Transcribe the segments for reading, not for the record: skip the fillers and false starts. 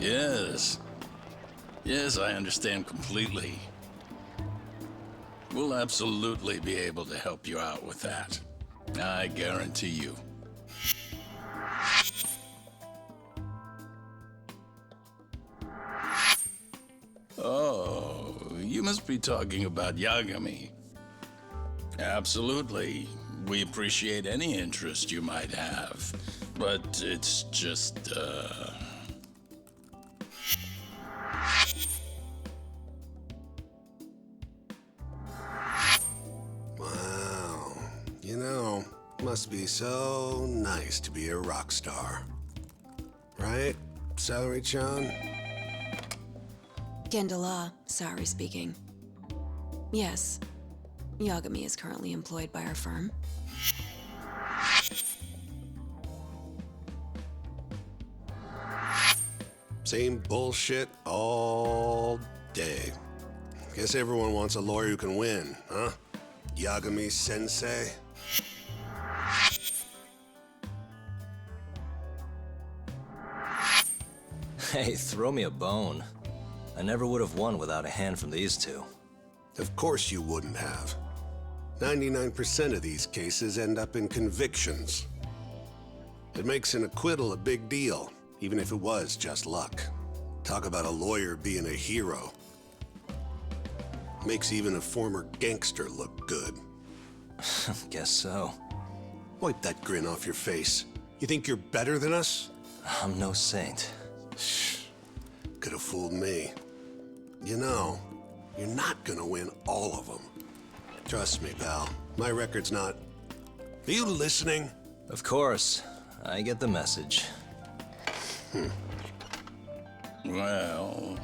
Yes. Yes, I understand completely. We'll absolutely be able to help you out with that. I guarantee you. Oh, you must be talking about Yagami. Absolutely. We appreciate any interest you might have. But it's just, Wow. You know, must be so nice to be a rock star. Right, Celery-chan? Gendala, Saori speaking. Yes, Yagami is currently employed by our firm. Same bullshit all day. Guess everyone wants a lawyer who can win, huh? Yagami-sensei? Hey, throw me a bone. I never would have won without a hand from these two. Of course you wouldn't have. 99% of these cases end up in convictions. It makes an acquittal a big deal, even if it was just luck. Talk about a lawyer being a hero. Makes even a former gangster look good. Guess so. Wipe that grin off your face. You think you're better than us? I'm no saint. Could have fooled me. You know, you're not gonna win all of them. Trust me, pal. My record's not... Are you listening? Of course. I get the message. well,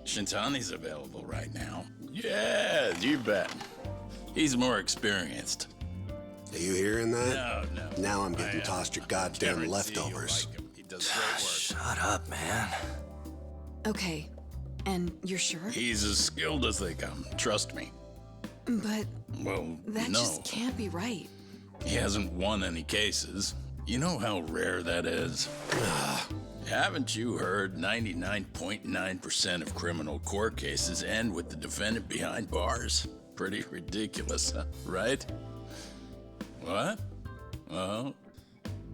Shintani's available right now. Yeah, you bet. He's more experienced. Are you hearing that? No. Now I'm getting tossed your goddamn Guarantee leftovers. you like him. He does great work. Shut up, man. Okay, and you're sure? He's as skilled as they come, trust me. But Well, that no. just can't be right. He hasn't won any cases. You know how rare that is? Haven't you heard 99.9% of criminal court cases end with the defendant behind bars? Pretty ridiculous, huh? Right? What? Well,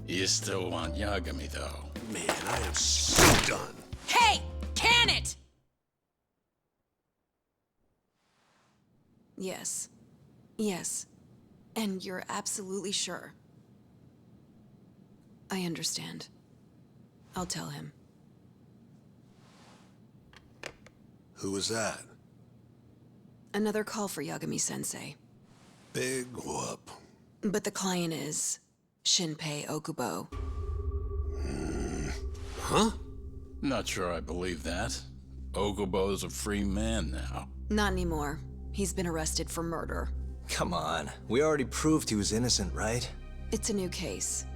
you still want Yagami, though. Man, I am so done. Hey! Can it! Yes. Yes. And you're absolutely sure. I understand. I'll tell him. Who was that? Another call for Yagami-sensei. Big whoop. But the client is Shinpei Okubo. Huh? Not sure I believe that. Okubo's a free man now. Not anymore. He's been arrested for murder. Come on. We already proved he was innocent, right? It's a new case.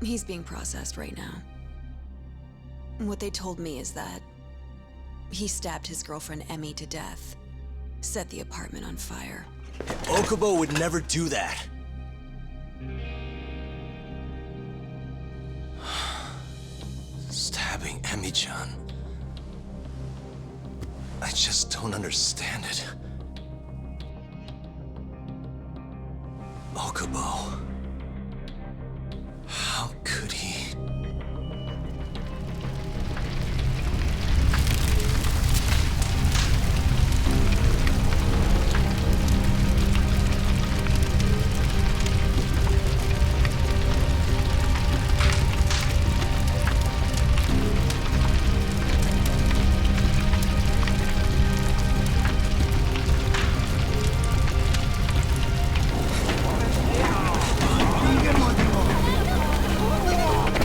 He's being processed right now. What they told me is that he stabbed his girlfriend Emmy to death, set the apartment on fire. Okubo would never do that. Stabbing Emmy-chan. I just don't understand it. Okubo. How could he?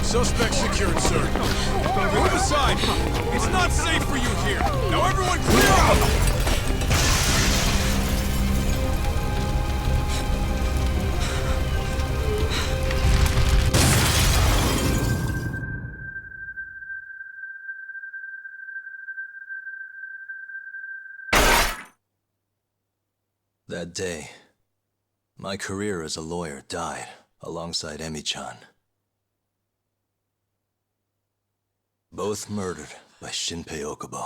Suspect secured, sir. Move aside! It's not safe for you here! Now everyone clear out! That day, my career as a lawyer died alongside Emmy-chan. Both murdered by Shinpei Okubo.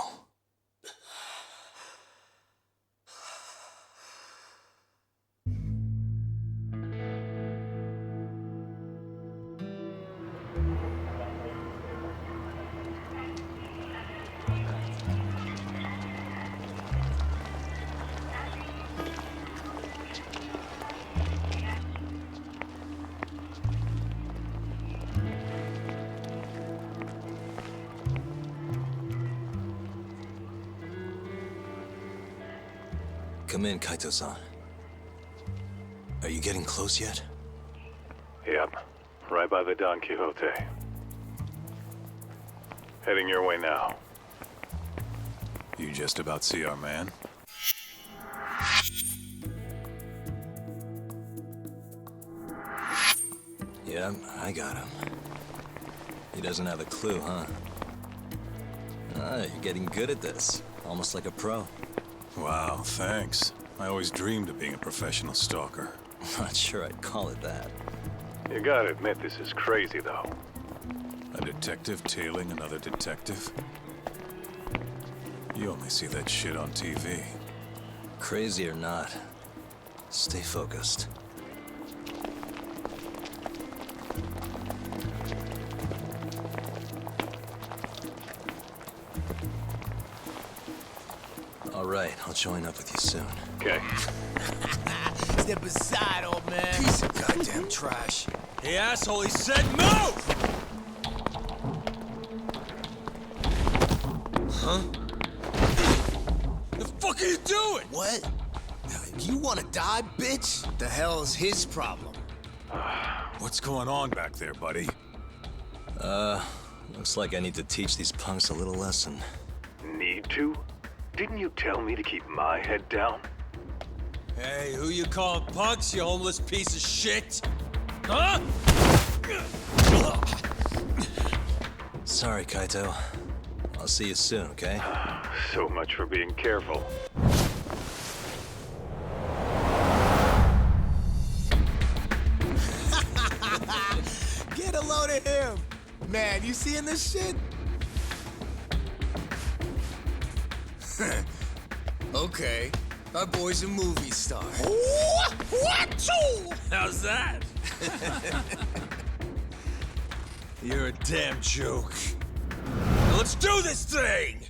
Come in, Kaito-san. Are you getting close yet? Yep, right by the Don Quixote. Heading your way now. You just about see our man? Yeah, I got him. He doesn't have a clue, huh? Ah, you're getting good at this. Almost like a pro. Wow, thanks. I always dreamed of being a professional stalker. Not sure I'd call it that. You gotta admit this is crazy, though. A detective tailing another detective? You only see that shit on TV. Crazy or not, stay focused. All right, I'll join up with you soon. Okay. Step aside, old man. Piece of goddamn trash. Hey, asshole, he said move! Huh? The fuck are you doing? What? You wanna die, bitch? The hell's his problem? What's going on back there, buddy? Looks like I need to teach these punks a little lesson. Need to? Didn't you tell me to keep my head down? Hey, who you calling punks, you homeless piece of shit? Huh? Sorry, Kaito. I'll see you soon, okay? So much for being careful. Get a load of him! Man, you seeing this shit? Okay, our boy's a movie star. How's that? You're a damn joke. Now let's do this thing!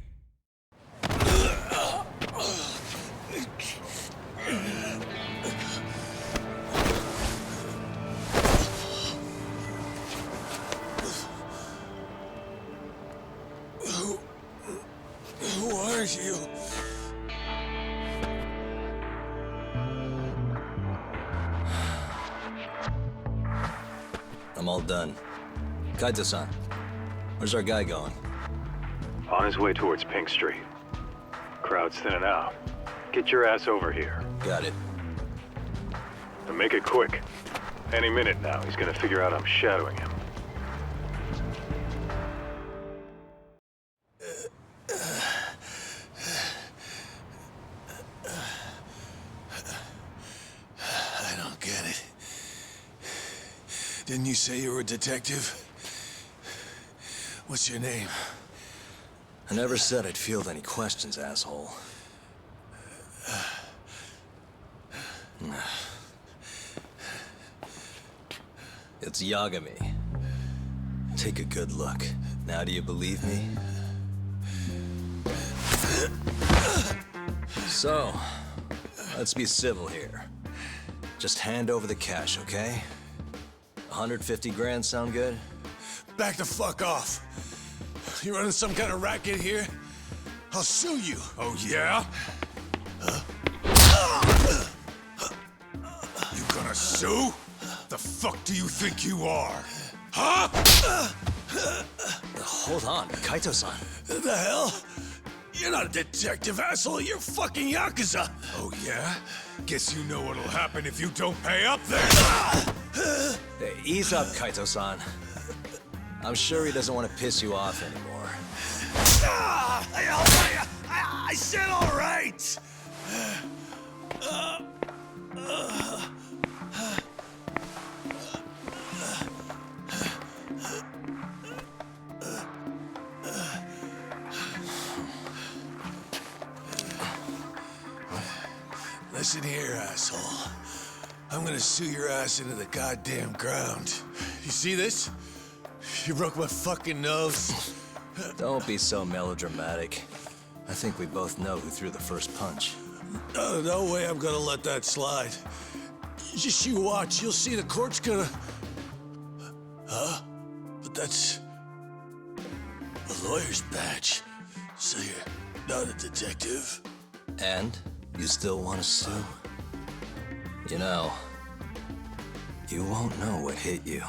Who are you? I'm all done. Kaito-san, where's our guy going? On his way towards Pink Street. Crowd's thinning out. Get your ass over here. Got it. And make it quick. Any minute now, he's gonna figure out I'm shadowing him. I don't get it. Didn't you say you were a detective? What's your name? I never said I'd field any questions, asshole. It's Yagami. Take a good look. Now do you believe me? So, let's be civil here. Just hand over the cash, okay? 150 grand sound good? Back the fuck off. You running some kind of racket here? I'll sue you. Oh, yeah? You gonna sue? The fuck do you think you are? Huh? Hold on, Kaito-san. The hell? You're not a detective, asshole. You're fucking Yakuza. Oh, yeah? Guess you know what'll happen if you don't pay up then. Hey, ease up, Kaito-san. I'm sure he doesn't want to piss you off anymore. I said all right. Listen here, asshole. I'm gonna sue your ass into the goddamn ground. You see this? You broke my fucking nose. Don't be so melodramatic. I think we both know who threw the first punch. No way I'm gonna let that slide. Just you watch, you'll see the court's gonna... Huh? But that's... a lawyer's badge. So you're not a detective? And? You still want to sue? You know, you won't know what hit you.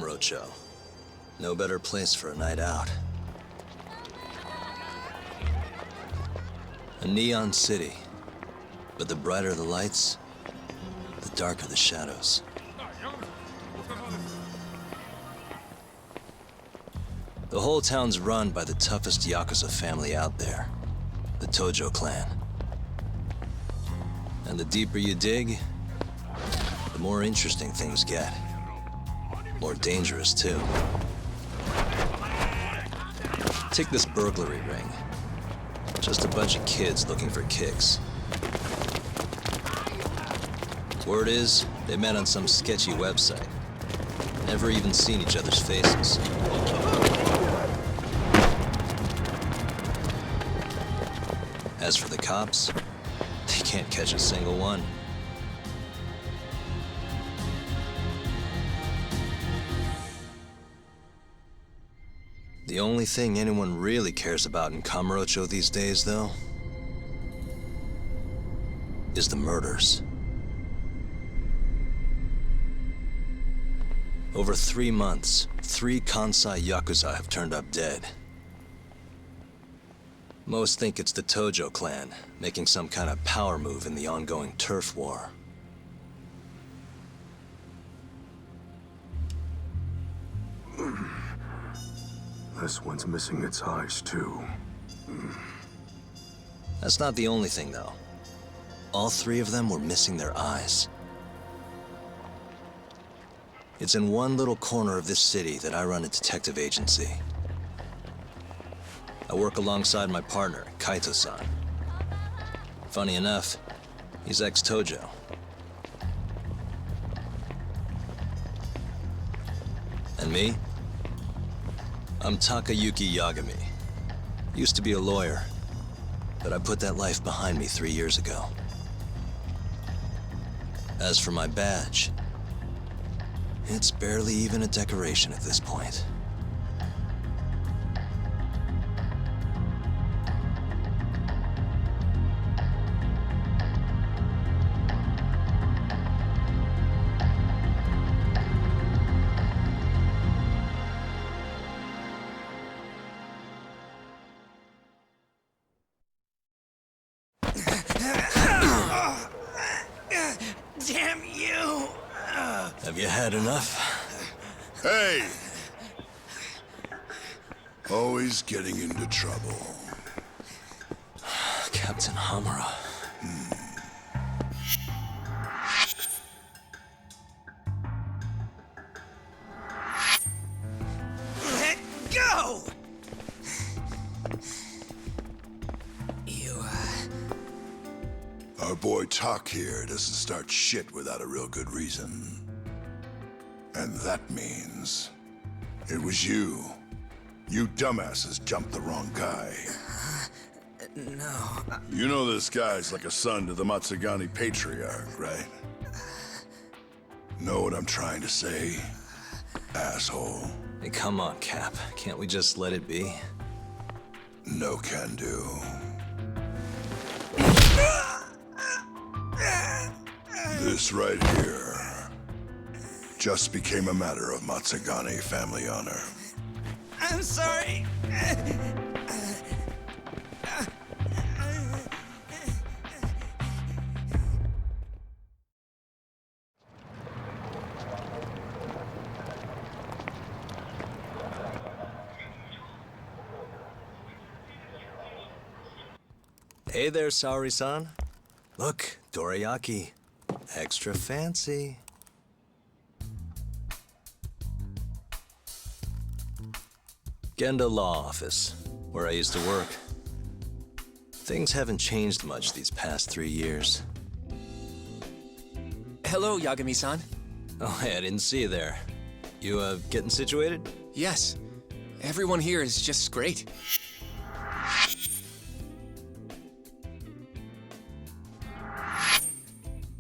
Rocho. No better place for a night out. A neon city, but the brighter the lights, the darker the shadows. The whole town's run by the toughest Yakuza family out there, the Tojo clan. And the deeper you dig, the more interesting things get. More dangerous, too. Take this burglary ring. Just a bunch of kids looking for kicks. Word is, they met on some sketchy website. Never even seen each other's faces. As for the cops, they can't catch a single one. The only thing anyone really cares about in Kamurocho these days, though, is the murders. Over 3 months, 3 Kansai Yakuza have turned up dead. Most think it's the Tojo clan, making some kind of power move in the ongoing turf war. This one's missing its eyes, too. That's not the only thing, though. All 3 of them were missing their eyes. It's in one little corner of this city that I run a detective agency. I work alongside my partner, Kaito-san. Funny enough, he's ex-Tojo. And me? I'm Takayuki Yagami. Used to be a lawyer, but I put that life behind me 3 years ago. As for my badge, it's barely even a decoration at this point. Damn you! Have you had enough? Hey! Always getting into trouble. Captain Hamura. Let go! Our boy Talk here doesn't start shit without a real good reason. And that means it was you. You dumbasses jumped the wrong guy. No. You know this guy's like a son to the Matsugani patriarch, right? Know what I'm trying to say, asshole? Hey, come on, Cap. Can't we just let it be? No can do. This right here just became a matter of Matsugani family honor. I'm sorry. Hey there, Saori-san. Look, dorayaki. Extra fancy. Genda Law Office, where I used to work. Things haven't changed much these past 3 years. Hello, Yagami-san. Oh, hey, I didn't see you there. You, getting situated? Yes. Everyone here is just great.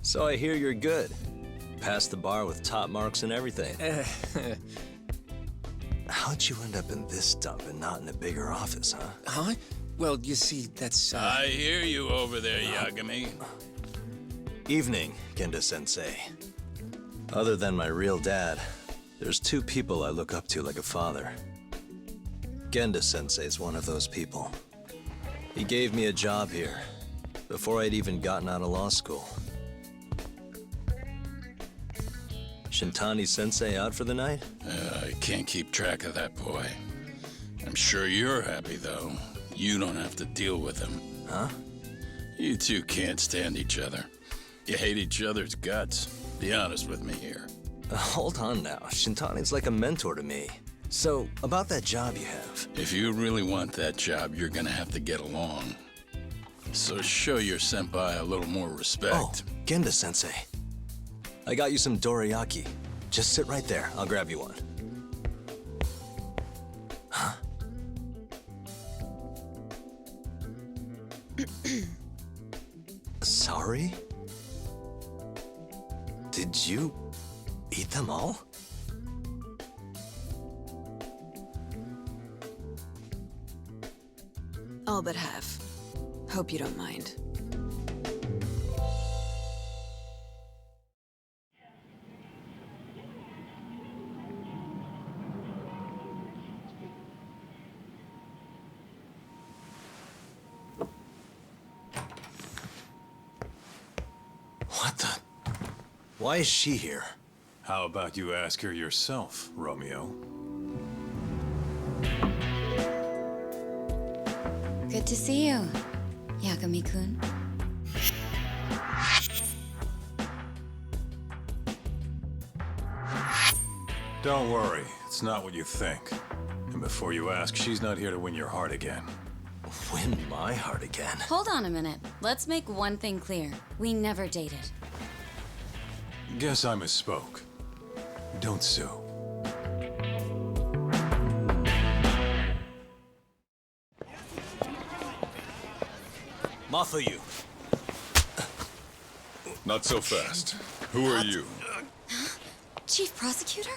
So I hear you're good. Passed the bar with top marks and everything. How'd you end up in this dump and not in a bigger office, huh? Huh? Well, you see, that's, I hear you over there, Yagami. Evening, Genda-sensei. Other than my real dad, there's 2 people I look up to like a father. Genda-sensei's one of those people. He gave me a job here, before I'd even gotten out of law school. Shintani-sensei out for the night? I can't keep track of that boy. I'm sure you're happy, though. You don't have to deal with him. Huh? You two can't stand each other. You hate each other's guts. Be honest with me here. Hold on now. Shintani's like a mentor to me. So, about that job you have. If you really want that job, you're gonna have to get along. So show your senpai a little more respect. Oh, Genda-sensei. I got you some dorayaki. Just sit right there. I'll grab you one. Huh? Sorry? Did you eat them all? All but half. Hope you don't mind. What the? Why is she here? How about you ask her yourself, Romeo? Good to see you, Yagami-kun. Don't worry, it's not what you think. And before you ask, she's not here to win your heart again. Win my heart again. Hold on a minute. Let's make one thing clear. We never dated. Guess I misspoke. Don't sue. Mafuyu. Not so fast. Who are you? Chief Prosecutor?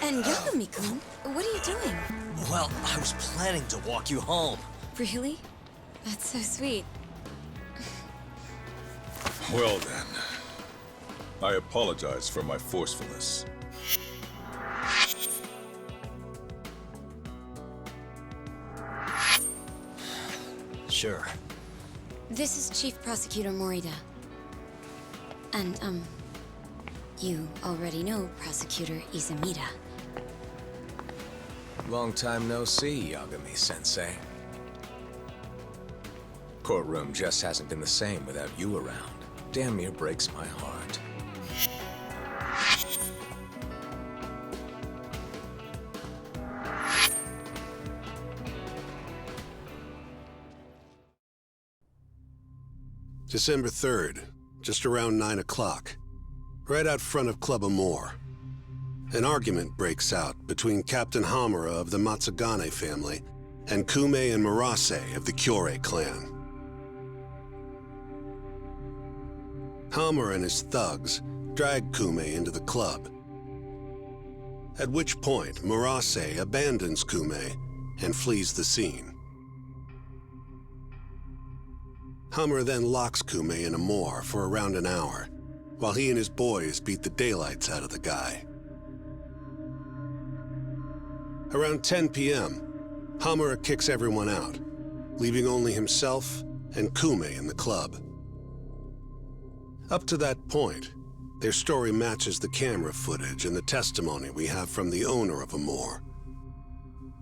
And Yagami-kun, what are you doing? Well, I was planning to walk you home. Really? That's so sweet. Well then, I apologize for my forcefulness. Sure. This is Chief Prosecutor Morita. And, you already know Prosecutor Izumida. Long time no see, Yagami-sensei. Courtroom just hasn't been the same without you around. Damn near breaks my heart. December 3rd, just around 9 o'clock, right out front of Club Amore. An argument breaks out between Captain Hamura of the Matsugane family and Kume and Murase of the Kyorei clan. Hamura and his thugs drag Kume into the club, at which point Murase abandons Kume and flees the scene. Hamura then locks Kume in Amore for around an hour, while he and his boys beat the daylights out of the guy. Around 10 p.m., Hamura kicks everyone out, leaving only himself and Kume in the club. Up to that point, their story matches the camera footage and the testimony we have from the owner of Amore.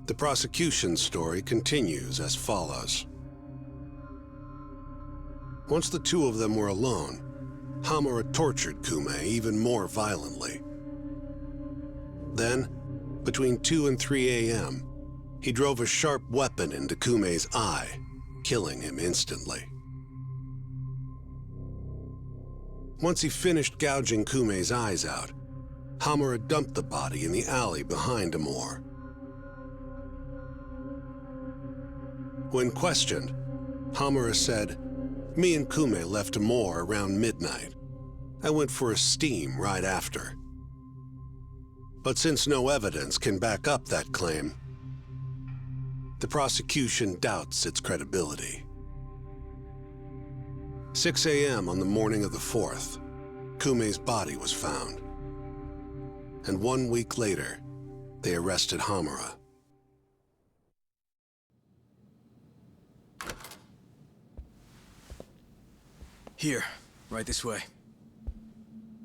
The prosecution's story continues as follows. Once the two of them were alone, Hamura tortured Kume even more violently. Then, between 2 and 3 a.m., he drove a sharp weapon into Kume's eye, killing him instantly. Once he finished gouging Kume's eyes out, Hamura dumped the body in the alley behind Amore. When questioned, Hamura said, "Me and Kume left Amore around midnight. I went for a steam right after." But since no evidence can back up that claim, the prosecution doubts its credibility. 6 a.m. on the morning of the 4th, Kume's body was found. And 1 week later, they arrested Hamura. Here, right this way.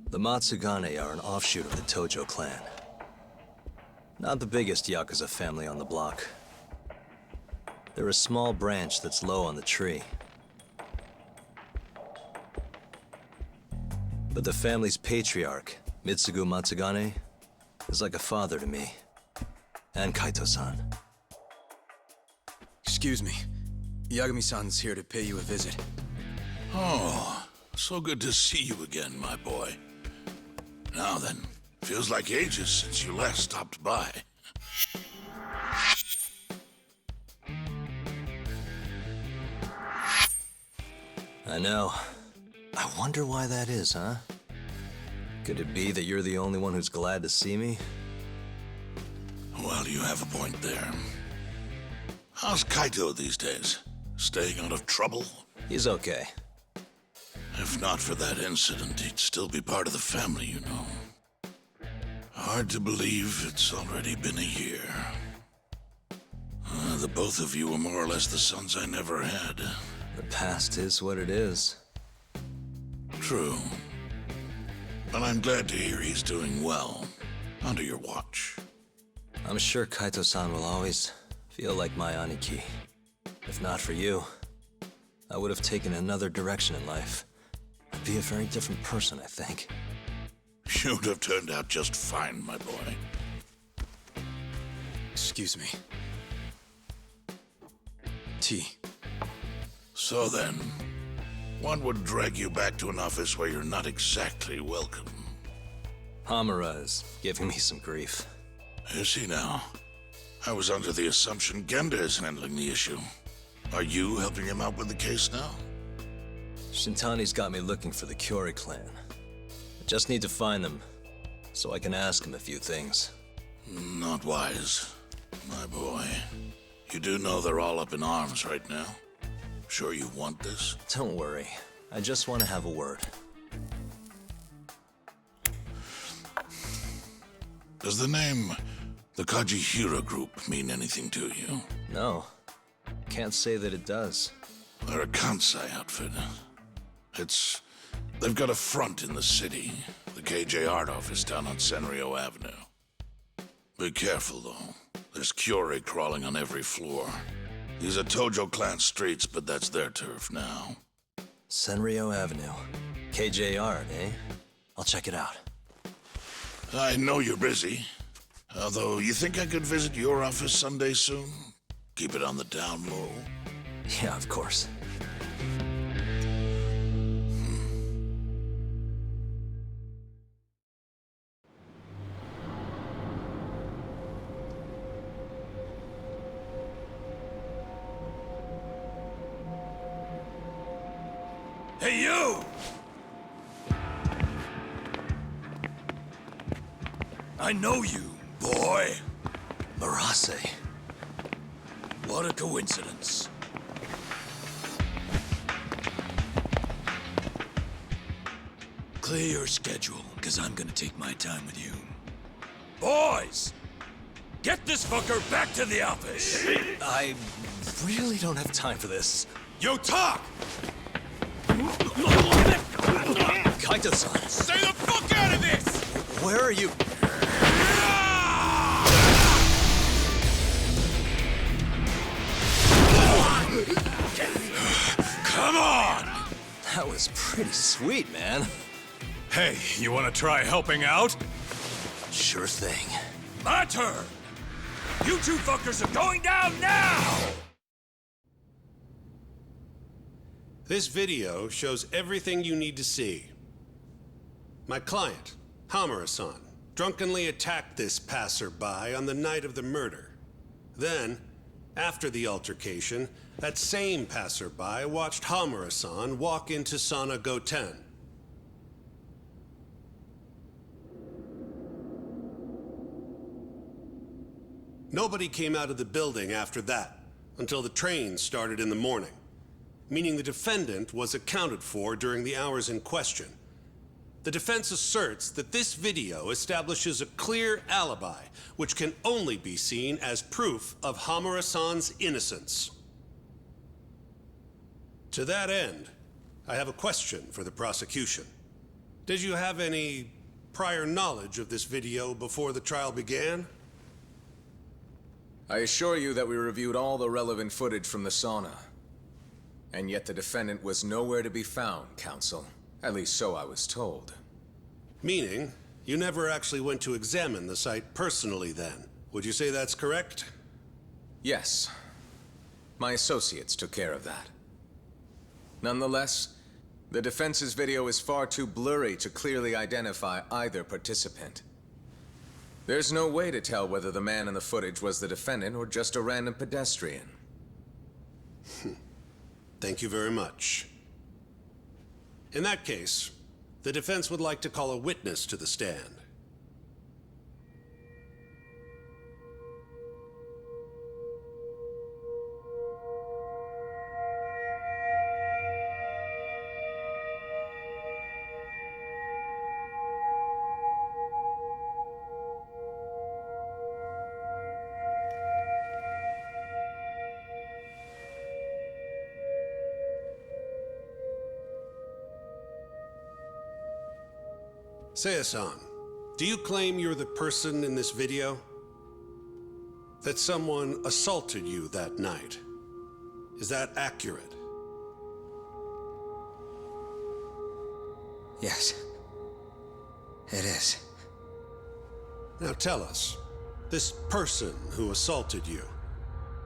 The Matsugane are an offshoot of the Tojo clan. Not the biggest Yakuza family on the block. They're a small branch that's low on the tree. But the family's patriarch, Mitsugu Matsugane, is like a father to me. And Kaito-san. Excuse me. Yagami-san's here to pay you a visit. Oh, so good to see you again, my boy. Now then, feels like ages since you last stopped by. I know. I wonder why that is, huh? Could it be that you're the only one who's glad to see me? Well, you have a point there. How's Kaito these days? Staying out of trouble? He's okay. If not for that incident, he'd still be part of the family, you know. Hard to believe it's already been a year. The both of you were more or less the sons I never had. The past is what it is. True. But I'm glad to hear he's doing well, under your watch. I'm sure Kaito-san will always feel like my Aniki. If not for you, I would have taken another direction in life. I'd be a very different person, I think. You'd have turned out just fine, my boy. Excuse me. Tea. So then, what would drag you back to an office where you're not exactly welcome? Hamura is giving me some grief. Is he now? I was under the assumption Genda is handling the issue. Are you helping him out with the case now? Shintani's got me looking for the Kyorei clan. I just need to find them, so I can ask him a few things. Not wise, my boy. You do know they're all up in arms right now. Sure you want this? Don't worry. I just want to have a word. Does the name the Kajihira Group mean anything to you? No. Can't say that it does. They're a Kansai outfit. They've got a front in the city. The KJ Art office down on Senryo Avenue. Be careful, though. There's Kyore crawling on every floor. These are Tojo clan streets, but that's their turf now. Senryo Avenue. KJ Art, eh? I'll check it out. I know you're busy. Although, you think I could visit your office Sunday soon? Keep it on the down low. Yeah, of course. Hey, you! I know you, boy. Marase. What a coincidence. Clear your schedule, because I'm gonna take my time with you. Boys! Get this fucker back to the office! I really don't have time for this. You talk! Kaito-san! Stay the fuck out of this! Where are you? Come on! That was pretty sweet, man. Hey, you wanna try helping out? Sure thing. My turn! You two fuckers are going down now! This video shows everything you need to see. My client, Hamura-san, drunkenly attacked this passerby on the night of the murder. Then, after the altercation, that same passerby watched Hamura-san walk into Sana Goten. Nobody came out of the building after that, until the train started in the morning, meaning the defendant was accounted for during the hours in question. The defense asserts that this video establishes a clear alibi, which can only be seen as proof of Hamura-san's innocence. To that end, I have a question for the prosecution. Did you have any prior knowledge of this video before the trial began? I assure you that we reviewed all the relevant footage from the sauna. And yet the defendant was nowhere to be found, counsel. At least so I was told. Meaning, you never actually went to examine the site personally then. Would you say that's correct? Yes. My associates took care of that. Nonetheless, the defense's video is far too blurry to clearly identify either participant. There's no way to tell whether the man in the footage was the defendant or just a random pedestrian. Thank you very much. In that case, the defense would like to call a witness to the stand. Seiya-san, do you claim you're the person in this video? That someone assaulted you that night? Is that accurate? Yes. It is. Now tell us, this person who assaulted you,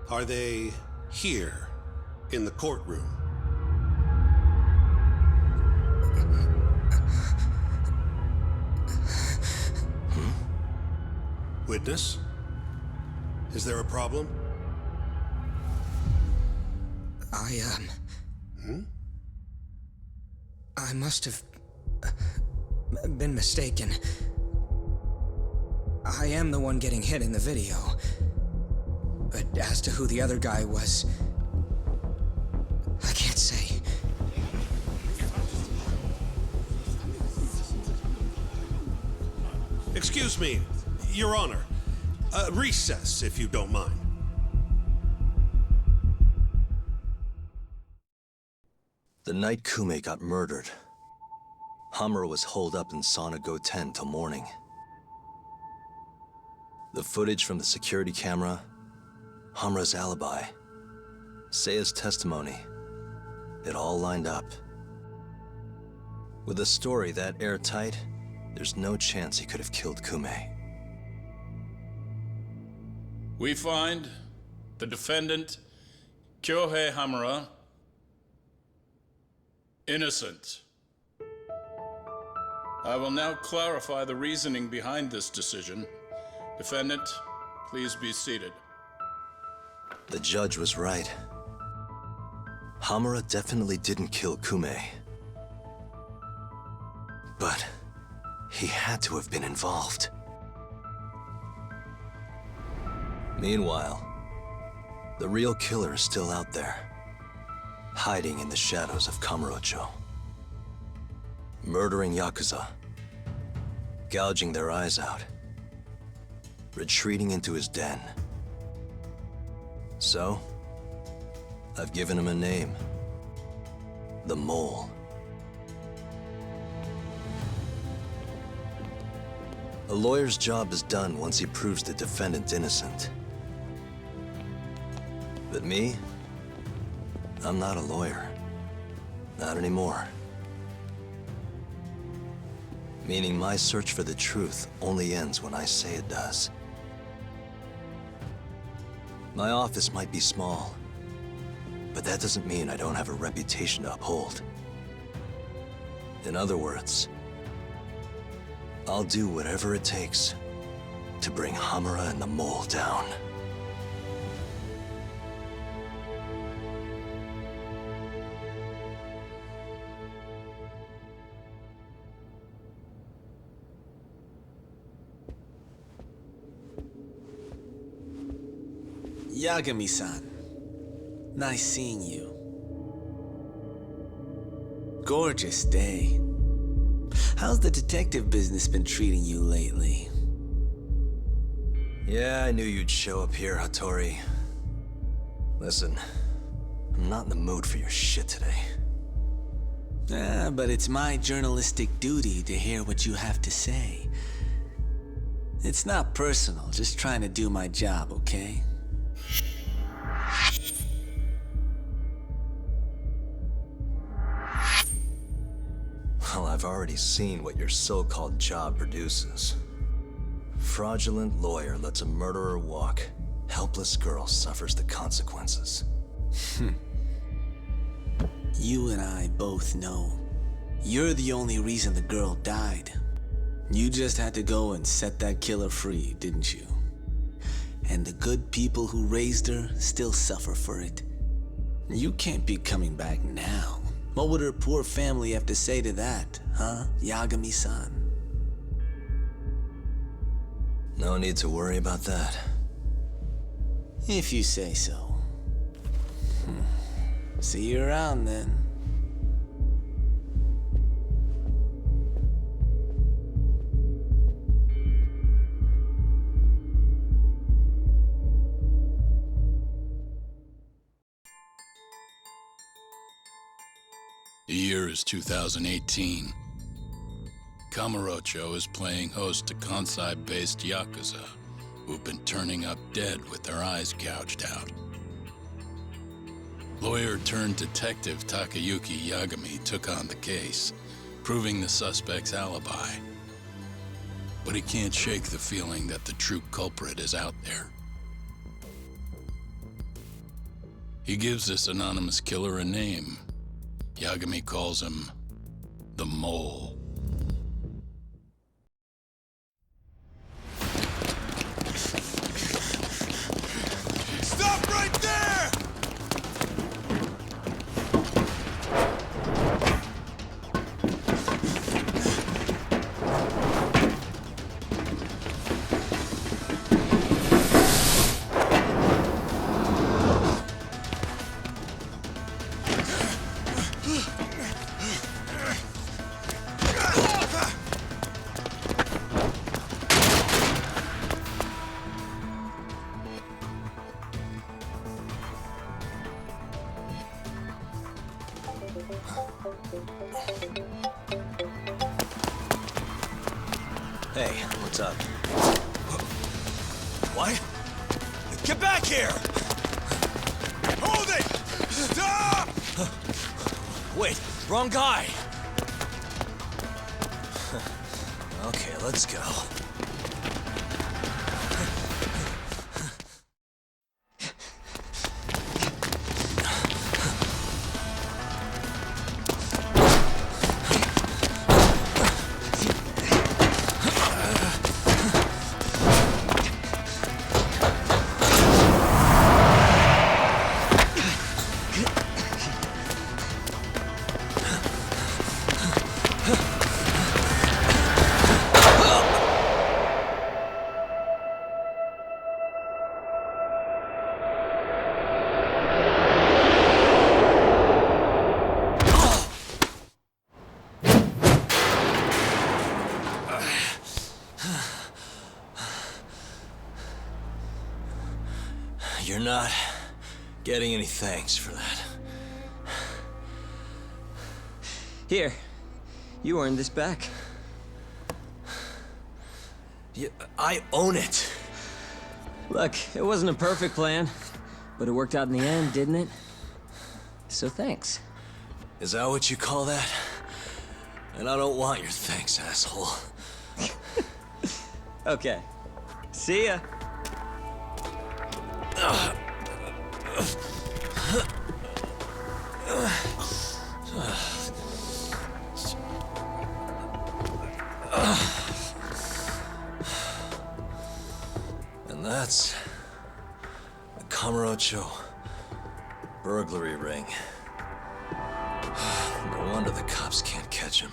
are they here in the courtroom? Witness? Is there a problem? I must have been mistaken. I am the one getting hit in the video. But as to who the other guy was, I can't say. Excuse me, Your Honor. Recess, if you don't mind. The night Kume got murdered, Hamura was holed up in Sauna Go 10 till morning. The footage from the security camera, Hamura's alibi, Seiya's testimony, it all lined up. With a story that airtight, there's no chance he could have killed Kume. We find the defendant, Kyohei Hamura, innocent. I will now clarify the reasoning behind this decision. Defendant, please be seated. The judge was right. Hamura definitely didn't kill Kume. But he had to have been involved. Meanwhile, the real killer is still out there, hiding in the shadows of Kamurocho. Murdering Yakuza, gouging their eyes out, retreating into his den. So, I've given him a name. The Mole. A lawyer's job is done once he proves the defendant innocent. But me? I'm not a lawyer. Not anymore. Meaning my search for the truth only ends when I say it does. My office might be small, but that doesn't mean I don't have a reputation to uphold. In other words, I'll do whatever it takes to bring Hamura and the Mole down. Yagami-san, nice seeing you. Gorgeous day. How's the detective business been treating you lately? Yeah, I knew you'd show up here, Hattori. Listen, I'm not in the mood for your shit today. But it's my journalistic duty to hear what you have to say. It's not personal, just trying to do my job, okay? Well, I've already seen what your so-called job produces. Fraudulent lawyer lets a murderer walk. Helpless girl suffers the consequences. You and I both know. You're the only reason the girl died. You just had to go and set that killer free, didn't you? And the good people who raised her still suffer for it. You can't be coming back now. What would her poor family have to say to that, huh, Yagami-san? No need to worry about that. If you say so. See you around then. The year is 2018. Kamurocho is playing host to Kansai-based Yakuza, who've been turning up dead with their eyes gouged out. Lawyer-turned-detective Takayuki Yagami took on the case, proving the suspect's alibi. But he can't shake the feeling that the true culprit is out there. He gives this anonymous killer a name. Yagami calls him the Mole. Stop right there! Hey, what's up? What? Get back here! Hold it! Stop! Wait, wrong guy! Okay, let's go. You're not getting any thanks for that. Here, you earned this back. I own it. Look, it wasn't a perfect plan, but it worked out in the end, didn't it? So thanks. Is that what you call that? And I don't want your thanks, asshole. Okay. See ya. And that's the Camarocho burglary ring. No wonder the cops can't catch him.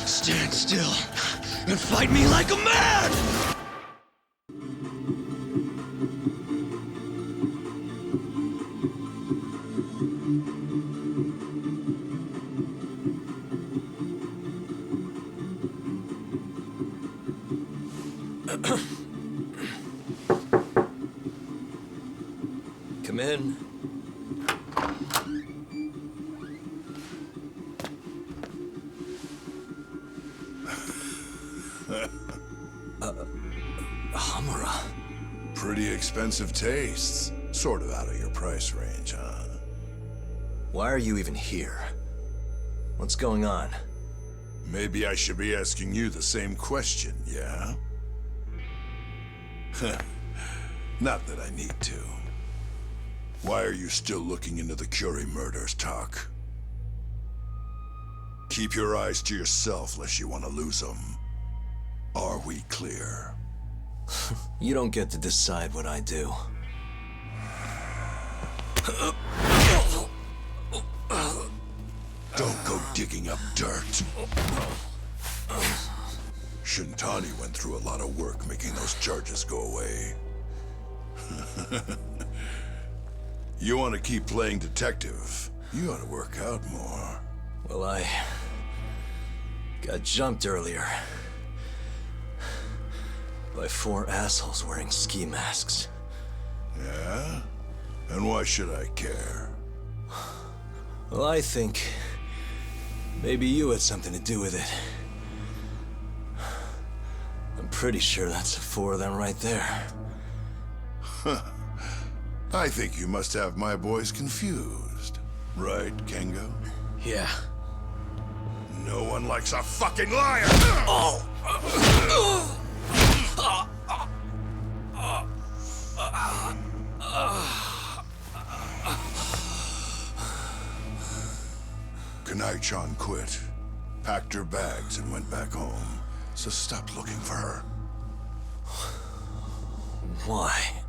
Stand still and fight me like a man! Come in. Hamura. Pretty expensive tastes. Sort of out of your price range, huh? Why are you even here? What's going on? Maybe I should be asking you the same question, yeah? Not that I need to. Why are you still looking into the Curie murders, Talk? Keep your eyes to yourself, lest you want to lose them. Are we clear? You don't get to decide what I do. Don't go digging up dirt. Shintani went through a lot of work making those charges go away. You want to keep playing detective, you ought to work out more. Well, I got jumped earlier by 4 assholes wearing ski masks. Yeah? And why should I care? Well, I think maybe you had something to do with it. I'm pretty sure that's the 4 of them right there. I think you must have my boys confused. Right, Kengo? Yeah. No one likes a fucking liar! Kanai-chan quit, packed her bags and went back home. So stop looking for her. Why?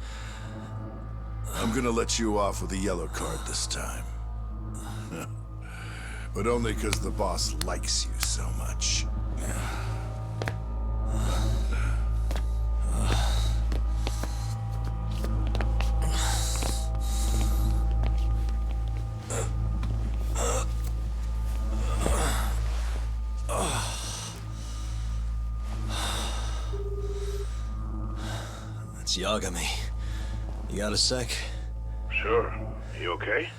I'm gonna let you off with a yellow card this time. But only because the boss likes you so much. It's Yagami. You got a sec? Sure. You okay?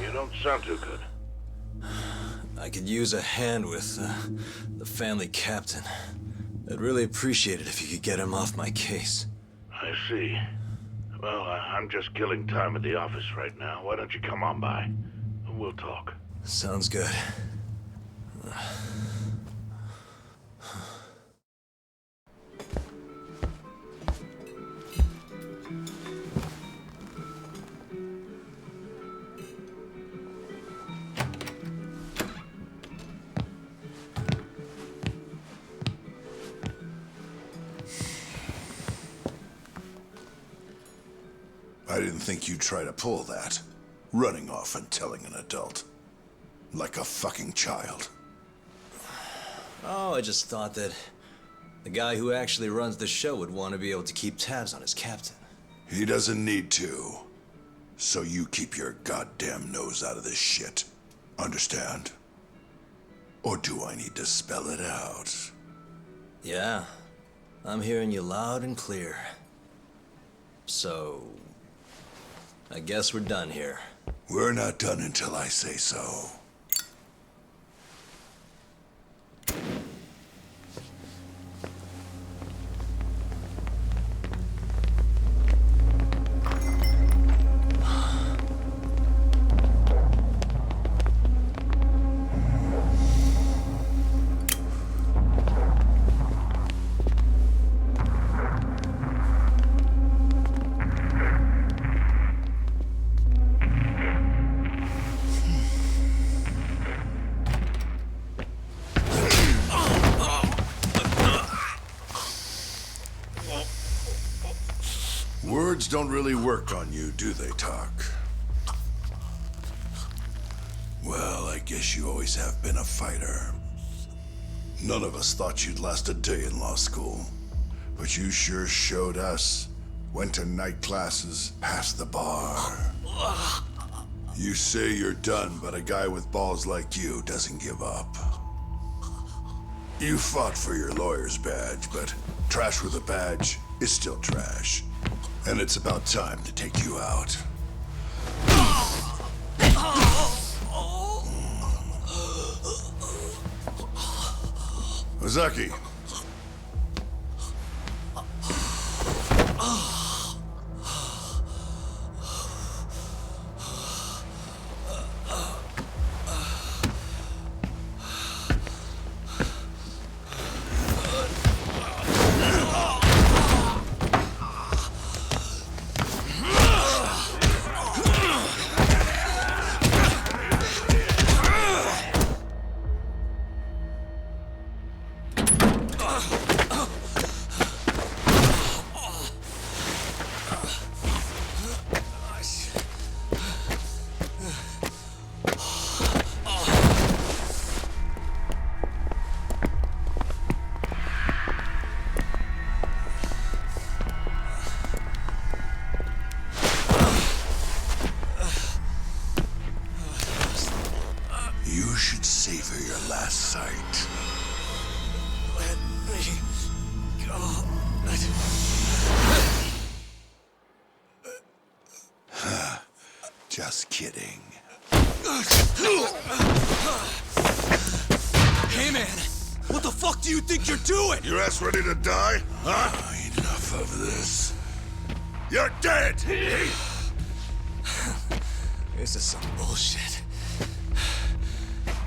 You don't sound too good. I could use a hand with the family captain. I'd really appreciate it if you could get him off my case. I see. Well, I'm just killing time at the office right now. Why don't you come on by? We'll talk. Sounds good. I didn't think you'd try to pull that. Running off and telling an adult. Like a fucking child. Oh, I just thought that the guy who actually runs the show would want to be able to keep tabs on his captain. He doesn't need to. So you keep your goddamn nose out of this shit. Understand? Or do I need to spell it out? Yeah, I'm hearing you loud and clear. So, I guess we're done here. We're not done until I say so. Words don't really work on you, do they, Talk? Well, I guess you always have been a fighter. None of us thought you'd last a day in law school. But you sure showed us. Went to night classes, passed the bar. You say you're done, but a guy with balls like you doesn't give up. You fought for your lawyer's badge, but trash with a badge is still trash. And it's about time to take you out. Ozaki. You should savor your last sight. Let me go. Just kidding. Hey, man! What the fuck do you think you're doing? Your ass ready to die? Huh? Enough of this. You're dead! This is some bullshit.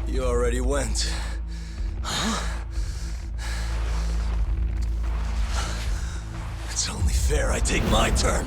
You already went. Huh? It's only fair I take my turn.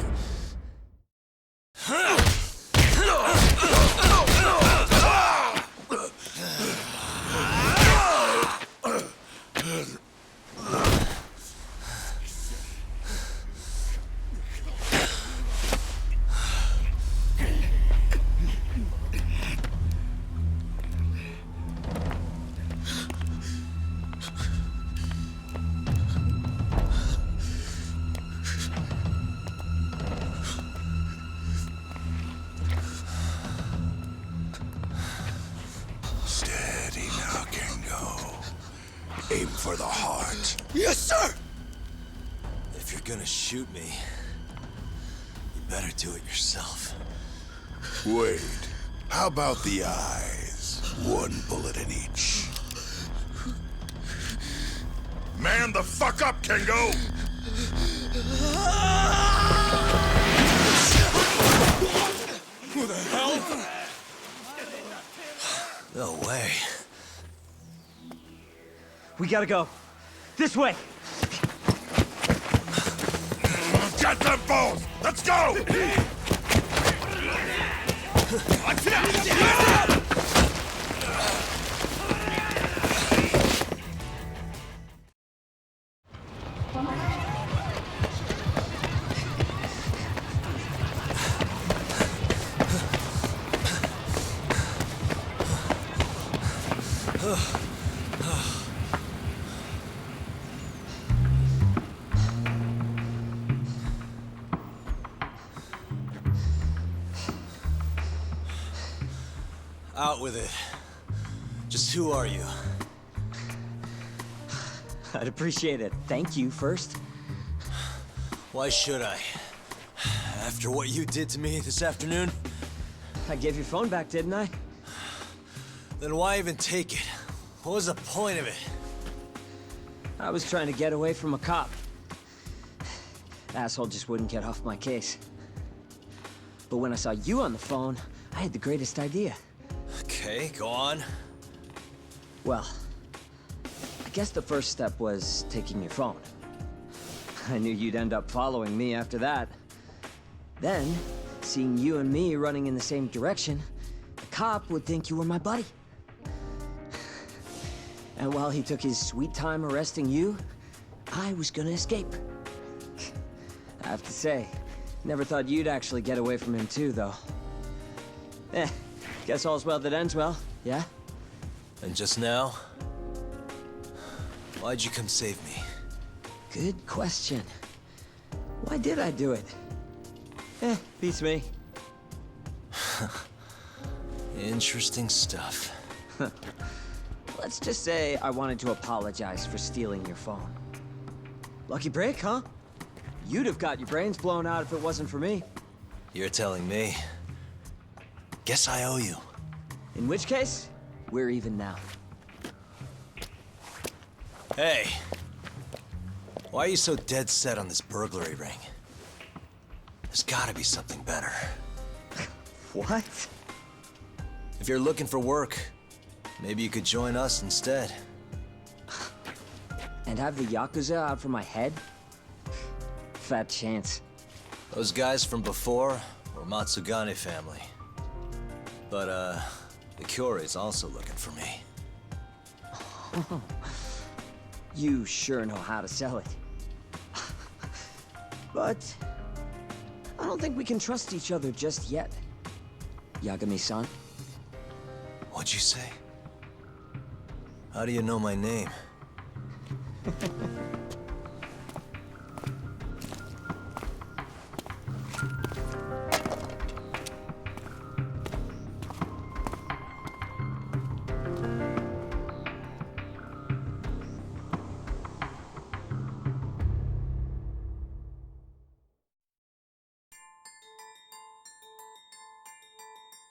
Steady now, Kengo. Aim for the heart. Yes, sir! If you're gonna shoot me, you better do it yourself. Wait, how about the eyes? One bullet in each. Man the fuck up, Kingo! Who the hell? No way. We gotta go. This way! Get them both! Let's go! Out with it. Just who are you? I'd appreciate it. Thank you first. Why should I? After what you did to me this afternoon? I gave your phone back, didn't I? Then why even take it? What was the point of it? I was trying to get away from a cop. Asshole just wouldn't get off my case. But when I saw you on the phone, I had the greatest idea. Okay, go on. Well, I guess the first step was taking your phone. I knew you'd end up following me after that. Then, seeing you and me running in the same direction, the cop would think you were my buddy. And while he took his sweet time arresting you, I was gonna escape. I have to say, never thought you'd actually get away from him too, though. Guess all's well that ends well, yeah? And just now? Why'd you come save me? Good question. Why did I do it? Beats me. Interesting stuff. Let's just say I wanted to apologize for stealing your phone. Lucky break, huh? You'd have got your brains blown out if it wasn't for me. You're telling me. Guess I owe you. In which case, we're even now. Hey. Why are you so dead set on this burglary ring? There's gotta be something better. What? If you're looking for work, maybe you could join us instead. And have the Yakuza out for my head? Fat chance. Those guys from before were Matsugane family. But, the Kyorei's also looking for me. You sure know how to sell it. But I don't think we can trust each other just yet. Yagami-san? What'd you say? How do you know my name?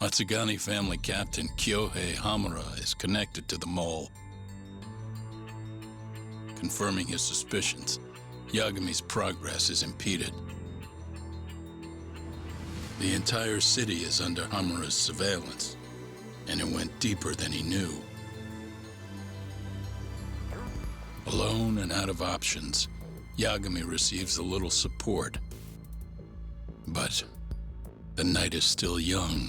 Matsugane family captain Kyohei Hamura is connected to the mole. Confirming his suspicions, Yagami's progress is impeded. The entire city is under Hamura's surveillance, and it went deeper than he knew. Alone and out of options, Yagami receives a little support. But the night is still young.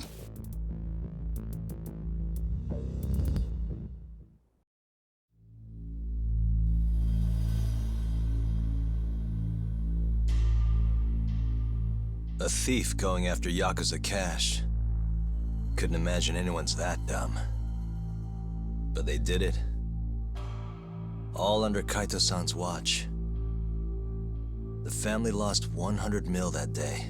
A thief going after Yakuza cash. Couldn't imagine anyone's that dumb. But they did it. All under Kaito-san's watch. The family lost 100 mil that day.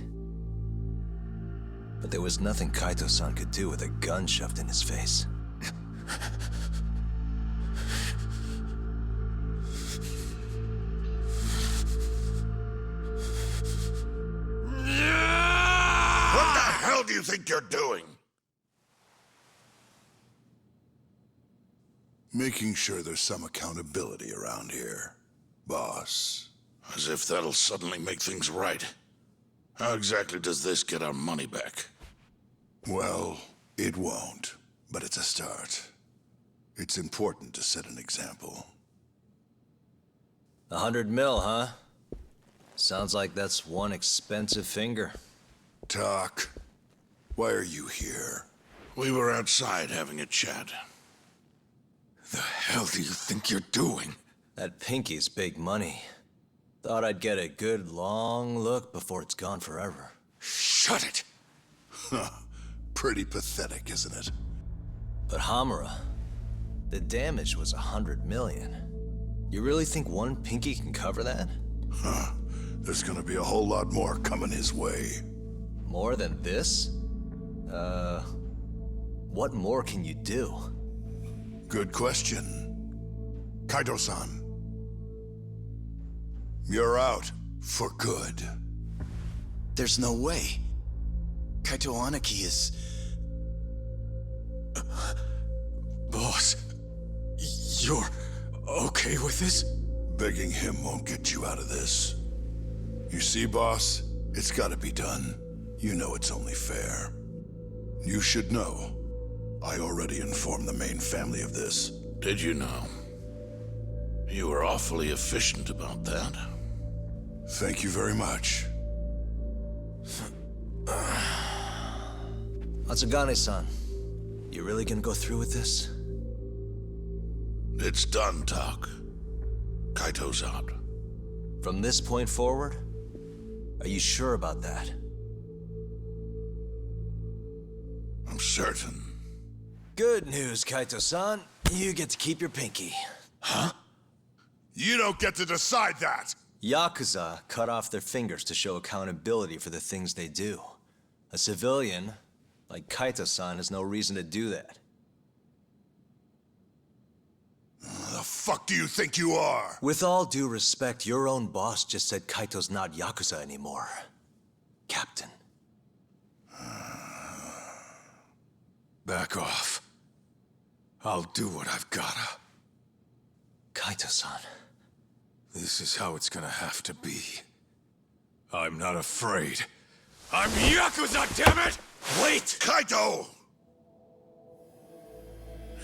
But there was nothing Kaito-san could do with a gun shoved in his face. do you think you're doing? Making sure there's some accountability around here, boss. As if that'll suddenly make things right. How exactly does this get our money back? Well, it won't, but it's a start. It's important to set an example. 100 mil, huh? Sounds like that's one expensive finger. Talk. Why are you here? We were outside having a chat. The hell do you think you're doing? That pinky's big money. Thought I'd get a good long look before it's gone forever. Shut it! Huh. Pretty pathetic, isn't it? But Hamura, the damage was 100 million. You really think one pinky can cover that? Huh. There's gonna be a whole lot more coming his way. More than this? What more can you do? Good question. Kaito-san. You're out for good. There's no way. Kaito Aniki is... Boss, you're okay with this? Begging him won't get you out of this. You see, boss? It's gotta be done. You know it's only fair. You should know. I already informed the main family of this. Did you know? You were awfully efficient about that. Thank you very much. Matsugane-san, you really gonna go through with this? It's done, Tak. Kaito's out. From this point forward? Are you sure about that? I'm certain. Good news, Kaito-san. You get to keep your pinky. Huh? You don't get to decide that! Yakuza cut off their fingers to show accountability for the things they do. A civilian, like Kaito-san, has no reason to do that. The fuck do you think you are? With all due respect, your own boss just said Kaito's not Yakuza anymore. Captain. Back off. I'll do what I've gotta. Kaito-san. This is how it's gonna have to be. I'm not afraid. I'm Yakuza, damn it! Wait! Kaito!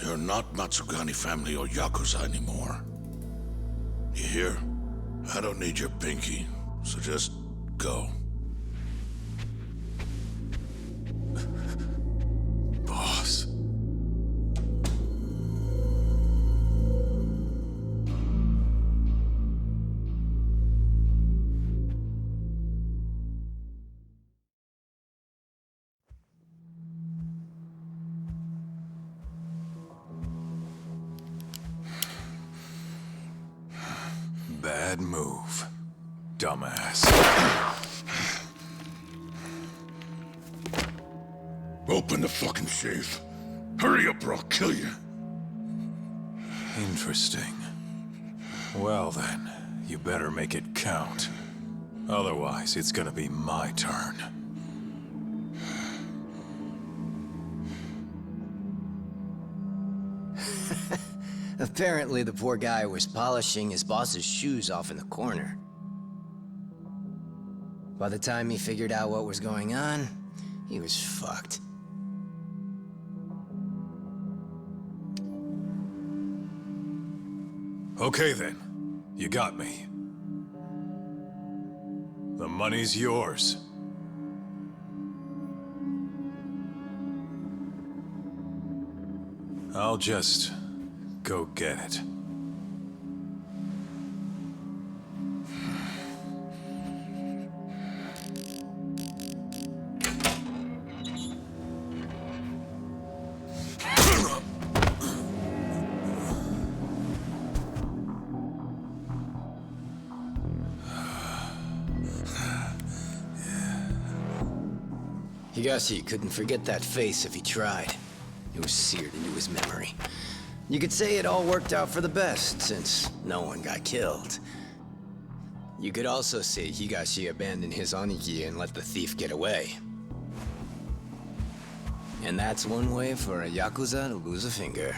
You're not Matsugane family or Yakuza anymore. You hear? I don't need your pinky, so just go. Boss. Bad move, dumbass. Open the fucking safe. Hurry up or I'll kill you. Interesting. Well then, you better make it count. Otherwise, it's gonna be my turn. Apparently, the poor guy was polishing his boss's shoes off in the corner. By the time he figured out what was going on, he was fucked. Okay then, you got me. The money's yours. I'll just go get it. Higashi couldn't forget that face if he tried. It was seared into his memory. You could say it all worked out for the best, since no one got killed. You could also say Higashi abandoned his Aniki and let the thief get away. And that's one way for a Yakuza to lose a finger.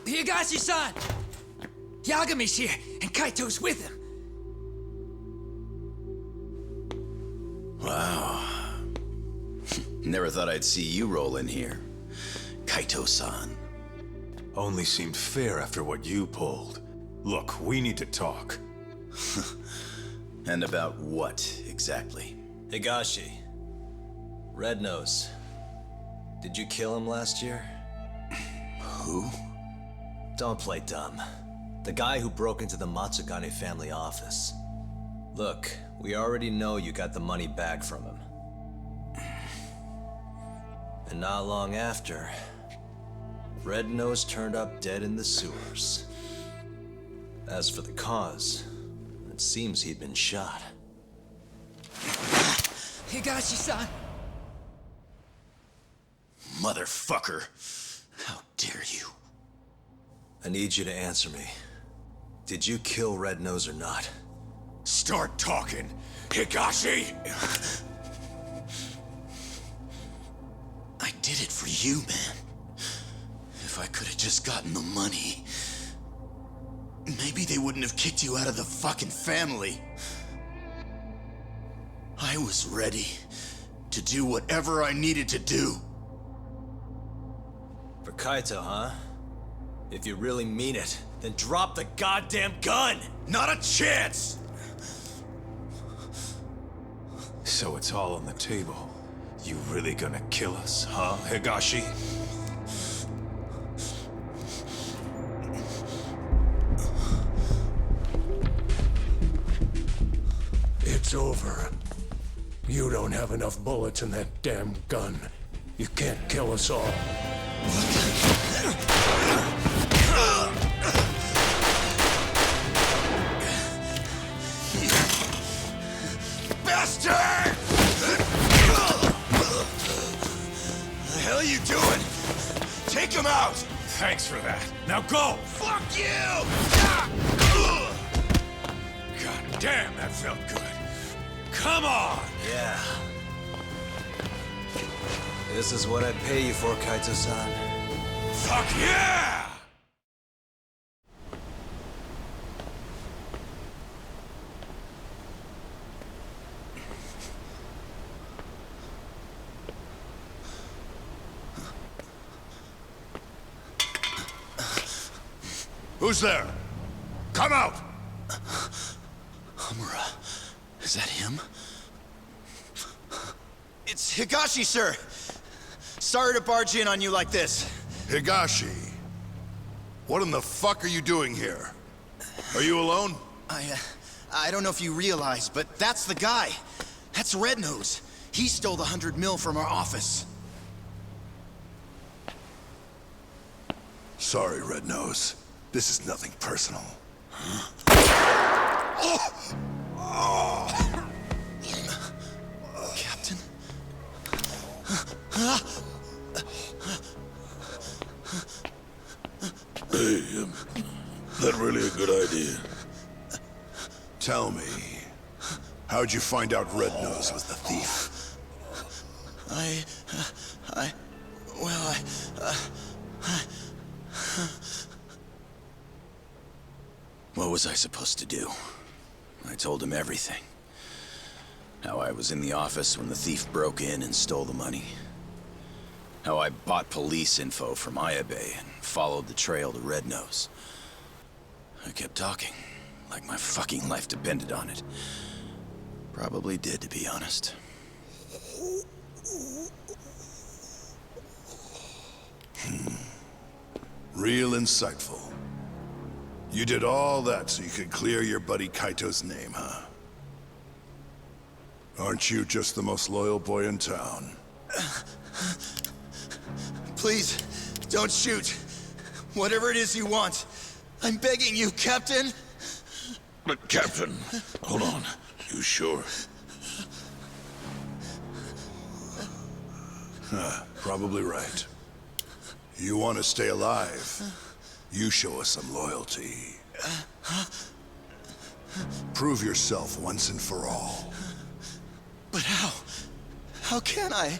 Higashi-san! Yagami's here, and Kaito's with him. Wow. Never thought I'd see you roll in here. Kaito-san. Only seemed fair after what you pulled. Look, we need to talk. And about what, exactly? Higashi. Red Nose. Did you kill him last year? Who? Don't play dumb. The guy who broke into the Matsugane family office. Look, we already know you got the money back from him. And not long after, Red Nose turned up dead in the sewers. As for the cause, it seems he'd been shot. Higashi-san! Motherfucker! How dare you? I need you to answer me. Did you kill Red Nose or not? Start talking, Higashi! I did it for you, man. If I could have just gotten the money, maybe they wouldn't have kicked you out of the fucking family. I was ready to do whatever I needed to do. For Kaito, huh? If you really mean it, then drop the goddamn gun! Not a chance! So it's all on the table. You really gonna kill us, huh, Higashi? It's over. You don't have enough bullets in that damn gun. You can't kill us all. Bastard! The hell are you doing? Take him out! Thanks for that. Now go! Fuck you! God damn, that felt good. Come on! Yeah. This is what I'd pay you for, Kaito-san. Fuck yeah! Who's there? Come out! Homura. Is that him? It's Higashi, sir! Sorry to barge in on you like this. Higashi, what in the fuck are you doing here? Are you alone? I don't know if you realize, but that's the guy. That's Red Nose. He stole the 100 mil from our office. Sorry, Red Nose. This is nothing personal. Captain? Hey, that really a good idea? Tell me, how'd you find out Red Nose was the thief? What was I supposed to do? I told him everything. How I was in the office when the thief broke in and stole the money. How I bought police info from Ayabe and followed the trail to Red Nose. I kept talking, like my fucking life depended on it. Probably did, to be honest. Real insightful. You did all that so you could clear your buddy Kaito's name, huh? Aren't you just the most loyal boy in town? Please, don't shoot. Whatever it is you want. I'm begging you, Captain. But Captain, hold on. You sure? Probably right. You want to stay alive, You show us some loyalty. Prove yourself once and for all. But how? How can I?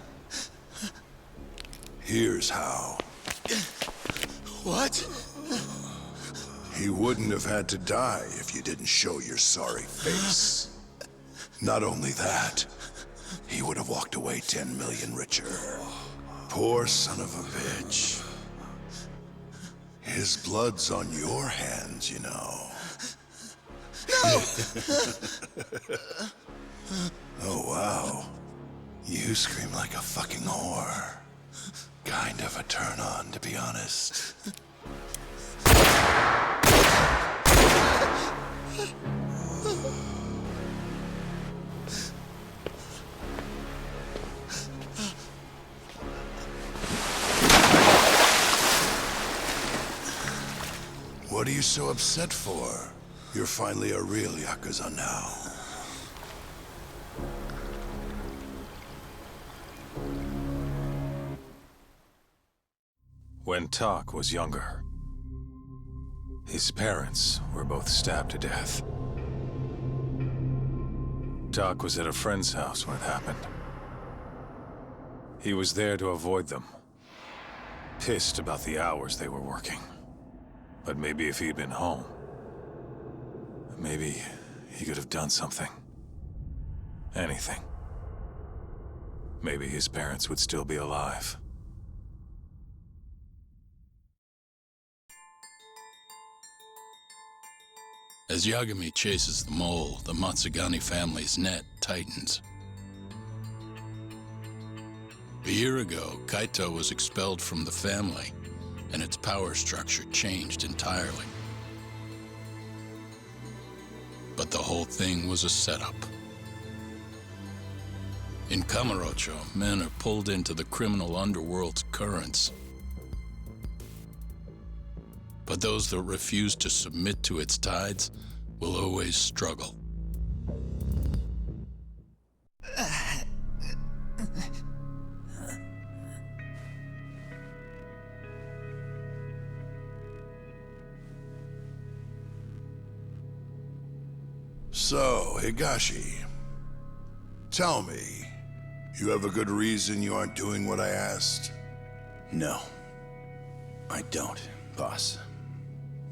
Here's how. What? He wouldn't have had to die if you didn't show your sorry face. Not only that, he would have walked away 10 million richer. Poor son of a bitch. His blood's on your hands, you know. No! Oh, wow. You scream like a fucking whore. Kind of a turn on, to be honest. What are you so upset for? You're finally a real Yakuza now. When Tak was younger, his parents were both stabbed to death. Tak was at a friend's house when it happened. He was there to avoid them, pissed about the hours they were working. But maybe if he'd been home, maybe he could have done something. Anything. Maybe his parents would still be alive. As Yagami chases the mole, the Matsugane family's net tightens. A year ago, Kaito was expelled from the family, and its power structure changed entirely. But the whole thing was a setup. In Kamurocho, men are pulled into the criminal underworld's currents. But those that refuse to submit to its tides will always struggle. So, Higashi, tell me, you have a good reason you aren't doing what I asked? No, I don't, boss.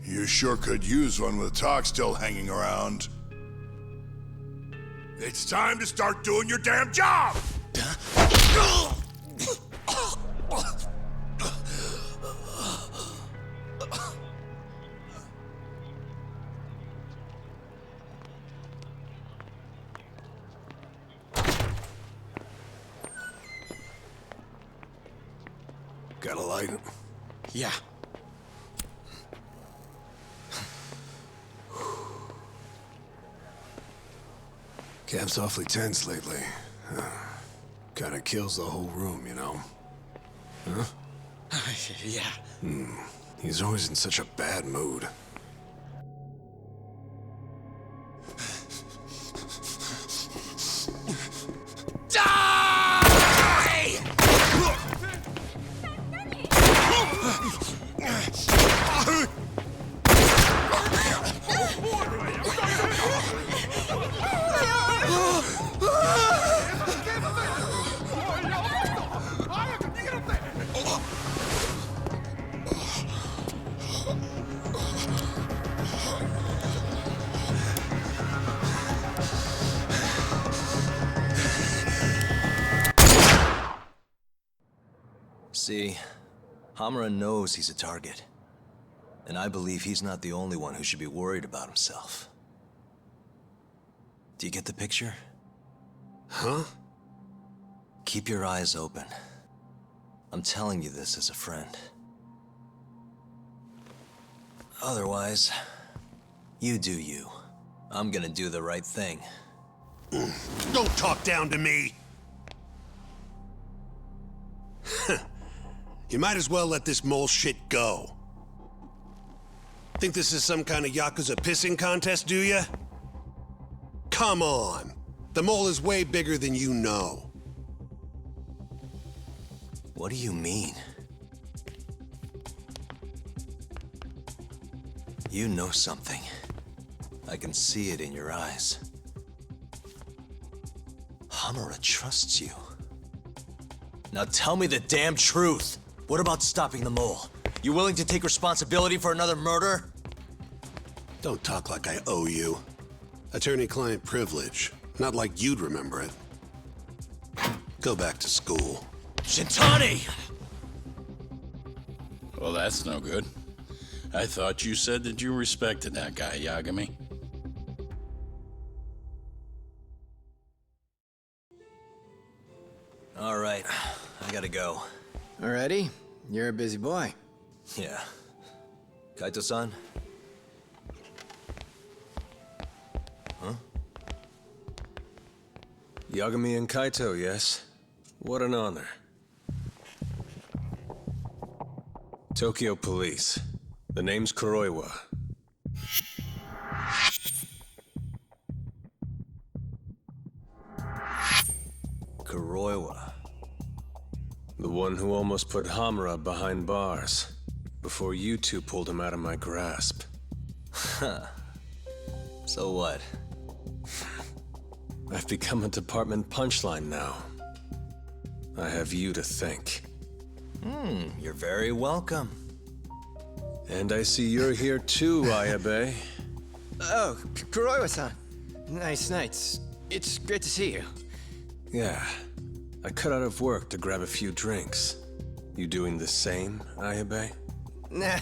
You sure could use one with Tak still hanging around. It's time to start doing your damn job! Got a light? Yeah. Cap's awfully tense lately. Kinda kills the whole room, you know? Huh? Yeah. He's always in such a bad mood. See, Hamura knows he's a target. And I believe he's not the only one who should be worried about himself. Do you get the picture? Huh? Keep your eyes open. I'm telling you this as a friend. Otherwise, you do you. I'm gonna do the right thing. Don't talk down to me! You might as well let this mole shit go. Think this is some kind of Yakuza pissing contest, do ya? Come on! The mole is way bigger than you know. What do you mean? You know something. I can see it in your eyes. Hamura trusts you. Now tell me the damn truth. What about stopping the mole? You willing to take responsibility for another murder? Don't talk like I owe you. Attorney-client privilege. Not like you'd remember it. Go back to school. Shintani! Well, that's no good. I thought you said that you respected that guy, Yagami. All right, I gotta go. Already? You're a busy boy. Yeah. Kaito-san? Huh? Yagami and Kaito, yes? What an honor. Tokyo Police. The name's Kuroiwa. Kuroiwa. The one who almost put Hamura behind bars, before you two pulled him out of my grasp. Huh. So what? I've become a department punchline now. I have you to thank. You're very welcome. And I see you're here too, Ayabe. Oh, Kuroiwa-san. Nice nights. It's great to see you. Yeah. I cut out of work to grab a few drinks. You doing the same, Ayabe? Nah.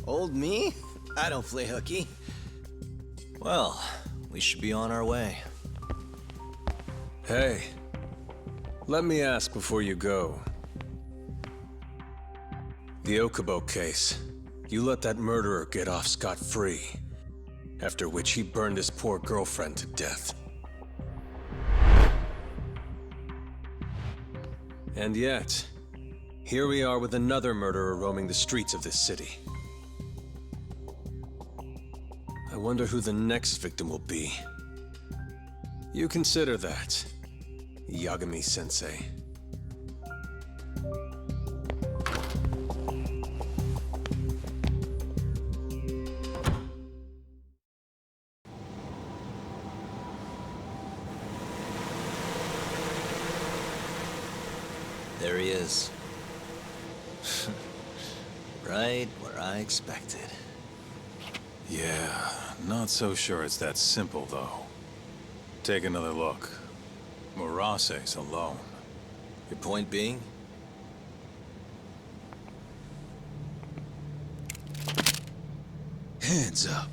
Old me? I don't play hooky. Well, we should be on our way. Hey. Let me ask before you go. The Okubo case. You let that murderer get off scot-free. After which he burned his poor girlfriend to death. And yet, here we are with another murderer roaming the streets of this city. I wonder who the next victim will be. You consider that, Yagami-sensei. There he is. Right where I expected. Yeah, not so sure it's that simple, though. Take another look. Murase's alone. Your point being? Hands up.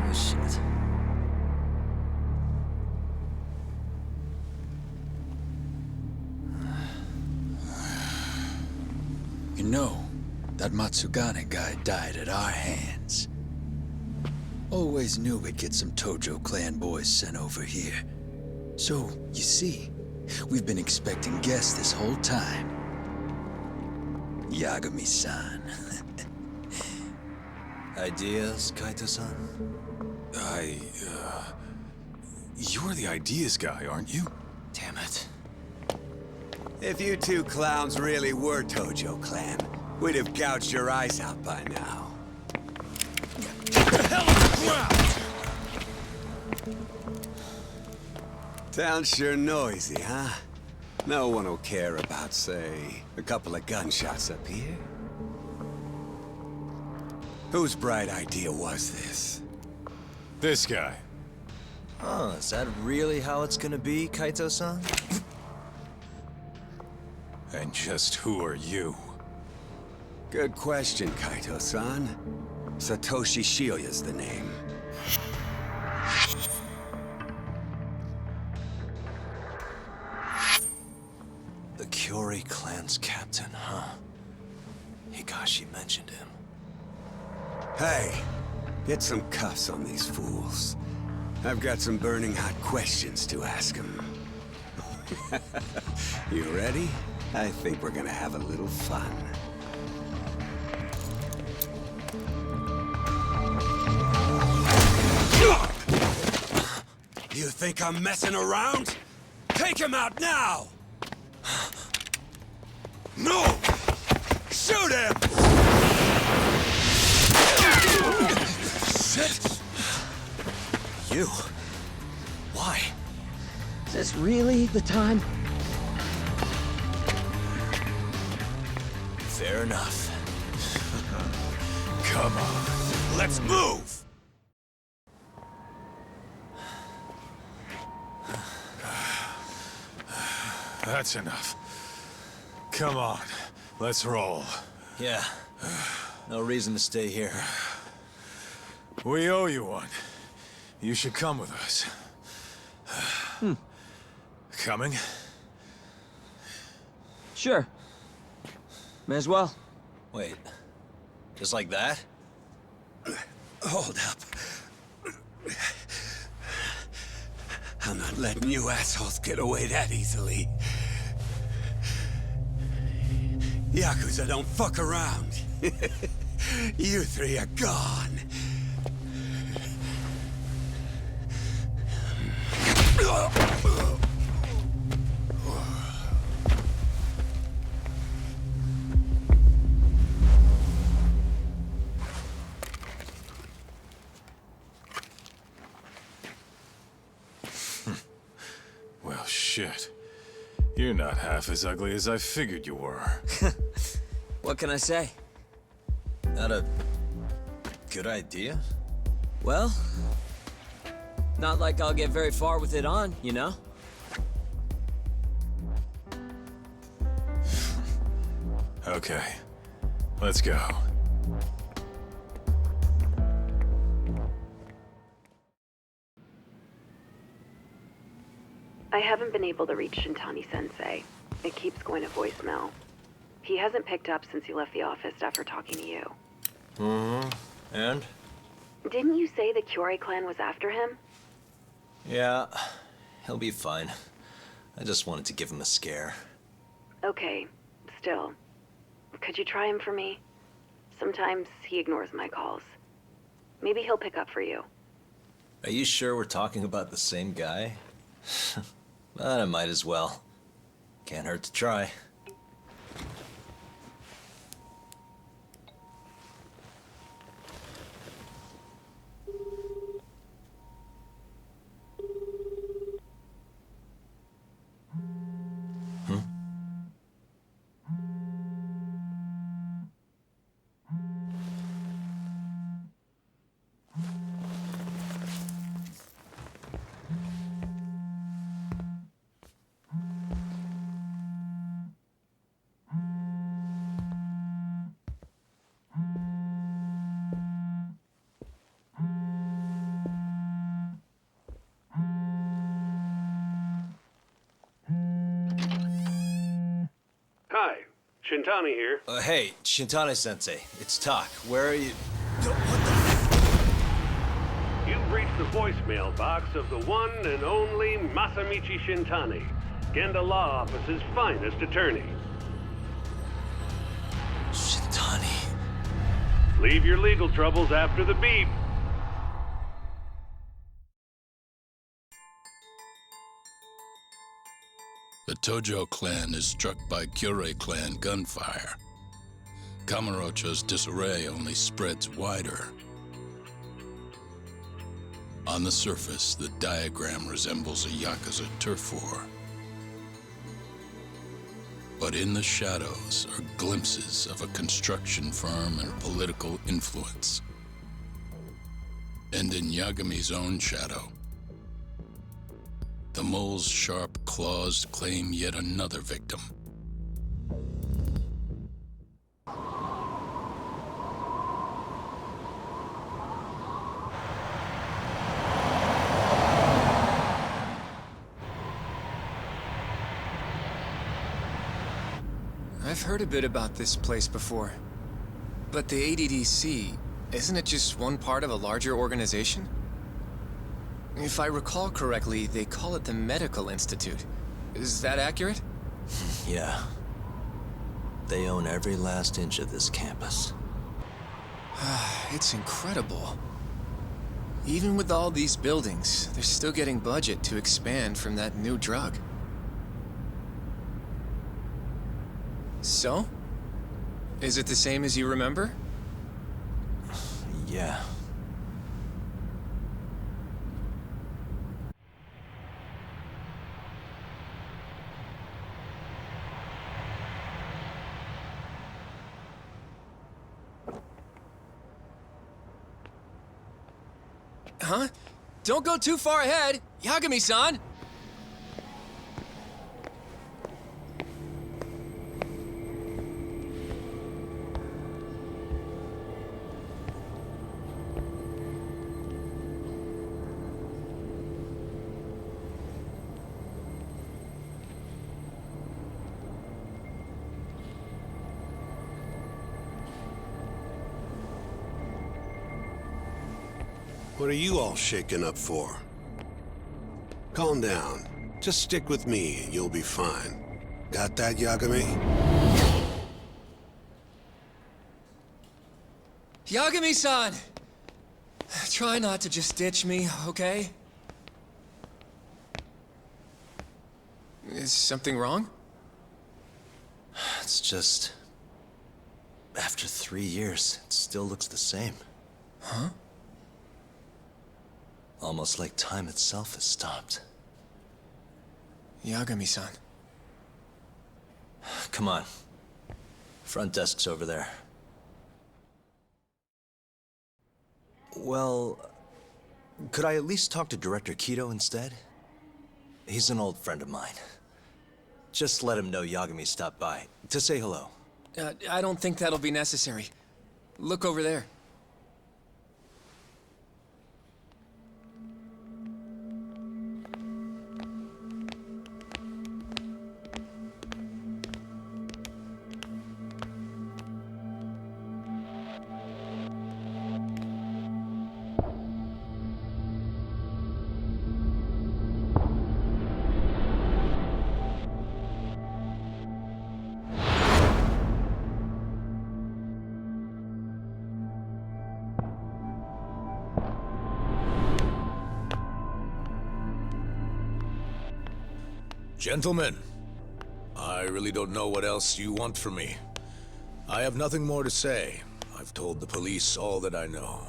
Oh, shit. You know, that Matsugane guy died at our hands. Always knew we'd get some Tojo clan boys sent over here. So, you see, we've been expecting guests this whole time. Yagami-san. Ideas, Kaito-san? You're the ideas guy, aren't you? Damn it. If you two clowns really were Tojo clan, we'd have gouged your eyes out by now. Get the hell on the ground! Town's sure noisy, huh? No one will care about, say, a couple of gunshots up here. Whose bright idea was this? This guy. Oh, is that really how it's gonna be, Kaito-san? And just who are you? Good question, Kaito-san. Satoshi Shioya's the name. The Kyori clan's captain, huh? Higashi mentioned him. Hey, get some cuffs on these fools. I've got some burning hot questions to ask them. You ready? I think we're gonna have a little fun. You think I'm messing around? Take him out now! No! Shoot him! Shit! You? Why? Is this really the time? Fair enough. Come on, let's move! That's enough. Come on, let's roll. Yeah. No reason to stay here. We owe you one. You should come with us. Coming? Sure. May as well. Wait. Just like that? Hold up. I'm not letting you assholes get away that easily. Yakuza don't fuck around. You three are gone. Well, shit. You're not half as ugly as I figured you were. What can I say? Not a good idea? Well, not like I'll get very far with it on, you know? Okay, let's go. I haven't been able to reach Shintani-sensei. It keeps going to voicemail. He hasn't picked up since he left the office after talking to you. Mm-hmm. And? Didn't you say the Kyorei clan was after him? Yeah, he'll be fine. I just wanted to give him a scare. Okay, still. Could you try him for me? Sometimes he ignores my calls. Maybe he'll pick up for you. Are you sure we're talking about the same guy? But I might as well. Can't hurt to try. Hi, Shintani here. Hey, Shintani-sensei, it's Tak. Where are you? You've reached the voicemail box of the one and only Masamichi Shintani, Genda Law Office's finest attorney. Shintani. Leave your legal troubles after the beep. The Tojo clan is struck by Kyorei clan gunfire. Kamurocho's disarray only spreads wider. On the surface, the diagram resembles a Yakuza turf war. But in the shadows are glimpses of a construction firm and political influence. And in Yagami's own shadow, the mole's sharp claws claim yet another victim. I've heard a bit about this place before. But the ADDC, isn't it just one part of a larger organization? If I recall correctly, they call it the Medical Institute. Is that accurate? Yeah. They own every last inch of this campus. It's incredible. Even with all these buildings, they're still getting budget to expand from that new drug. So? Is it the same as you remember? Yeah. Huh? Don't go too far ahead! Yagami-san! What are you all shaken up for? Calm down. Just stick with me and you'll be fine. Got that, Yagami? Yagami-san! Try not to just ditch me, okay? Is something wrong? It's just... After 3 years, it still looks the same. Huh? Almost like time itself has stopped. Yagami-san. Come on. Front desk's over there. Well, could I at least talk to Director Kido instead? He's an old friend of mine. Just let him know Yagami stopped by, to say hello. I don't think that'll be necessary. Look over there. Gentlemen, I really don't know what else you want from me. I have nothing more to say. I've told the police all that I know.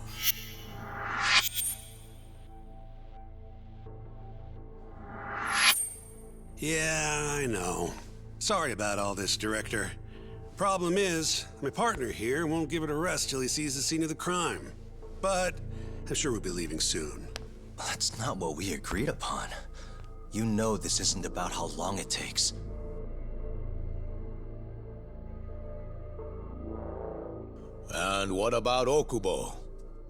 Yeah, I know. Sorry about all this, Director. Problem is, my partner here won't give it a rest till he sees the scene of the crime. But I'm sure we'll be leaving soon. That's not what we agreed upon. You know this isn't about how long it takes. And what about Okubo?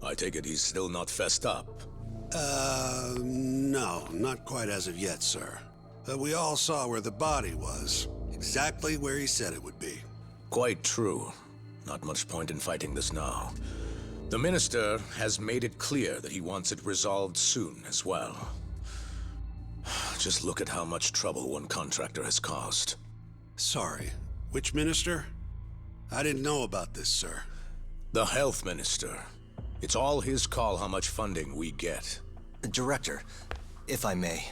I take it he's still not fessed up. No, not quite as of yet, sir. But we all saw where the body was. Exactly where he said it would be. Quite true. Not much point in fighting this now. The Minister has made it clear that he wants it resolved soon as well. Just look at how much trouble one contractor has caused. Sorry, which minister? I didn't know about this, sir. The Health Minister. It's all his call how much funding we get. Director, if I may,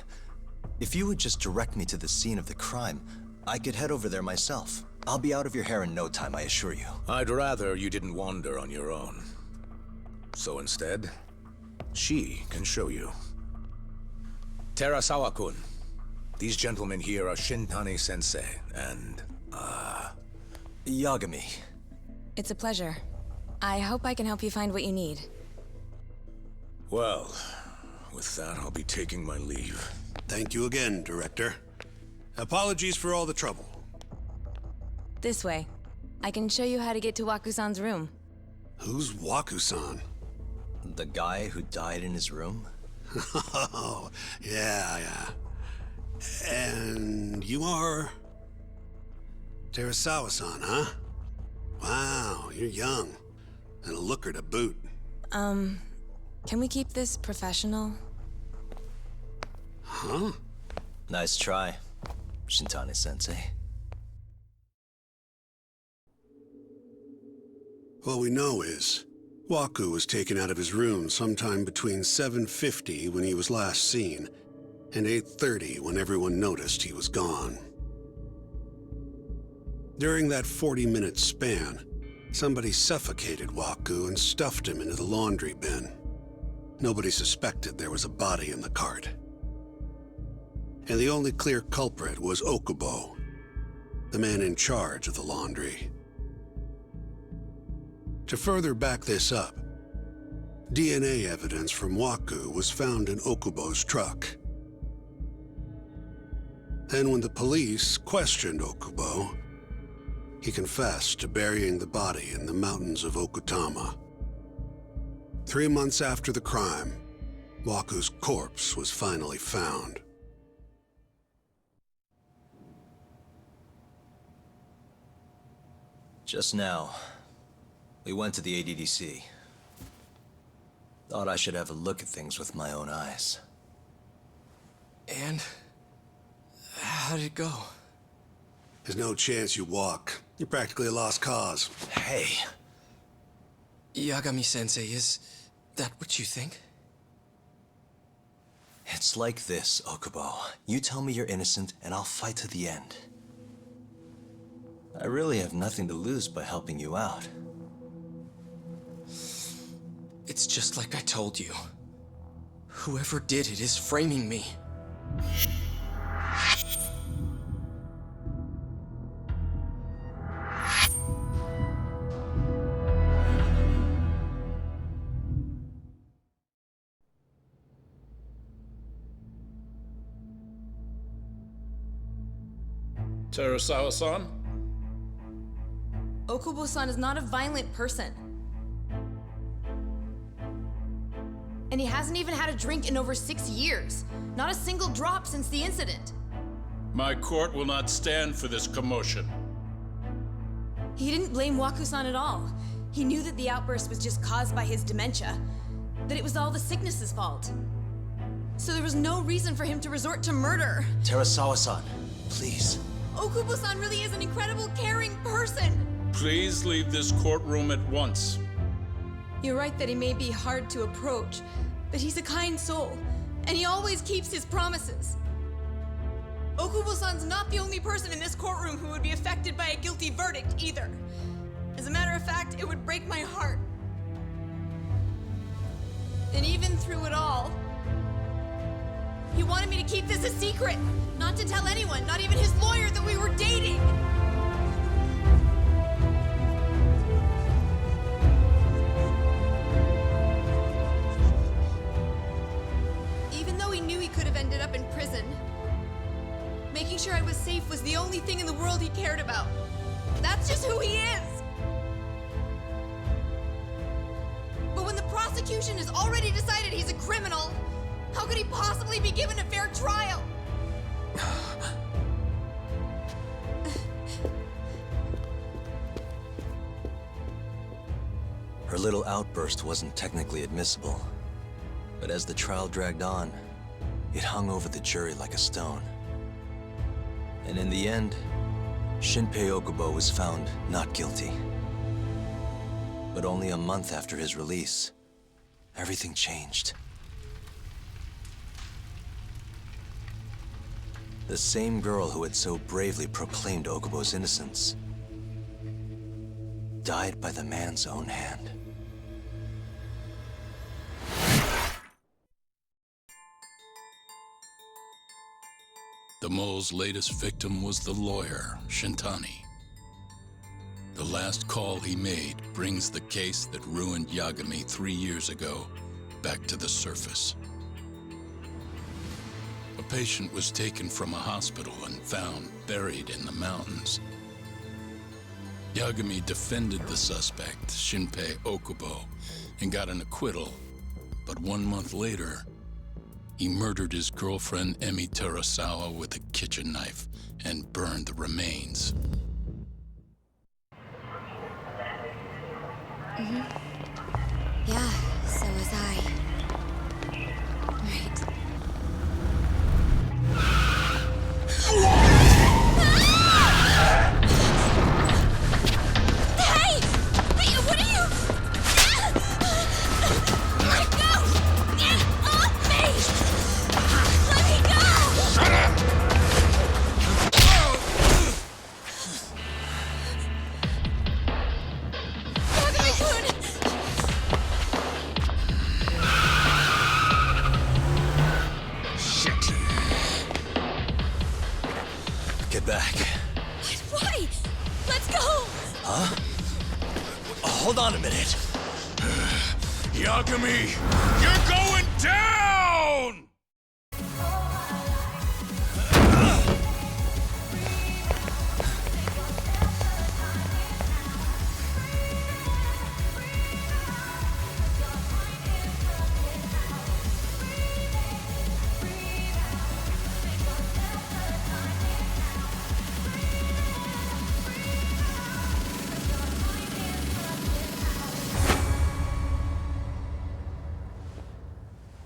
if you would just direct me to the scene of the crime, I could head over there myself. I'll be out of your hair in no time, I assure you. I'd rather you didn't wander on your own. So instead, she can show you. Terasawa-kun, these gentlemen here are Shintani-sensei and, Yagami. It's a pleasure. I hope I can help you find what you need. Well, with that, I'll be taking my leave. Thank you again, Director. Apologies for all the trouble. This way. I can show you how to get to Waku-san's room. Who's Waku-san? The guy who died in his room? Oh, yeah. And you are... Terasawa-san, huh? Wow, you're young. And a looker to boot. Can we keep this professional? Huh? Nice try, Shintani-sensei. All we know is, Waku was taken out of his room sometime between 7:50 when he was last seen, and 8:30 when everyone noticed he was gone. During that 40-minute span, Somebody suffocated Waku and stuffed him into the laundry bin. Nobody suspected there was a body in the cart. And the only clear culprit was Okubo, the man in charge of the laundry. To further back this up, DNA evidence from Waku was found in Okubo's truck. Then when the police questioned Okubo, he confessed to burying the body in the mountains of Okutama. 3 months after the crime, Waku's corpse was finally found. Just now, we went to the ADDC. Thought I should have a look at things with my own eyes. And? How did it go? There's no chance you walk. You're practically a lost cause. Hey! Yagami-sensei, is that what you think? It's like this, Okubo. You tell me you're innocent, and I'll fight to the end. I really have nothing to lose by helping you out. It's just like I told you. Whoever did it is framing me. Terasawa-san? Okubo-san is not a violent person. And he hasn't even had a drink in over 6 years. Not a single drop since the incident. My court will not stand for this commotion. He didn't blame Waku-san at all. He knew that the outburst was just caused by his dementia, that it was all the sickness's fault. So there was no reason for him to resort to murder. Terasawa-san, please. Okubo-san really is an incredible, caring person. Please leave this courtroom at once. You're right that he may be hard to approach, but he's a kind soul, and he always keeps his promises. Okubo-san's not the only person in this courtroom who would be affected by a guilty verdict, either. As a matter of fact, it would break my heart. And even through it all, he wanted me to keep this a secret, not to tell anyone, not even his lawyer, that we were dating. Even though he knew he could have ended up in prison, making sure I was safe was the only thing in the world he cared about. That's just who he is. But when the prosecution has already decided he's a criminal, how could he possibly be given a fair trial? Her little outburst wasn't technically admissible, but as the trial dragged on, it hung over the jury like a stone. And in the end, Shinpei Okubo was found not guilty. But only a month after his release, everything changed. The same girl who had so bravely proclaimed Okubo's innocence died by the man's own hand. The mole's latest victim was the lawyer, Shintani. The last call he made brings the case that ruined Yagami 3 years ago back to the surface. A patient was taken from a hospital and found buried in the mountains. Yagami defended the suspect, Shinpei Okubo, and got an acquittal. But 1 month later, he murdered his girlfriend Emi Terasawa with a kitchen knife and burned the remains. Yeah, so was I. Right. Hey! Hey, what are you? Let go! Get off me! Let me go! Shut up! get back. Why? Let's go! Huh? Hold on a minute. Yagami, you're going down!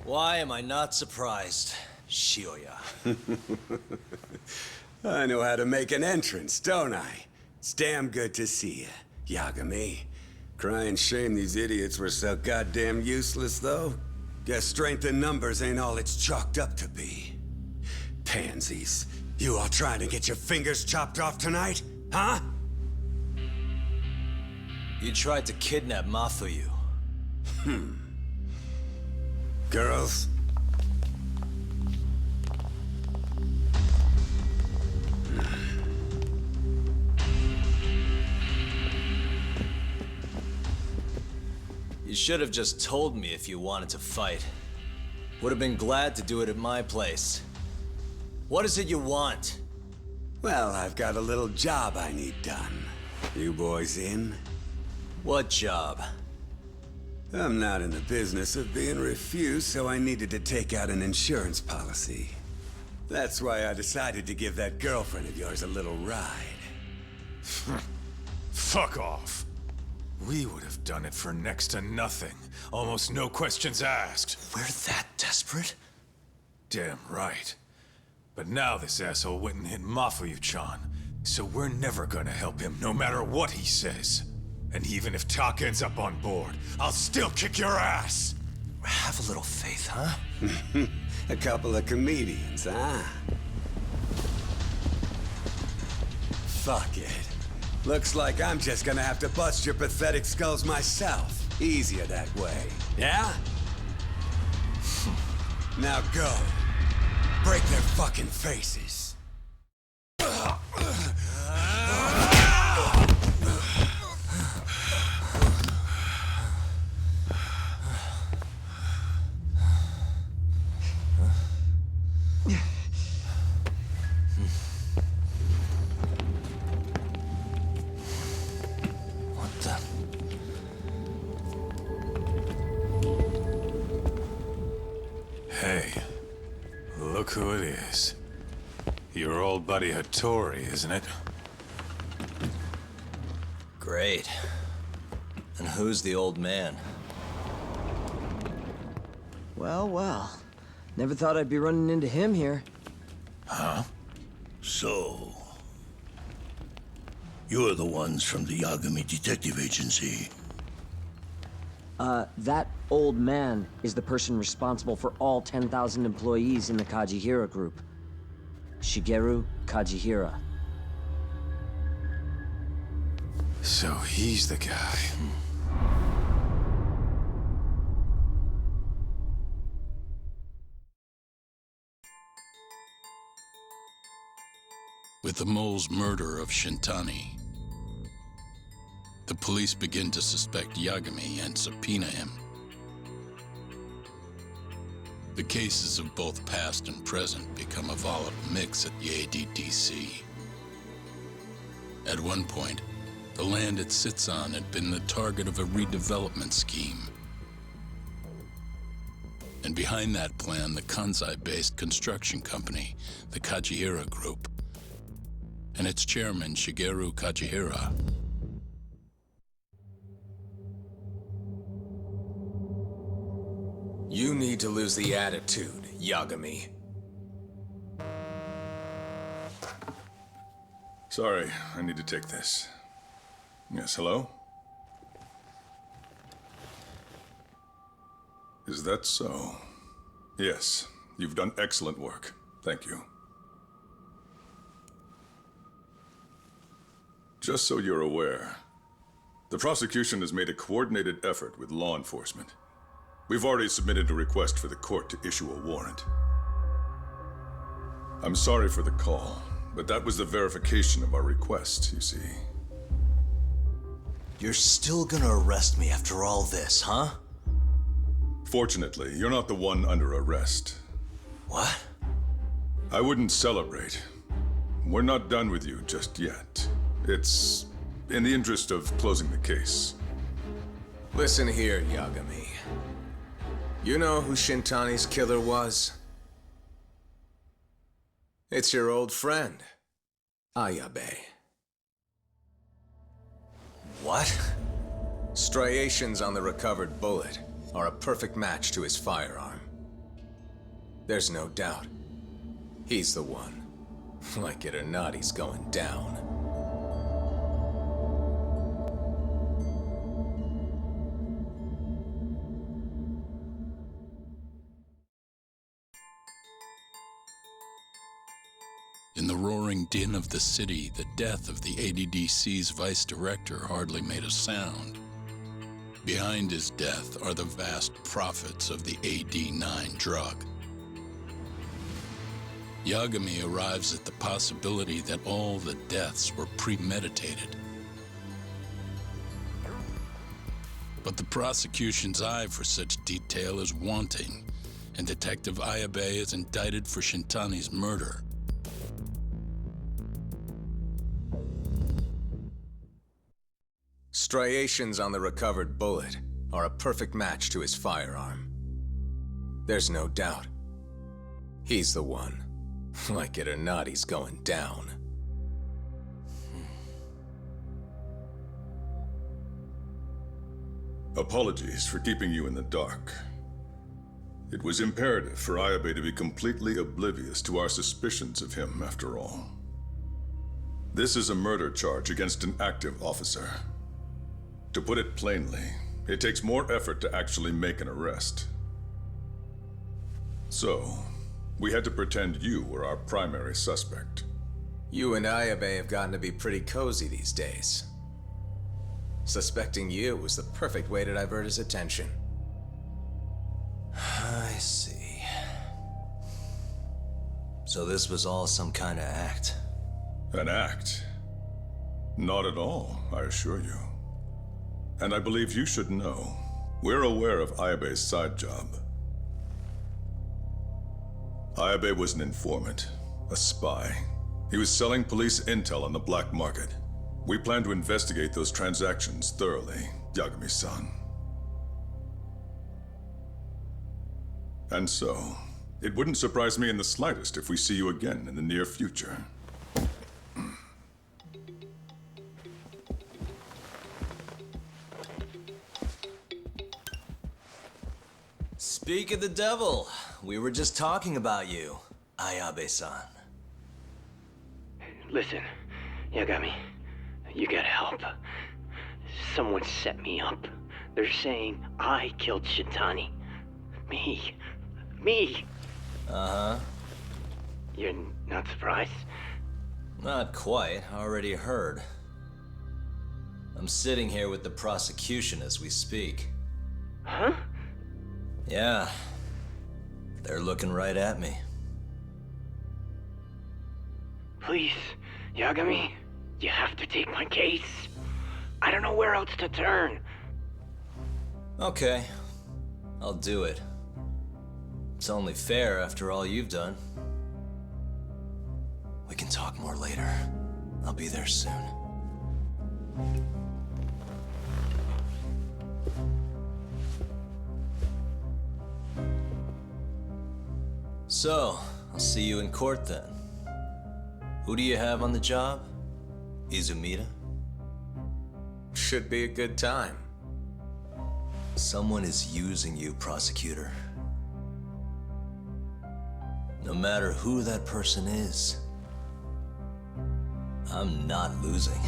Why am I not surprised, Shioya? I know how to make an entrance, don't I? It's damn good to see you, Yagami. Crying shame these idiots were so goddamn useless, though. Guess strength in numbers ain't all it's chalked up to be. Pansies. You all trying to get your fingers chopped off tonight? Huh? You tried to kidnap Mafuyu. Girls? You should have just told me if you wanted to fight. Would have been glad to do it at my place. What is it you want? Well, I've got a little job I need done. You boys in? What job? I'm not in the business of being refused, so I needed to take out an insurance policy. That's why I decided to give that girlfriend of yours a little ride. Fuck off. We would have done it for next to nothing. Almost no questions asked. We're that desperate? Damn right. But now this asshole went and hit Mafuyu-chan, so we're never gonna help him no matter what he says. And even if Tak ends up on board, I'll still kick your ass! Have a little faith, huh? A couple of comedians, huh? Fuck it. Looks like I'm just gonna have to bust your pathetic skulls myself. Easier that way, yeah? Now go. Break their fucking faces. Hey, look who it is. Your old buddy Hattori, isn't it? Great. And who's the old man? Well, well. Never thought I'd be running into him here. Huh? So... you're the ones from the Yagami Detective Agency. That old man is the person responsible for all 10,000 employees in the Kajihira group. Shigeru Kajihira. So he's the guy. With the mole's murder of Shintani, the police begin to suspect Yagami and subpoena him. The cases of both past and present become a volatile mix at the ADDC. At one point, the land it sits on had been the target of a redevelopment scheme. And behind that plan, the Kansai-based construction company, the Kajihira Group, and its chairman, Shigeru Kajihira. You need to lose the attitude, Yagami. Sorry, I need to take this. Yes, hello? Is that so? Yes, you've done excellent work. Thank you. Just so you're aware, the prosecution has made a coordinated effort with law enforcement. We've already submitted a request for the court to issue a warrant. I'm sorry for the call, But that was the verification of our request, you see. You're still gonna arrest me after all this, huh? Fortunately, you're not the one under arrest. What? I wouldn't celebrate. We're not done with you just yet. It's in the interest of closing the case. Listen here, Yagami. You know who Shintani's killer was? It's your old friend, Ayabe. What? Striations on the recovered bullet are a perfect match to his firearm. There's no doubt. He's the one. Like it or not, he's going down. In the roaring din of the city, the death of the ADDC's vice director hardly made a sound. Behind his death are the vast profits of the AD9 drug. Yagami arrives at the possibility that all the deaths were premeditated. But the prosecution's eye for such detail is wanting, and Detective Ayabe is indicted for Shintani's murder. Striations on the recovered bullet are a perfect match to his firearm. There's no doubt. He's the one. Like it or not, he's going down. Apologies for keeping you in the dark. It was imperative for Ayabe to be completely oblivious to our suspicions of him, after all. This is a murder charge against an active officer. To put it plainly, it takes more effort to actually make an arrest. So, we had to pretend you were our primary suspect. You and Ayabe have gotten to be pretty cozy these days. Suspecting you was the perfect way to divert his attention. I see. So this was all some kind of act? An act? Not at all, I assure you. And I believe you should know. We're aware of Ayabe's side job. Ayabe was an informant, a spy. He was selling police intel on the black market. We plan to investigate those transactions thoroughly, Yagami-san. And so, it wouldn't surprise me in the slightest if we see you again in the near future. Speak of the devil, we were just talking about you, Ayabe-san. Listen, Yagami, you gotta help. Someone set me up. They're saying I killed Shintani. Me. Uh-huh. You're not surprised? Not quite, already heard. I'm sitting here with the prosecution as we speak. Huh? Yeah. They're looking right at me. Please, Yagami, you have to take my case. I don't know where else to turn. Okay. I'll do it. It's only fair after all you've done. We can talk more later. I'll be there soon. So, I'll see you in court then. Who do you have on the job? Izumida? Should be a good time. Someone is using you, prosecutor. No matter who that person is, I'm not losing.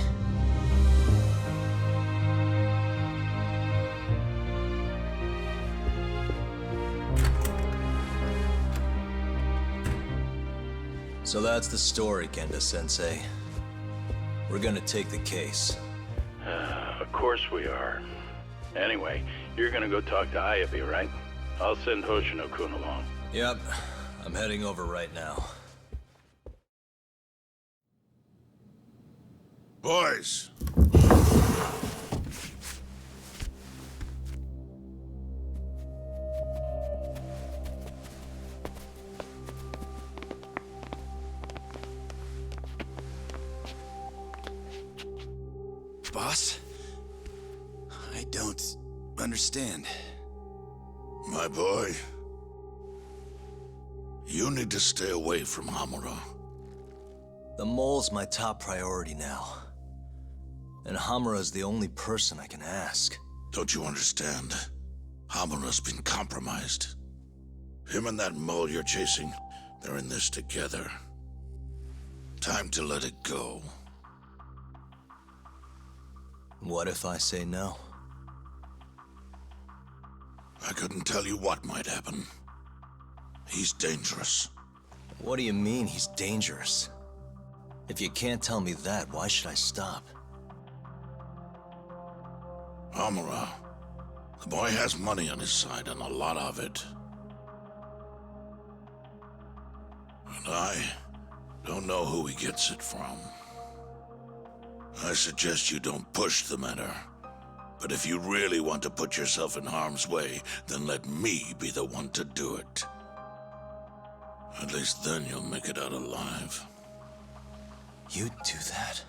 So that's the story, Kenda-sensei. We're gonna take the case. Of course we are. Anyway, you're gonna go talk to Ayabe, right? I'll send Hoshino-kun along. Yep, I'm heading over right now. Boys! Boss? I don't understand. My boy, you need to stay away from Hamura. The mole's my top priority now. And Hamura's the only person I can ask. Don't you understand? Hamura's been compromised. Him and that mole you're chasing, they're in this together. Time to let it go. What if I say no? I couldn't tell you what might happen. He's dangerous. What do you mean he's dangerous? If you can't tell me that, why should I stop? Hamura, the boy has money on his side and a lot of it. And I don't know who he gets it from. I suggest you don't push the matter. But if you really want to put yourself in harm's way, then let me be the one to do it. At least then you'll make it out alive. You'd do that?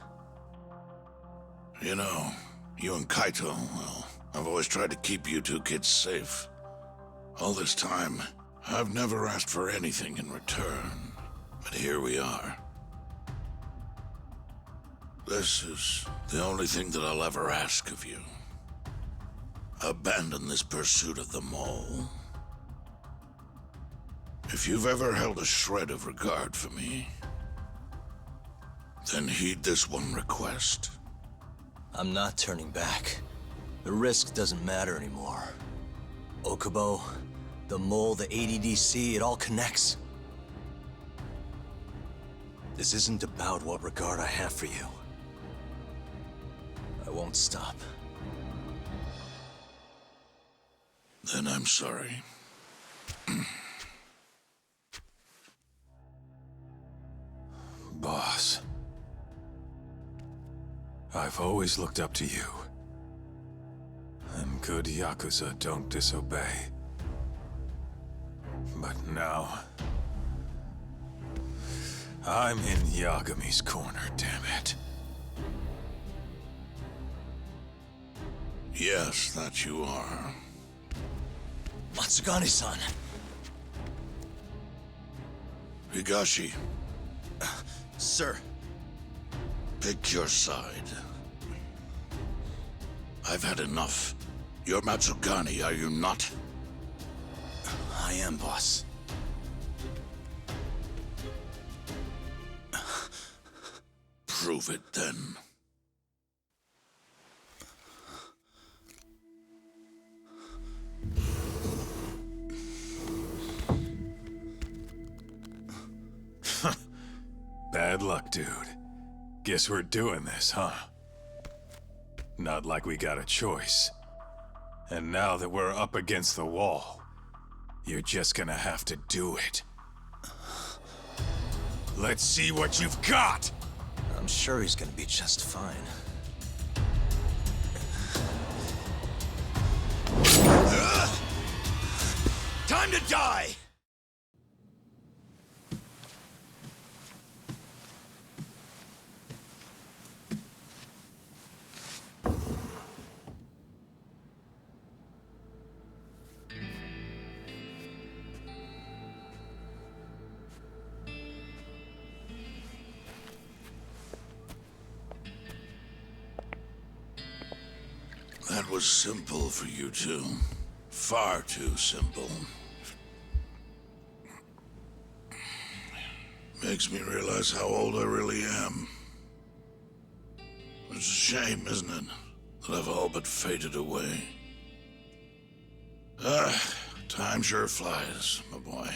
You know, you and Kaito, well, I've always tried to keep you two kids safe. All this time, I've never asked for anything in return. But here we are. This is the only thing that I'll ever ask of you. Abandon this pursuit of the mole. If you've ever held a shred of regard for me, then heed this one request. I'm not turning back. The risk doesn't matter anymore. Okubo, the mole, the ADDC, it all connects. This isn't about what regard I have for you. I won't stop. Then I'm sorry. Boss, I've always looked up to you. And good Yakuza don't disobey. But now, I'm in Yagami's corner, damn it. Yes, that you are. Matsugane-san! Higashi. Sir. Pick your side. I've had enough. You're Matsugane, are you not? I am, boss. Prove it, then. Bad luck, dude. Guess we're doing this, huh? Not like we got a choice. And now that we're up against the wall, you're just gonna have to do it. Let's see what you've got! I'm sure he's gonna be just fine. Time to die! That was simple for you two. Far too simple. Makes me realize how old I really am. It's a shame, isn't it? That I've all but faded away. Time sure flies, my boy.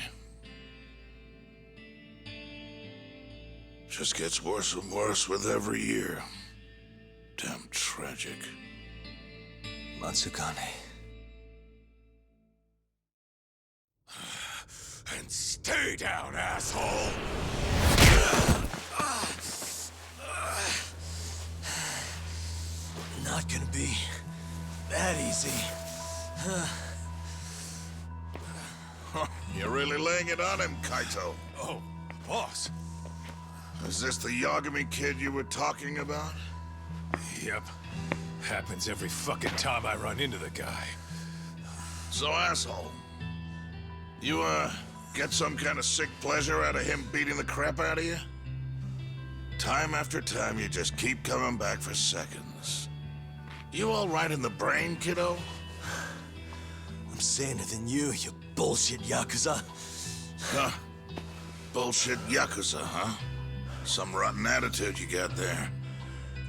Just gets worse and worse with every year. Damn tragic. Matsugane. And stay down, asshole! laying it on him, Kaito. Oh, boss. Is this the Yagami kid you were talking about? Yep. Happens every fucking time I run into the guy. So, asshole, you, get some kind of sick pleasure out of him beating the crap out of you? Time after time, you just keep coming back for seconds. You all right in the brain, kiddo? I'm saner than you bullshit Yakuza. Huh. Bullshit Yakuza, huh? Some rotten attitude you got there.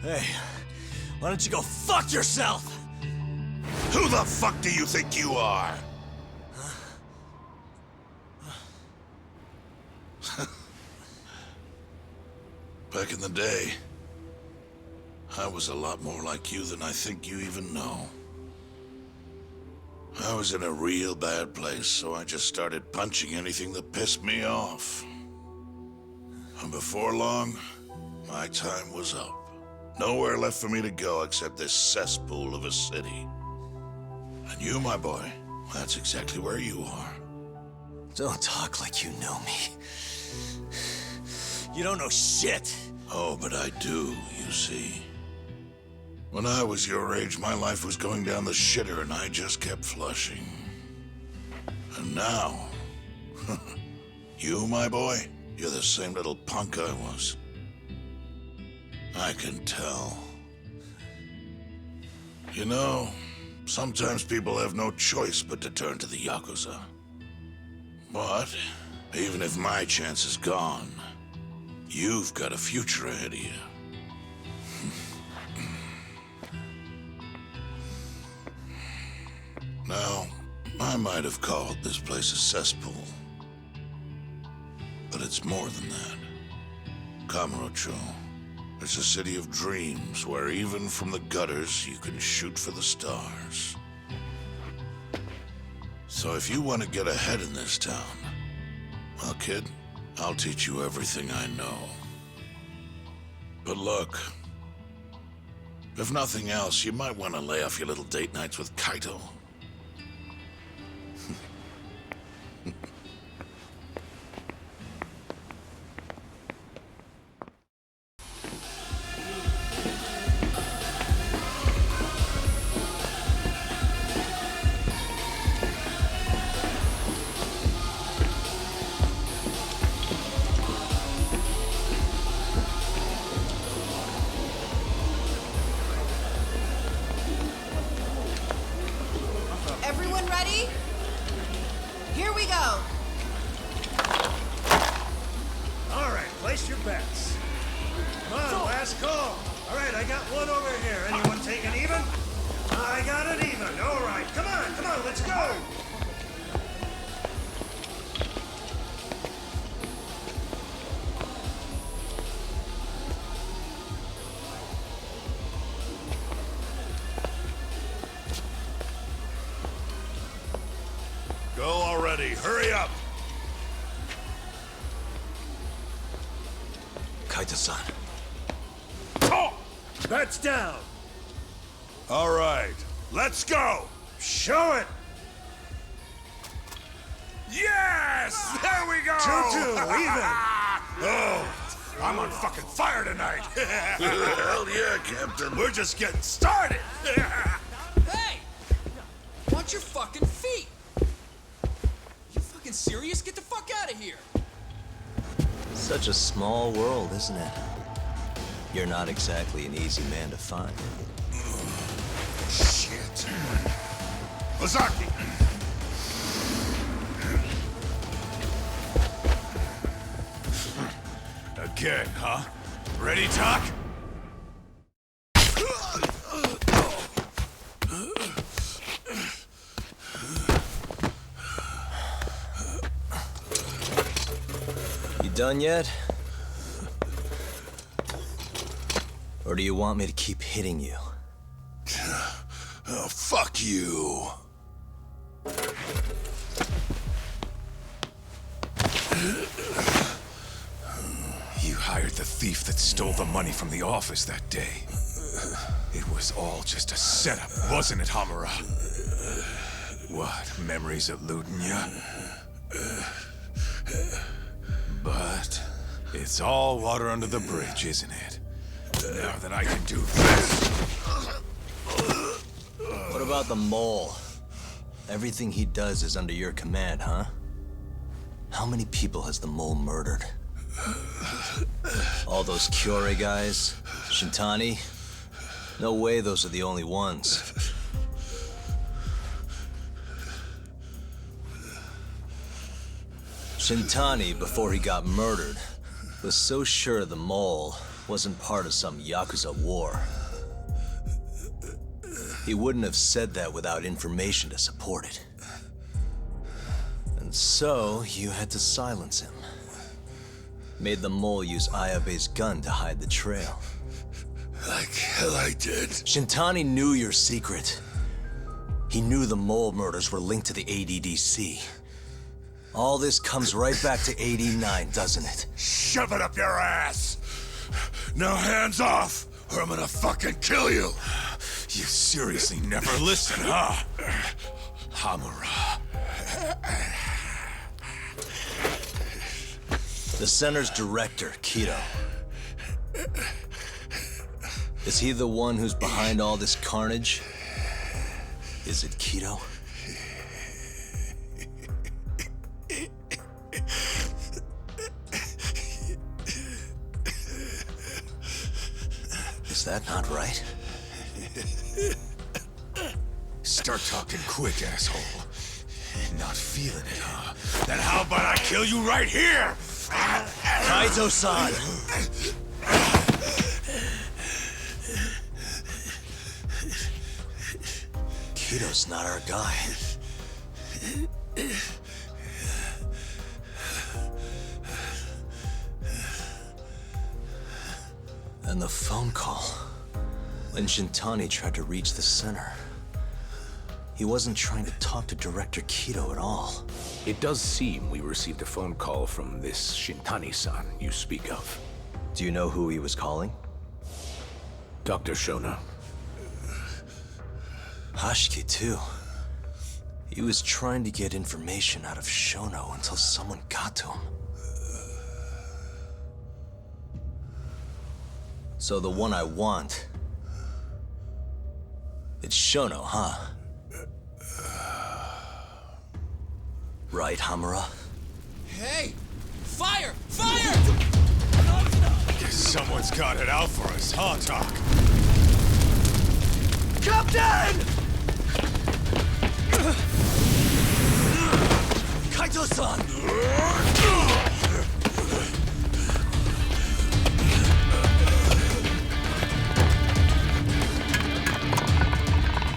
Hey, why don't you go fuck yourself? Who the fuck do you think you are? Back in the day, I was a lot more like you than I think you even know. I was in a real bad place, so I just started punching anything that pissed me off. And before long, my time was up. Nowhere left for me to go except this cesspool of a city. And you, my boy, that's exactly where you are. Don't talk like you know me. You don't know shit. Oh, but I do, you see. When I was your age, my life was going down the shitter and I just kept flushing. And now, you, my boy, you're the same little punk I was. I can tell. You know, sometimes people have no choice but to turn to the Yakuza. But, even if my chance is gone, you've got a future ahead of you. Now, I might have called this place a cesspool, but it's more than that. Kamurocho, it's a city of dreams where even from the gutters you can shoot for the stars. So if you want to get ahead in this town, well, kid, I'll teach you everything I know. But look, if nothing else, you might want to lay off your little date nights with Kaito. Everyone ready? Here we go. All right, place your bets. Come on, last call. All right, I got one over here. Anyone take an even? I got an even. All right, come on, let's go. Go already, hurry up! Kaito-san. Bets down. All right, let's go! Show it. Yes! There we go! 2-2, even. Oh, I'm on fucking fire tonight! Hell yeah, Captain. We're just getting started! Hey! Watch your fucking feet! You fucking serious? Get the fuck out of here! Such a small world, isn't it? You're not exactly an easy man to find. Shit. Ozaki! Again, huh? Ready, Talk? You done yet? Or do you want me to keep hitting you? Oh, fuck you. You hired the thief that stole the money from the office that day. It was all just a setup, wasn't it, Hamura? What, memories eluding you? It's all water under the bridge, isn't it? Now that I can do this... What about the mole? Everything he does is under your command, huh? How many people has the mole murdered? All those Cure guys? Shintani? No way those are the only ones. Shintani, before he got murdered, was so sure the mole wasn't part of some Yakuza war. He wouldn't have said that without information to support it. And so, you had to silence him. Made the mole use Ayabe's gun to hide the trail. Like hell I did. Shintani knew your secret. He knew the mole murders were linked to the ADDC. All this comes right back to 89, doesn't it? Shove it up your ass! Now hands off, or I'm gonna fucking kill you! You seriously never listen, huh? Hamura. The center's director, Kido. Is he the one who's behind all this carnage? Is it Kido? Is that not right? Start talking quick, asshole. Not feeling it, huh? Then how about I kill you right here? Kaito-san! Kido's not our guy. And the phone call. When Shintani tried to reach the center, he wasn't trying to talk to Director Kido at all. It does seem we received a phone call from this Shintani-san you speak of. Do you know who he was calling? Dr. Shona. Hashiki, too. He was trying to get information out of Shono until someone got to him. So the one I want... it's Shono, huh? Right, Hamura? Hey! Fire! Fire! Guess someone's got it out for us, huh, Doc? Captain! Kaito-san!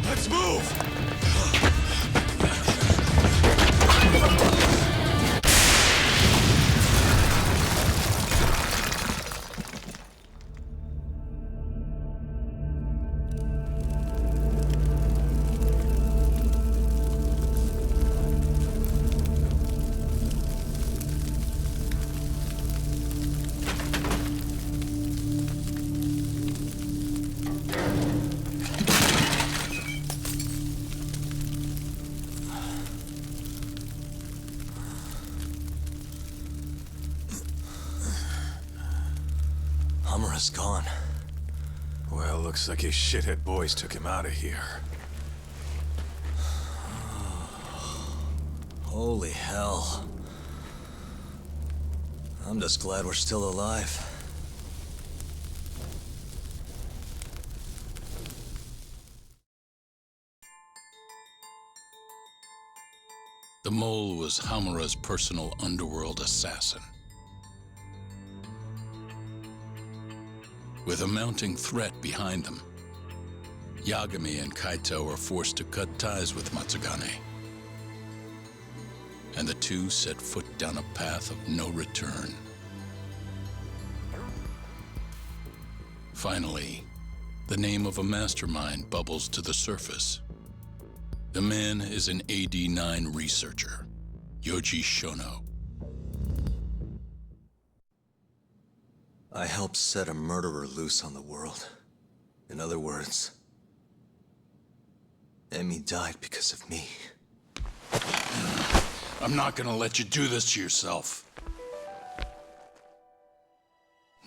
Let's move! Hamura's gone. Well, looks like his shithead boys took him out of here. Holy hell. I'm just glad we're still alive. The mole was Hamura's personal underworld assassin. With a mounting threat behind them, Yagami and Kaito were forced to cut ties with Matsugane. And the two set foot down a path of no return. Finally, the name of a mastermind bubbles to the surface. The man is an AD-9 researcher, Yoji Shono. I helped set a murderer loose on the world. In other words, Emmy died because of me. I'm not gonna let you do this to yourself.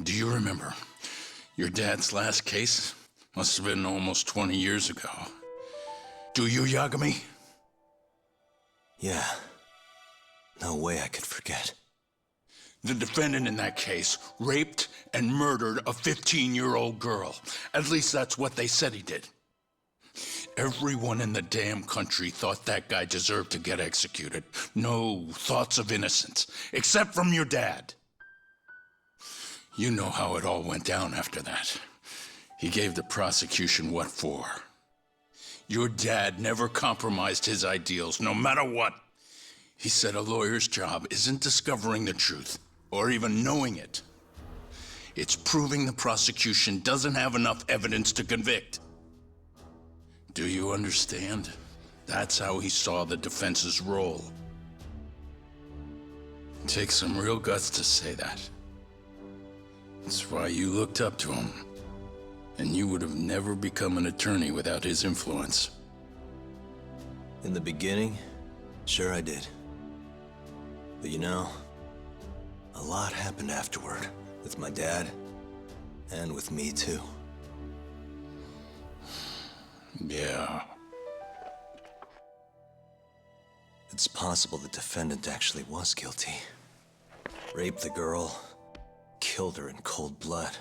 Do you remember your dad's last case? Must have been almost 20 years ago. Do you, Yagami? Yeah. No way I could forget. The defendant in that case raped and murdered a 15-year-old girl. At least that's what they said he did. Everyone in the damn country thought that guy deserved to get executed. No thoughts of innocence, except from your dad. You know how it all went down after that. He gave the prosecution what for. Your dad never compromised his ideals, no matter what. He said a lawyer's job isn't discovering the truth, or even knowing it. It's proving the prosecution doesn't have enough evidence to convict. Do you understand? That's how he saw the defense's role. It takes some real guts to say that. That's why you looked up to him. And you would have never become an attorney without his influence. In the beginning, sure I did. But you know, a lot happened afterward, with my dad, and with me too. Yeah. It's possible the defendant actually was guilty. Raped the girl, killed her in cold blood.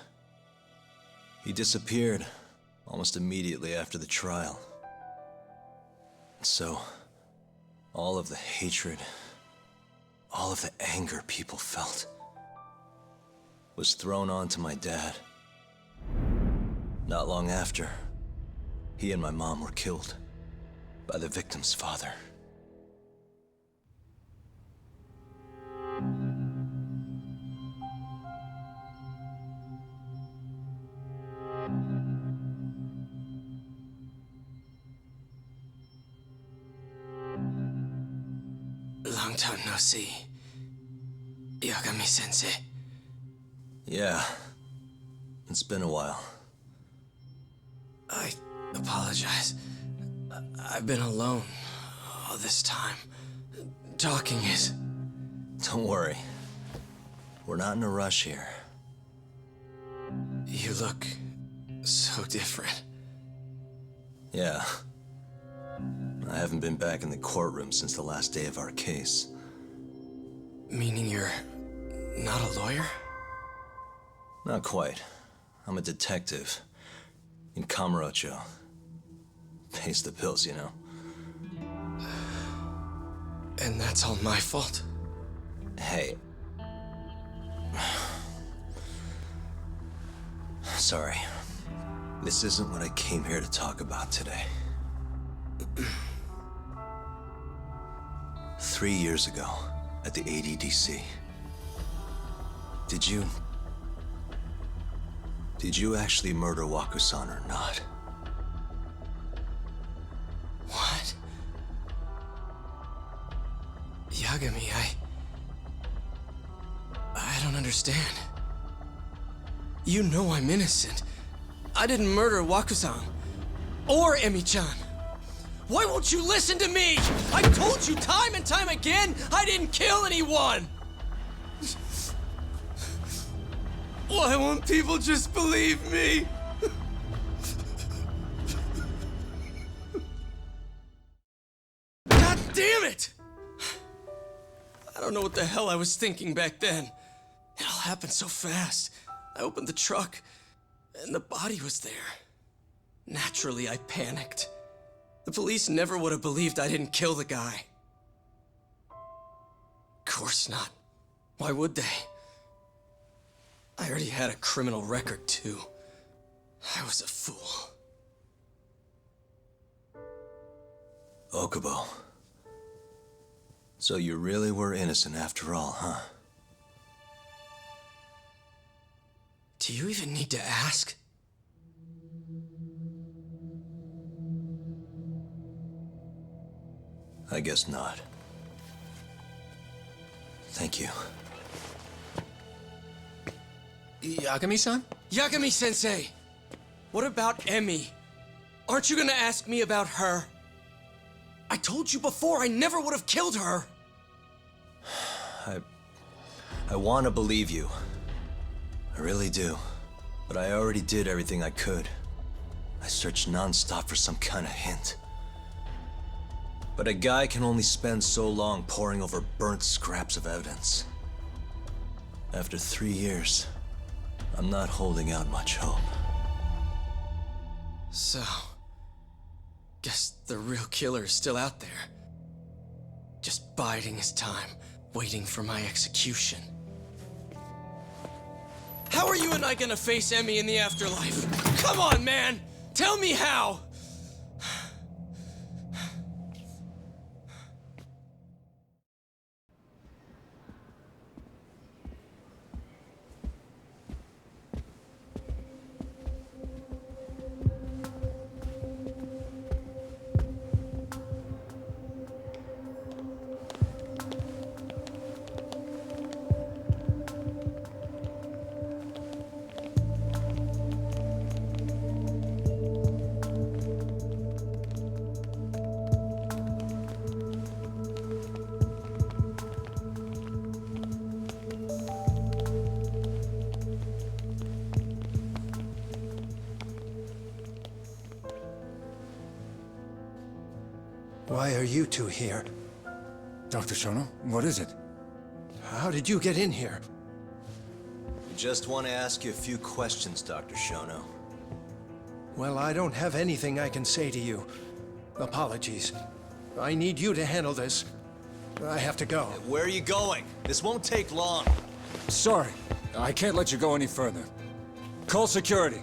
He disappeared almost immediately after the trial. And so, all of the hatred, all of the anger people felt was thrown onto my dad. Not long after, he and my mom were killed by the victim's father. Long time no see. Yagami-sensei. Yeah, it's been a while. I apologize. I've been alone all this time. Talking is... Don't worry. We're not in a rush here. You look so different. Yeah. I haven't been back in the courtroom since the last day of our case. Meaning you're not a lawyer? Not quite. I'm a detective. In Kamurocho. Pays the bills, you know. And that's all my fault? Hey. Sorry. This isn't what I came here to talk about today. 3 years ago, at the ADDC. Did you actually murder Waku-san or not? What? Yagami, I don't understand. You know I'm innocent. I didn't murder Waku-san. Or Emi-chan. Why won't you listen to me? I told you time and time again, I didn't kill anyone! Why won't people just believe me? God damn it! I don't know what the hell I was thinking back then. It all happened so fast. I opened the truck, and the body was there. Naturally, I panicked. The police never would have believed I didn't kill the guy. Of course not. Why would they? I already had a criminal record, too. I was a fool. Okubo. So you really were innocent after all, huh? Do you even need to ask? I guess not. Thank you. Yagami-san? Yagami-sensei! What about Emi? Aren't you gonna ask me about her? I told you before I never would have killed her! I want to believe you. I really do. But I already did everything I could. I searched non-stop for some kind of hint. But a guy can only spend so long poring over burnt scraps of evidence. After 3 years, I'm not holding out much hope. So, guess the real killer is still out there. Just biding his time, waiting for my execution. How are you and I gonna face Emmy in the afterlife? Come on, man! Tell me how! Why are you two here? Dr. Shono, what is it? How did you get in here? We just want to ask you a few questions, Dr. Shono. Well, I don't have anything I can say to you. Apologies. I need you to handle this. I have to go. Where are you going? This won't take long. Sorry, I can't let you go any further. Call security.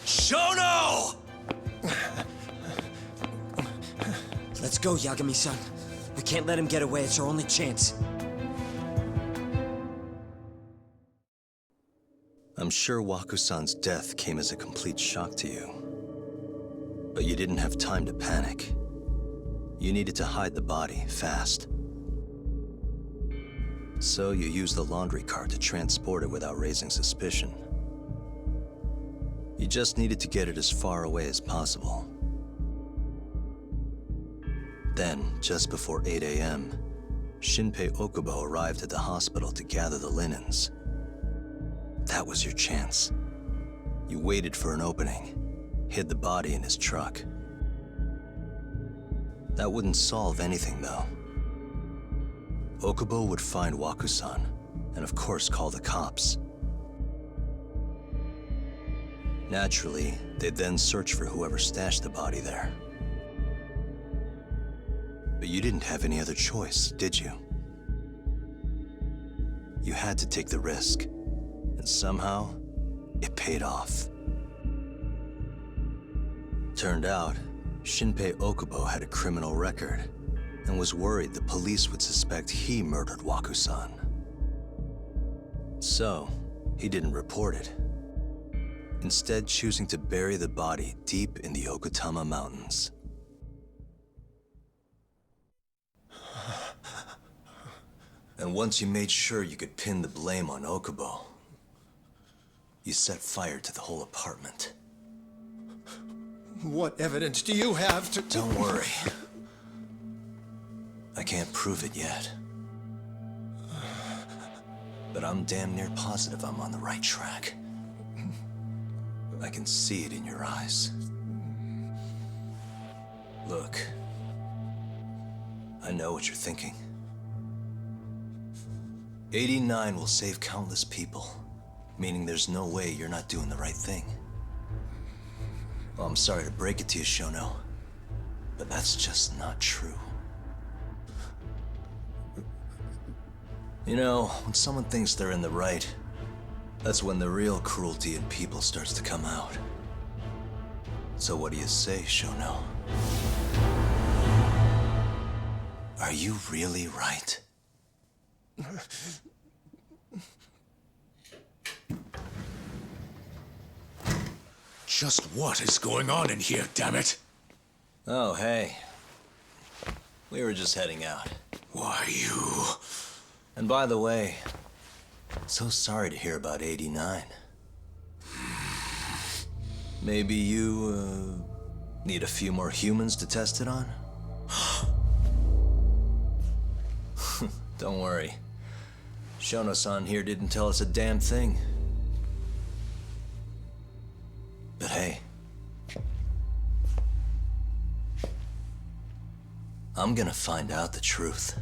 Shono! Let's go, Yagami-san. We can't let him get away. It's our only chance. I'm sure Waku-san's death came as a complete shock to you. But you didn't have time to panic. You needed to hide the body, fast. So you used the laundry cart to transport it without raising suspicion. You just needed to get it as far away as possible. Then, just before 8 a.m., Shinpei Okubo arrived at the hospital to gather the linens. That was your chance. You waited for an opening, hid the body in his truck. That wouldn't solve anything, though. Okubo would find Waku-san, and of course call the cops. Naturally, they'd then search for whoever stashed the body there. But you didn't have any other choice, did you? You had to take the risk, and somehow, it paid off. Turned out, Shinpei Okubo had a criminal record, and was worried the police would suspect he murdered Waku-san. So, he didn't report it, instead choosing to bury the body deep in the Okutama Mountains. And once you made sure you could pin the blame on Okubo, you set fire to the whole apartment. What evidence do you have to... Don't worry. I can't prove it yet. But I'm damn near positive I'm on the right track. I can see it in your eyes. Look, I know what you're thinking. 89 will save countless people, meaning there's no way you're not doing the right thing. Well, I'm sorry to break it to you, Shono, but that's just not true. You know, when someone thinks they're in the right, that's when the real cruelty in people starts to come out. So what do you say, Shono? Are you really right? Just what is going on in here, damn it? Oh, hey. We were just heading out. Why, you... And by the way, so sorry to hear about 89. Maybe you, need a few more humans to test it on? Don't worry. Shono-san here didn't tell us a damn thing. But hey, I'm gonna find out the truth.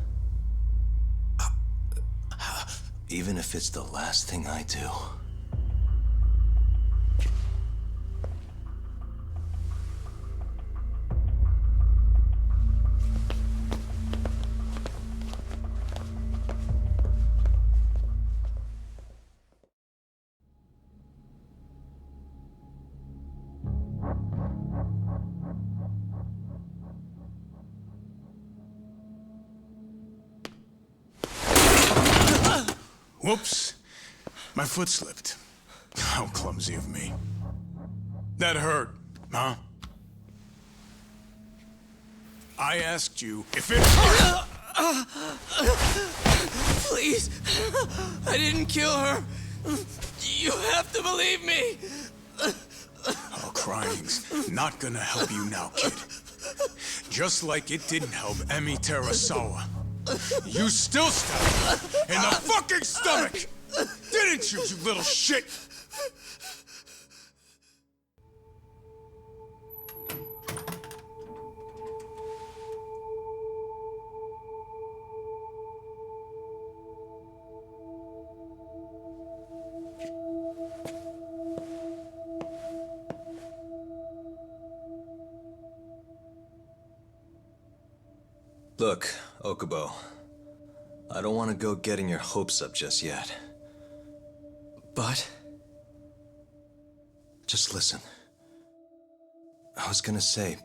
Even if it's the last thing I do. Whoops. My foot slipped. How clumsy of me. That hurt, huh? I asked you if it hurt! Please, I didn't kill her. You have to believe me. Oh, crying's not gonna help you now, kid. Just like it didn't help Emi Terasawa. You still stabbed her in the fucking stomach! Didn't you, you little shit? Look, Okubo, I don't want to go getting your hopes up just yet. But... just listen. I was gonna say...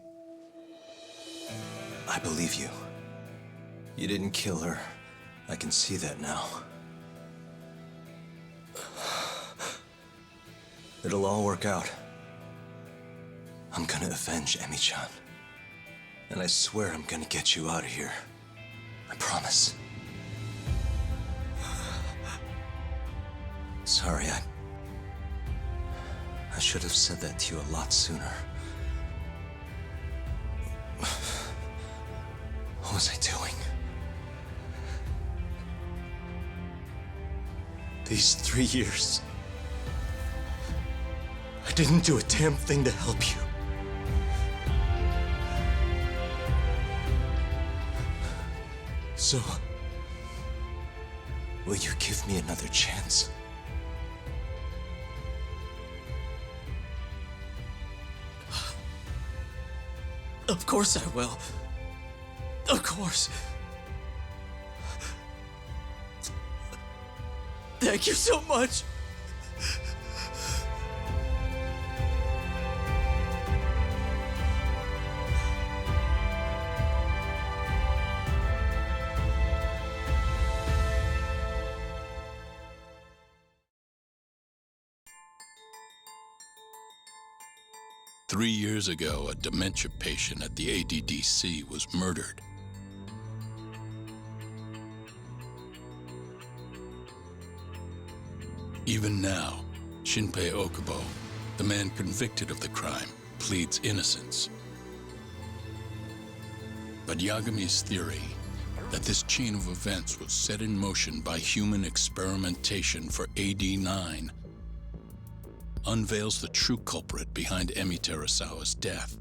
I believe you. You didn't kill her. I can see that now. It'll all work out. I'm gonna avenge Emi-chan. And I swear I'm gonna get you out of here. I promise. Sorry, I should have said that to you a lot sooner. What was I doing? These 3 years, I didn't do a damn thing to help you. So, will you give me another chance? Of course I will. Of course. Thank you so much. Three years ago, a dementia patient at the ADDC was murdered. Even now, Shinpei Okubo, the man convicted of the crime, pleads innocence. But Yagami's theory that this chain of events was set in motion by human experimentation for AD-9 unveils the true culprit behind Emi Terasawa's death.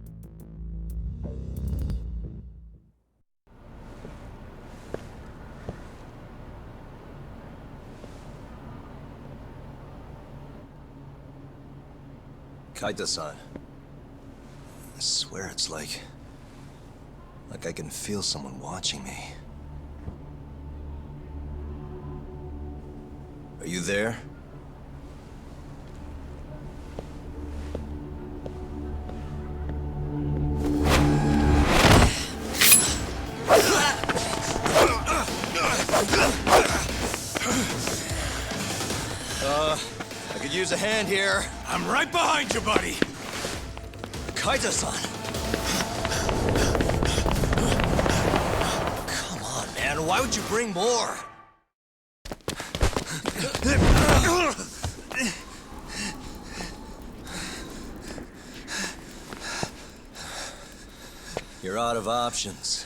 Kaita-san, I swear it's like I can feel someone watching me. Are you there? I could use a hand here. I'm right behind you, buddy. Kaita-san. Come on, man. Why would you bring more? You're out of options.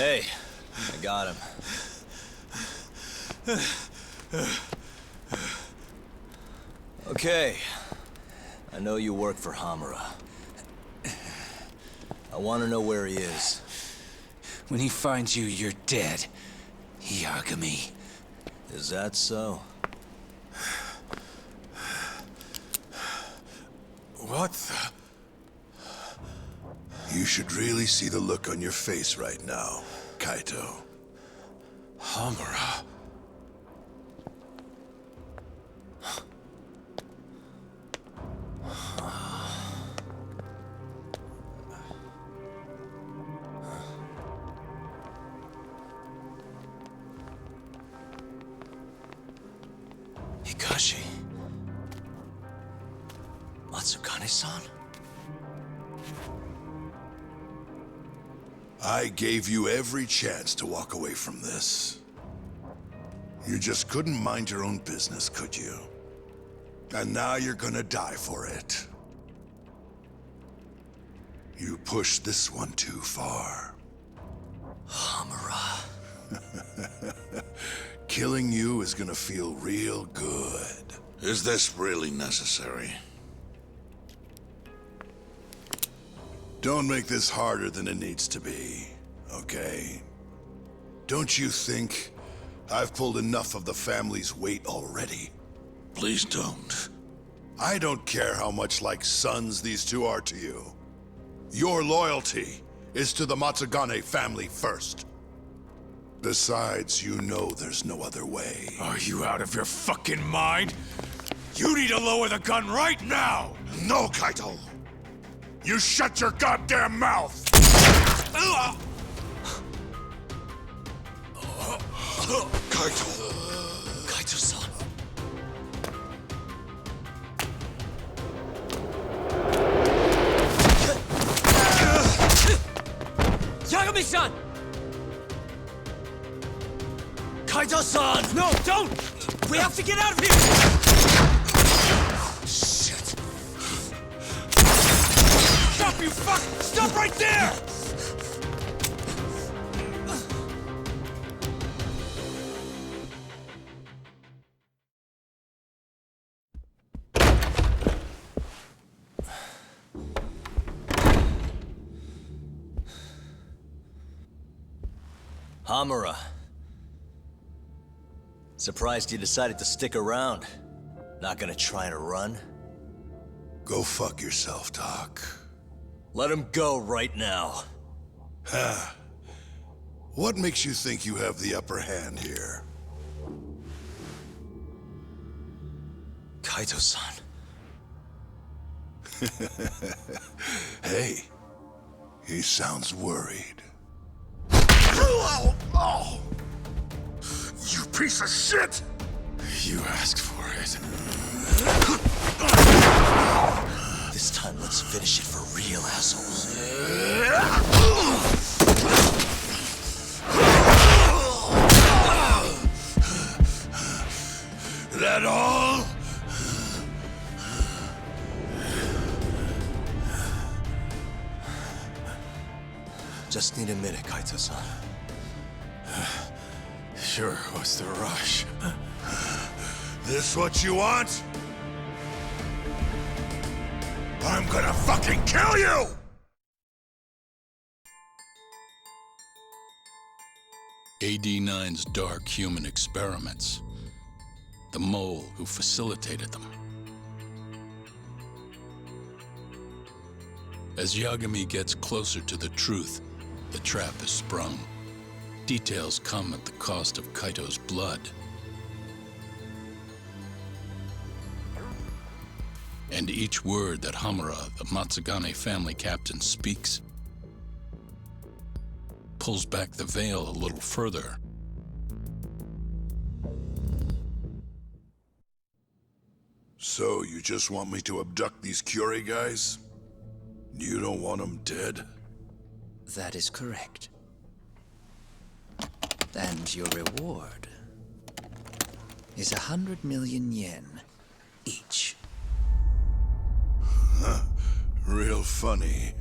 Hey, I got him. Okay. I know you work for Hamura. I want to know where he is. When he finds you, you're dead. Yagami. Is that so? What the... You should really see the look on your face right now, Kaito. Hamura. Hikashi. Matsukane-san? I gave you every chance to walk away from this. You just couldn't mind your own business, could you? And now you're gonna die for it. You pushed this one too far. Hamura. Killing you is gonna feel real good. Is this really necessary? Don't make this harder than it needs to be, okay? Don't you think I've pulled enough of the family's weight already? Please don't. I don't care how much like sons these two are to you. Your loyalty is to the Matsugane family first. Besides, you know there's no other way. Are you out of your fucking mind? You need to lower the gun right now! No, Kaito! You shut your goddamn mouth! Kaito! Kaito-san. Yagami-san! Kaito-san! No, don't! We have to get out of here! Shit. Stop, you fuck! Stop right there! Hamura. Surprised you decided to stick around. Not gonna try and run? Go fuck yourself, Doc. Let him go right now. Huh. What makes you think you have the upper hand here? Kaito-san. Hey, he sounds worried. Oh! You piece of shit! You asked for it. This time, let's finish it for real, assholes. That all? Just need a minute, Kaito-san. Sure, what's the rush? This what you want? I'm gonna fucking kill you! AD-9's dark human experiments. The mole who facilitated them. As Yagami gets closer to the truth, the trap is sprung. Details come at the cost of Kaito's blood. And each word that Hamura, the Matsugane family captain, speaks pulls back the veil a little further. So, you just want me to abduct these Curie guys? You don't want them dead? That is correct. And your reward is 100 million yen each. Real funny.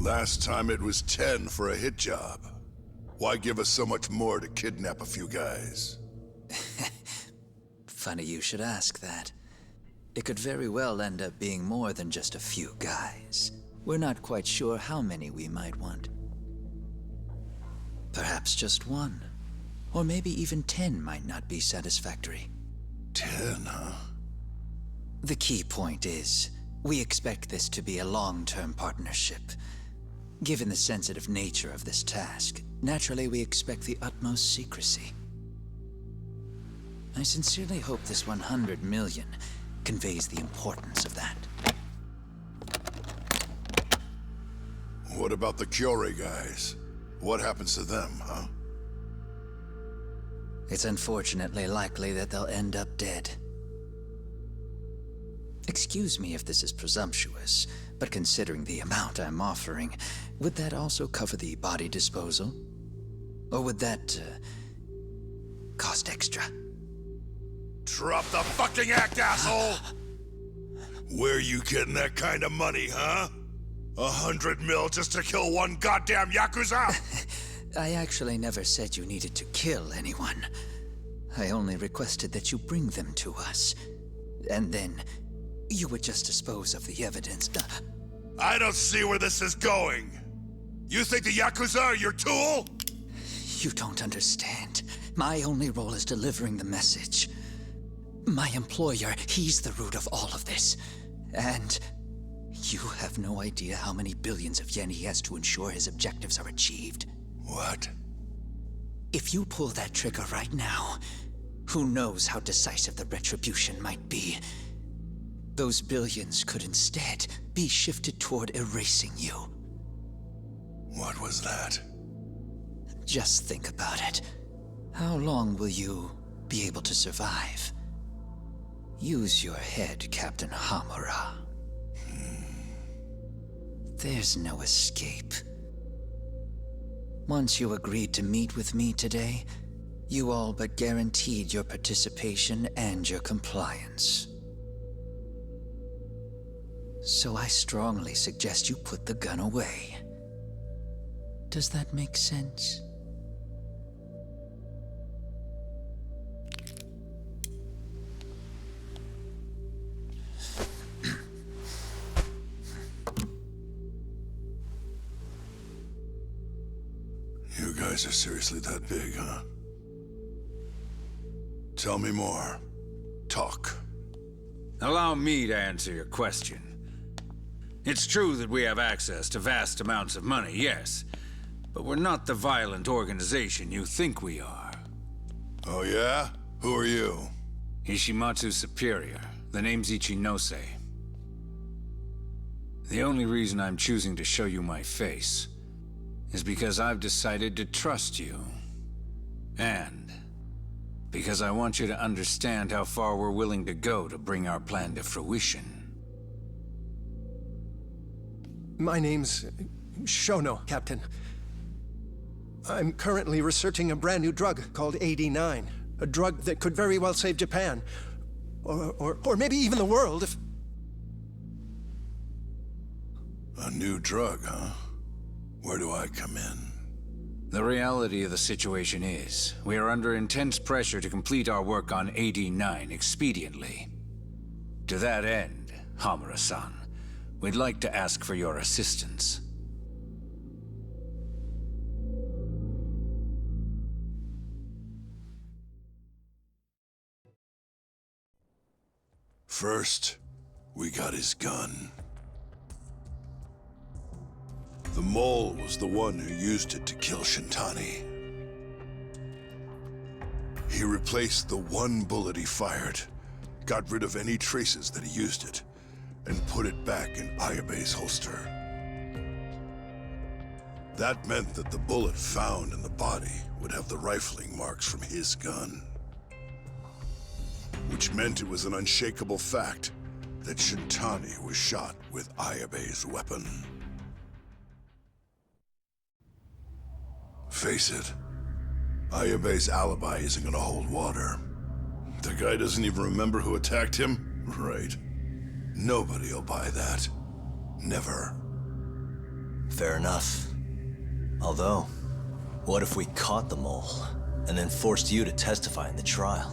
Last time it was 10 for a hit job. Why give us so much more to kidnap a few guys? Funny you should ask that. It could very well end up being more than just a few guys. We're not quite sure how many we might want. Perhaps just one. Or maybe even 10 might not be satisfactory. 10, huh? The key point is, we expect this to be a long-term partnership. Given the sensitive nature of this task, naturally we expect the utmost secrecy. I sincerely hope this 100 million conveys the importance of that. What about the Curie guys? What happens to them, huh? It's unfortunately likely that they'll end up dead. Excuse me if this is presumptuous, but considering the amount I'm offering, would that also cover the body disposal? Or would that, cost extra? Drop the fucking act, asshole! Where you getting that kind of money, huh? 100 mil just to kill one goddamn Yakuza? I actually never said you needed to kill anyone. I only requested that you bring them to us. And then, you would just dispose of the evidence. I don't see where this is going. You think the Yakuza are your tool? You don't understand. My only role is delivering the message. My employer, he's the root of all of this. And you have no idea how many billions of yen he has to ensure his objectives are achieved. What? If you pull that trigger right now, who knows how decisive the retribution might be. Those billions could instead be shifted toward erasing you. What was that? Just think about it. How long will you be able to survive? Use your head, Captain Hamura. There's no escape. Once you agreed to meet with me today, you all but guaranteed your participation and your compliance. So I strongly suggest you put the gun away. Does that make sense? You guys are seriously that big, huh? Tell me more. Talk. Allow me to answer your question. It's true that we have access to vast amounts of money, yes. But we're not the violent organization you think we are. Oh yeah? Who are you? Ishimatsu's superior. The name's Ichinose. The only reason I'm choosing to show you my face is because I've decided to trust you. And because I want you to understand how far we're willing to go to bring our plan to fruition. My name's Shono, Captain. I'm currently researching a brand new drug called 89. A drug that could very well save Japan. Or maybe even the world if... A new drug, huh? Where do I come in? The reality of the situation is, we are under intense pressure to complete our work on 89 expediently. To that end, Hamura-san, we'd like to ask for your assistance. First, we got his gun. The mole was the one who used it to kill Shintani. He replaced the one bullet he fired, got rid of any traces that he used it, and put it back in Ayabe's holster. That meant that the bullet found in the body would have the rifling marks from his gun. Which meant it was an unshakable fact that Shintani was shot with Ayabe's weapon. Face it, Ayabe's alibi isn't gonna hold water. The guy doesn't even remember who attacked him? Right. Nobody'll buy that. Never. Fair enough. Although, what if we caught the mole, and then forced you to testify in the trial?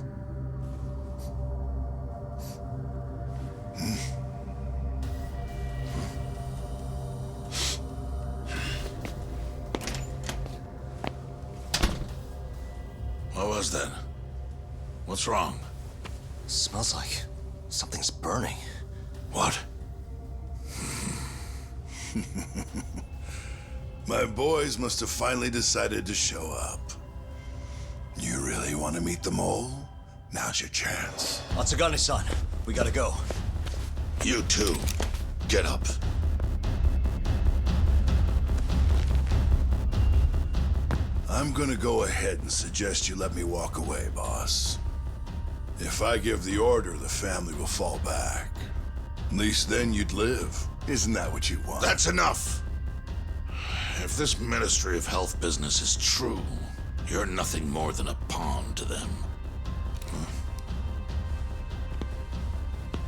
What was that? What's wrong? Smells like something's burning. What? My boys must have finally decided to show up. You really want to meet the mole? Now's your chance. Matsugane-san, we gotta go. You too. Get up. I'm gonna go ahead and suggest you let me walk away, boss. If I give the order, the family will fall back. At least then you'd live. Isn't that what you want? That's enough! If this Ministry of Health business is true, you're nothing more than a pawn to them.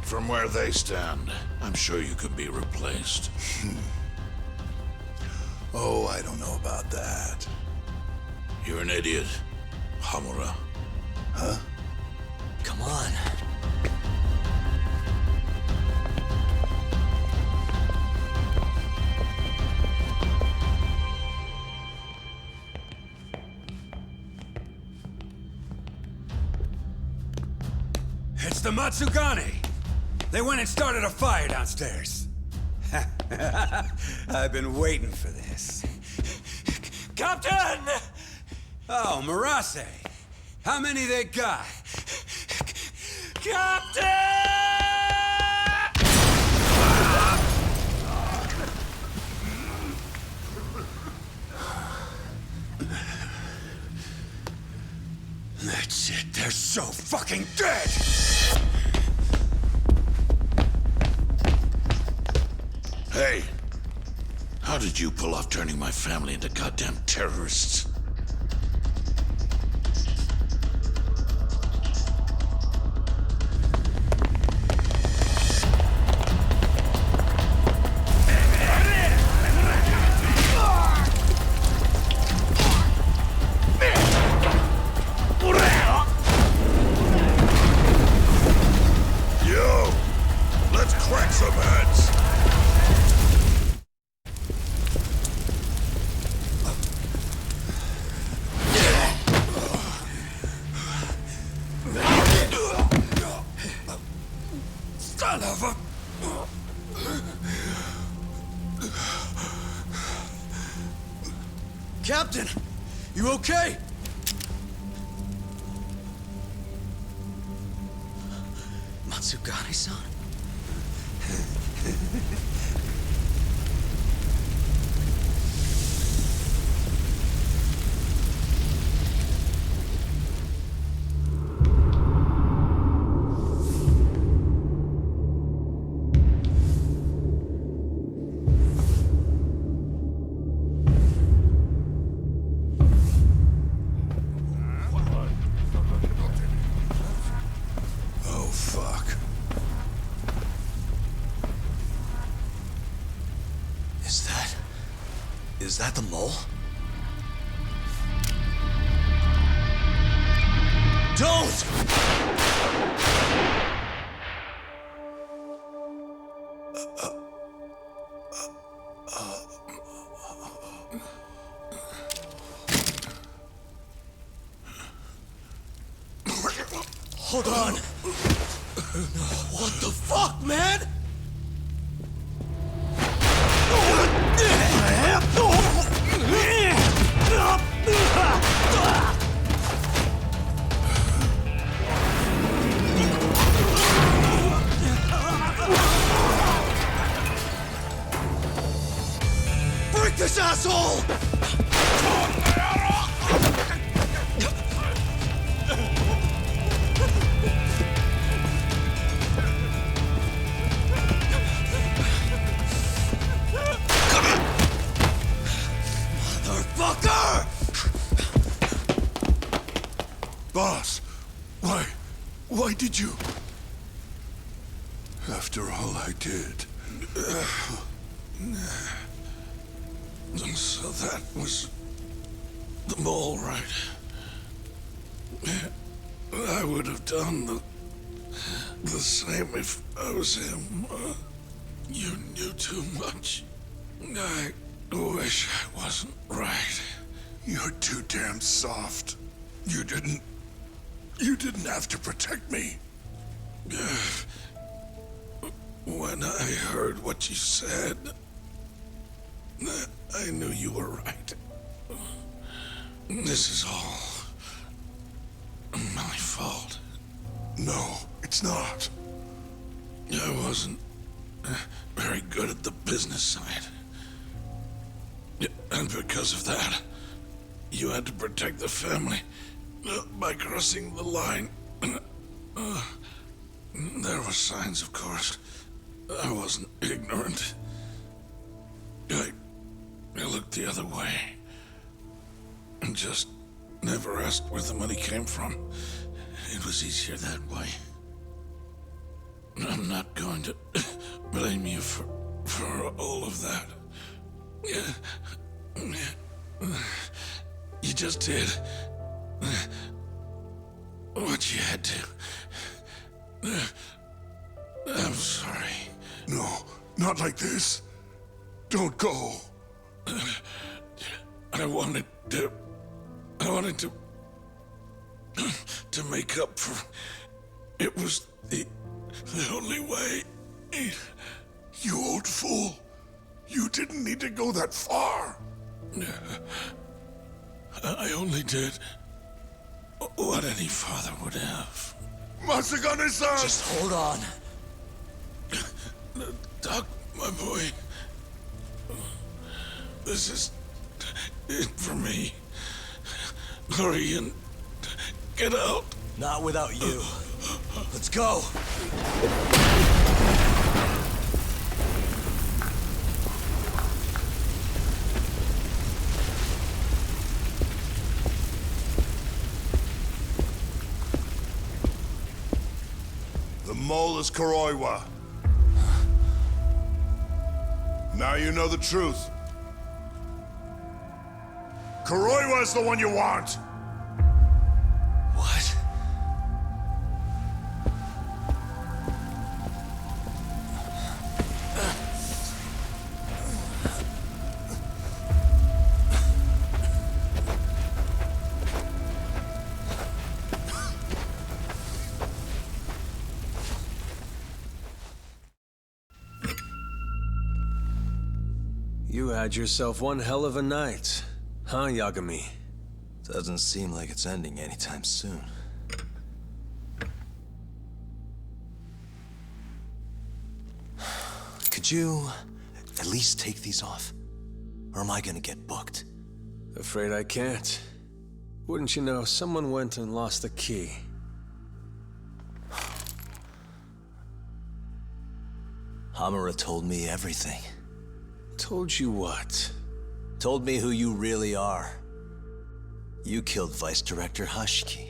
From where they stand, I'm sure you could be replaced. Oh, I don't know about that. You're an idiot, Hamura. Huh? Come on. It's the Matsugane! They went and started a fire downstairs. I've been waiting for this. Captain! Oh, Marase. How many they got? Captain! That's it. They're so fucking dead! Hey, how did you pull off turning my family into goddamn terrorists? Yo, let's crack some heads. Son of a... Captain, you okay? Matsugane-san? Oh, fuck. Is that the mole? Don't! Hold on. What the fuck, man? Break this asshole! Motherfucker! Boss, why did you? After all I did. So that was the mole, right? I would have done the same if I was him. You knew too much. I wish I wasn't right. You're too damn soft. You didn't have to protect me. When I heard what you said, I knew you were right. This is all my fault. No, it's not. I wasn't very good at the business side. And because of that, you had to protect the family by crossing the line. There were signs, of course. I wasn't ignorant. I looked the other way and just never asked where the money came from. It was easier that way. I'm not going to blame you for all of that. You just did what you had to. I'm sorry. No, not like this. Don't go. I wanted to make up for. It was the only way. You old fool. You didn't need to go that far. I only did what any father would have. Masagane-san! Just hold on. Doc, my boy. This is it for me. Hurry and get out. Not without you. Let's go. The mole is Kuroiwa. Now you know the truth. Kuroiwa is the one you want! What? You had yourself one hell of a night, huh, Yagami? Doesn't seem like it's ending anytime soon. Could you at least take these off? Or am I gonna get booked? Afraid I can't. Wouldn't you know, someone went and lost the key. Hamura told me everything. Told you what? Told me who you really are. You killed Vice Director Hashiki.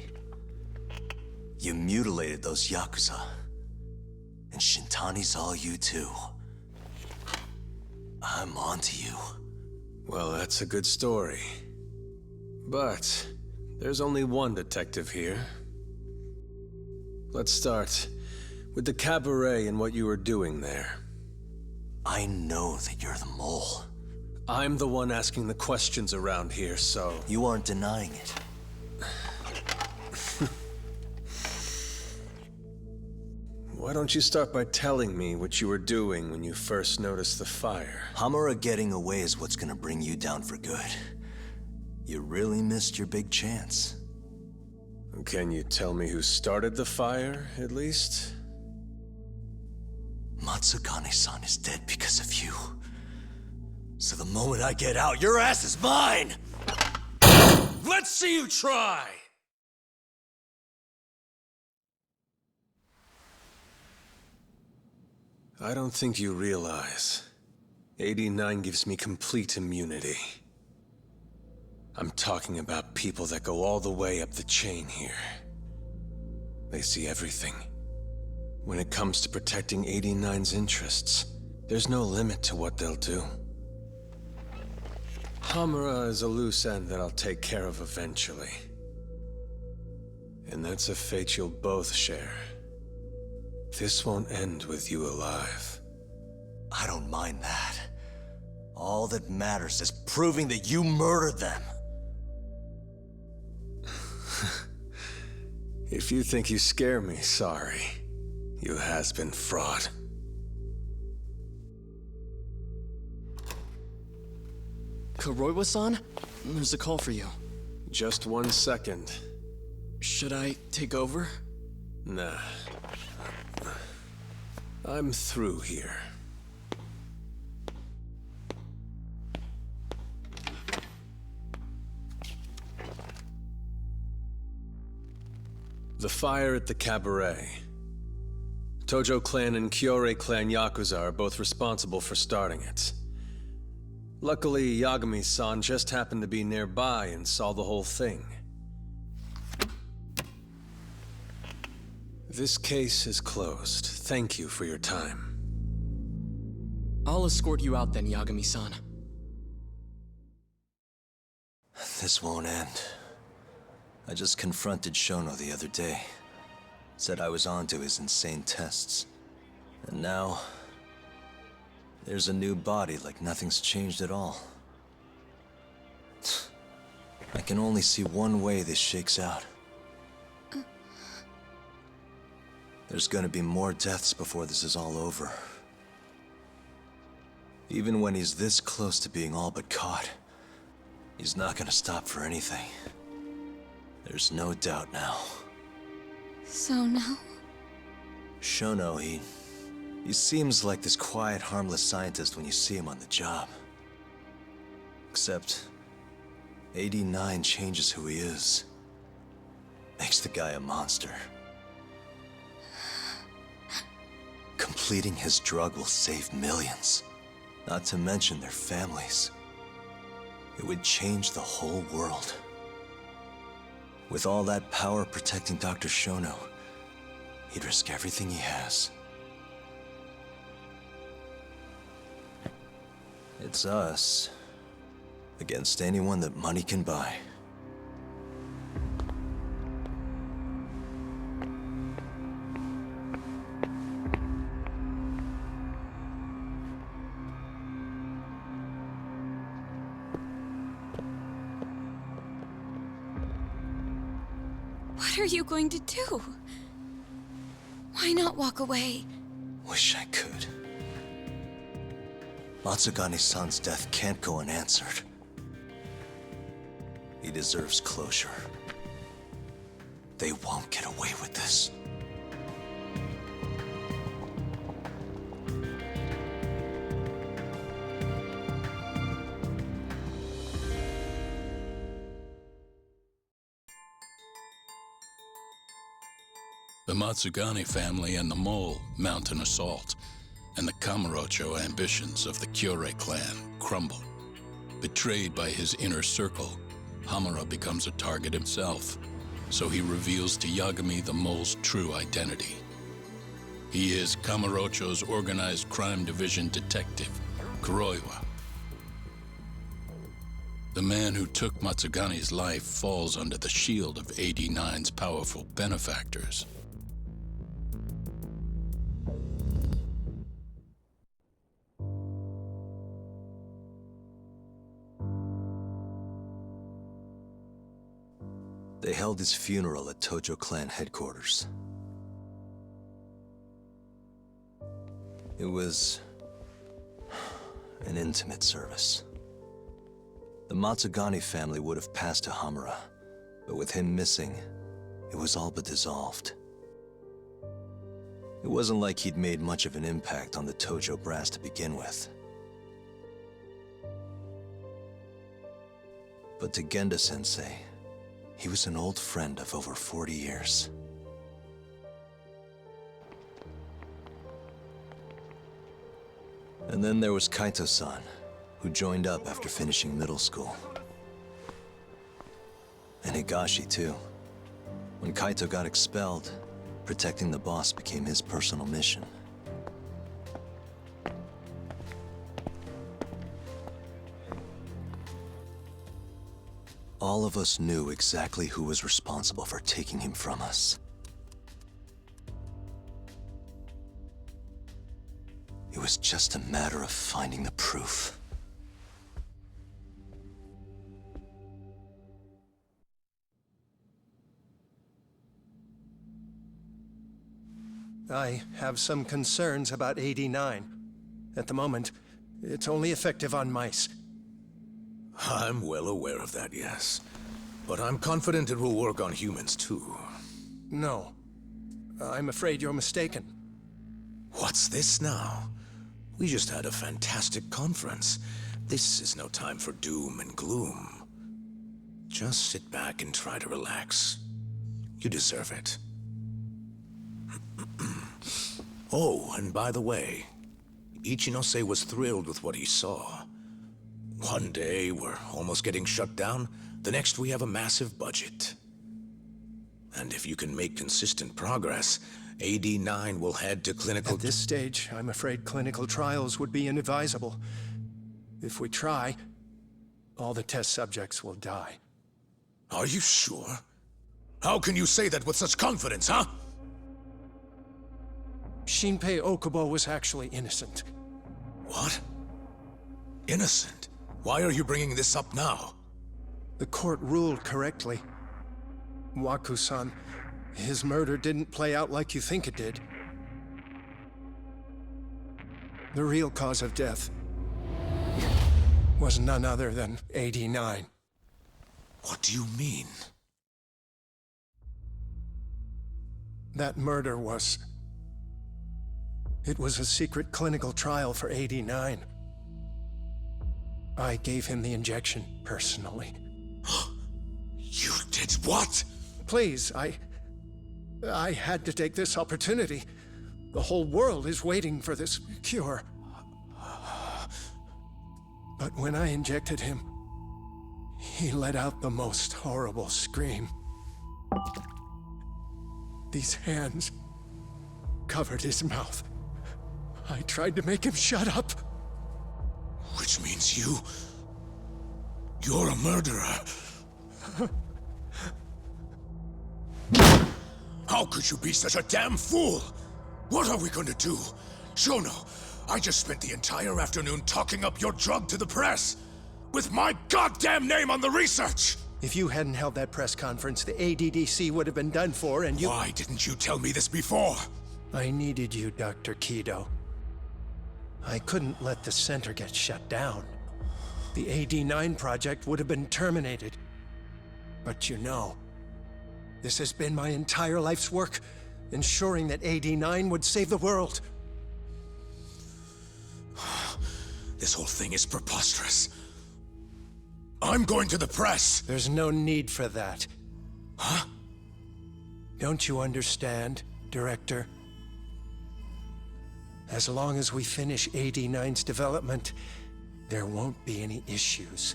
You mutilated those Yakuza. And Shintani's all you too. I'm onto you. Well, that's a good story. But there's only one detective here. Let's start with the cabaret and what you were doing there. I know that you're the mole. I'm the one asking the questions around here, so... You aren't denying it. Why don't you start by telling me what you were doing when you first noticed the fire? Hamura getting away is what's gonna bring you down for good. You really missed your big chance. Can you tell me who started the fire, at least? Matsugane-san is dead because of you. So the moment I get out, your ass is mine! Let's see you try! I don't think you realize. 89 gives me complete immunity. I'm talking about people that go all the way up the chain here. They see everything. When it comes to protecting 89's interests, there's no limit to what they'll do. Hamura is a loose end that I'll take care of eventually. And that's a fate you'll both share. This won't end with you alive. I don't mind that. All that matters is proving that you murdered them. If you think you scare me, sorry. You has-been fraud. Kuroiwa-san? There's a call for you. Just 1 second. Should I take over? Nah. I'm through here. The fire at the cabaret. Tojo clan and Kyorei clan Yakuza are both responsible for starting it. Luckily, Yagami-san just happened to be nearby and saw the whole thing. This case is closed. Thank you for your time. I'll escort you out then, Yagami-san. This won't end. I just confronted Shono the other day. Said I was onto his insane tests. And now... there's a new body like nothing's changed at all. I can only see one way this shakes out. There's gonna be more deaths before this is all over. Even when he's this close to being all but caught, he's not gonna stop for anything. There's no doubt now. So now? Shono, he seems like this quiet, harmless scientist when you see him on the job. Except, 89 changes who he is. Makes the guy a monster. Completing his drug will save millions, not to mention their families. It would change the whole world. With all that power protecting Dr. Shono, he'd risk everything he has. It's us against anyone that money can buy. What are you going to do? Why not walk away? Wish I could. Matsugane-san's death can't go unanswered. He deserves closure. They won't get away with this. The Matsugane family and the Mole mount an assault, and the Kamurocho ambitions of the Kyorei clan crumble. Betrayed by his inner circle, Hamura becomes a target himself, so he reveals to Yagami the Mole's true identity. He is Kamurocho's organized crime division detective, Kuroiwa. The man who took Matsugane's life falls under the shield of 89's powerful benefactors. They held his funeral at Tojo clan headquarters. It was an intimate service. The Matsugane family would have passed to Hamura, but with him missing, it was all but dissolved. It wasn't like he'd made much of an impact on the Tojo brass to begin with. But to Genda-sensei, he was an old friend of over 40 years. And then there was Kaito-san, who joined up after finishing middle school. And Higashi, too. When Kaito got expelled, protecting the boss became his personal mission. All of us knew exactly who was responsible for taking him from us. It was just a matter of finding the proof. I have some concerns about 89. At the moment, it's only effective on mice. I'm well aware of that, yes. But I'm confident it will work on humans, too. No. I'm afraid you're mistaken. What's this now? We just had a fantastic conference. This is no time for doom and gloom. Just sit back and try to relax. You deserve it. Oh, and by the way, Ichinose was thrilled with what he saw. One day, we're almost getting shut down. The next, we have a massive budget. And if you can make consistent progress, AD9 will head to clinical... At this stage, I'm afraid clinical trials would be inadvisable. If we try, all the test subjects will die. Are you sure? How can you say that with such confidence, huh? Shinpei Okubo was actually innocent. What? Innocent? Why are you bringing this up now? The court ruled correctly. Waku-san, his murder didn't play out like you think it did. The real cause of death was none other than 89. What do you mean? That murder was... It was a secret clinical trial for 89. I gave him the injection, personally. You did what? Please, I had to take this opportunity. The whole world is waiting for this cure. But when I injected him, he let out the most horrible scream. These hands covered his mouth. I tried to make him shut up. Which means you're a murderer. How could you be such a damn fool? What are we going to do? Shono, I just spent the entire afternoon talking up your drug to the press, with my goddamn name on the research! If you hadn't held that press conference, the ADDC would have been done for, and you... Why didn't you tell me this before? I needed you, Dr. Kido. I couldn't let the center get shut down. The AD9 project would have been terminated. But you know, this has been my entire life's work, ensuring that AD9 would save the world. This whole thing is preposterous. I'm going to the press! There's no need for that. Huh? Don't you understand, Director? As long as we finish AD9's development, there won't be any issues.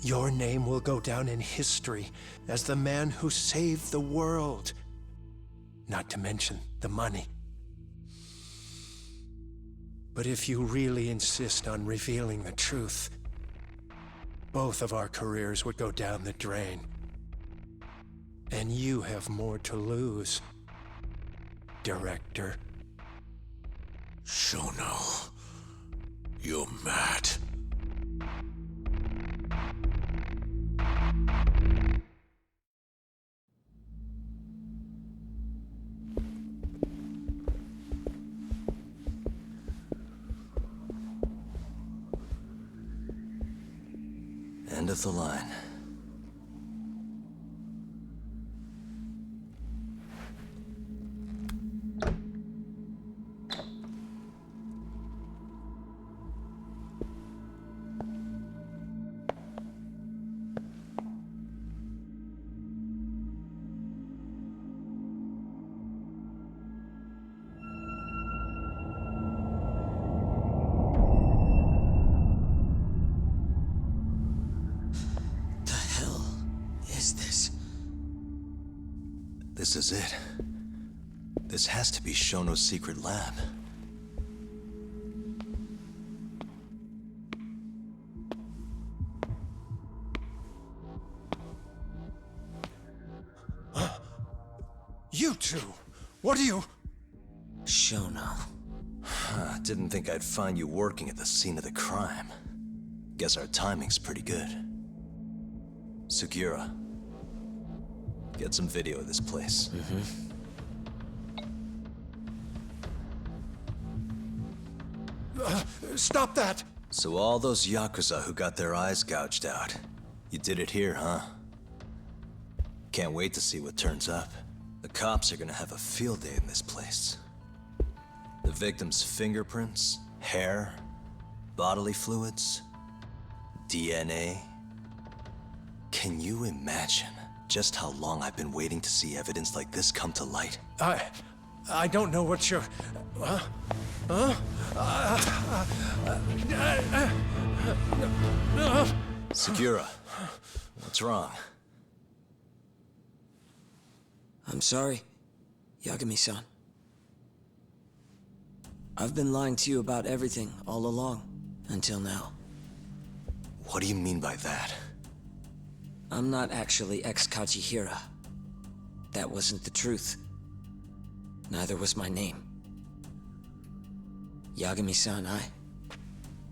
Your name will go down in history as the man who saved the world. Not to mention the money. But if you really insist on revealing the truth, both of our careers would go down the drain. And you have more to lose, Director. Shono, you're mad. End of the line. This is it. This has to be Shono's secret lab. You two, what are you... Shono. Didn't think I'd find you working at the scene of the crime. Guess our timing's pretty good. Sugiura, get some video of this place. Stop that! So all those Yakuza who got their eyes gouged out, you did it here, huh? Can't wait to see what turns up. The cops are gonna have a field day in this place. The victim's fingerprints, hair, bodily fluids, DNA. Can you imagine just how long I've been waiting to see evidence like this come to light? I don't know what you're... Sugiura, what's wrong? I'm sorry, Yagami-san. I've been lying to you about everything all along, until now. What do you mean by that? I'm not actually ex-Kajihira. That wasn't the truth. Neither was my name. Yagami-san,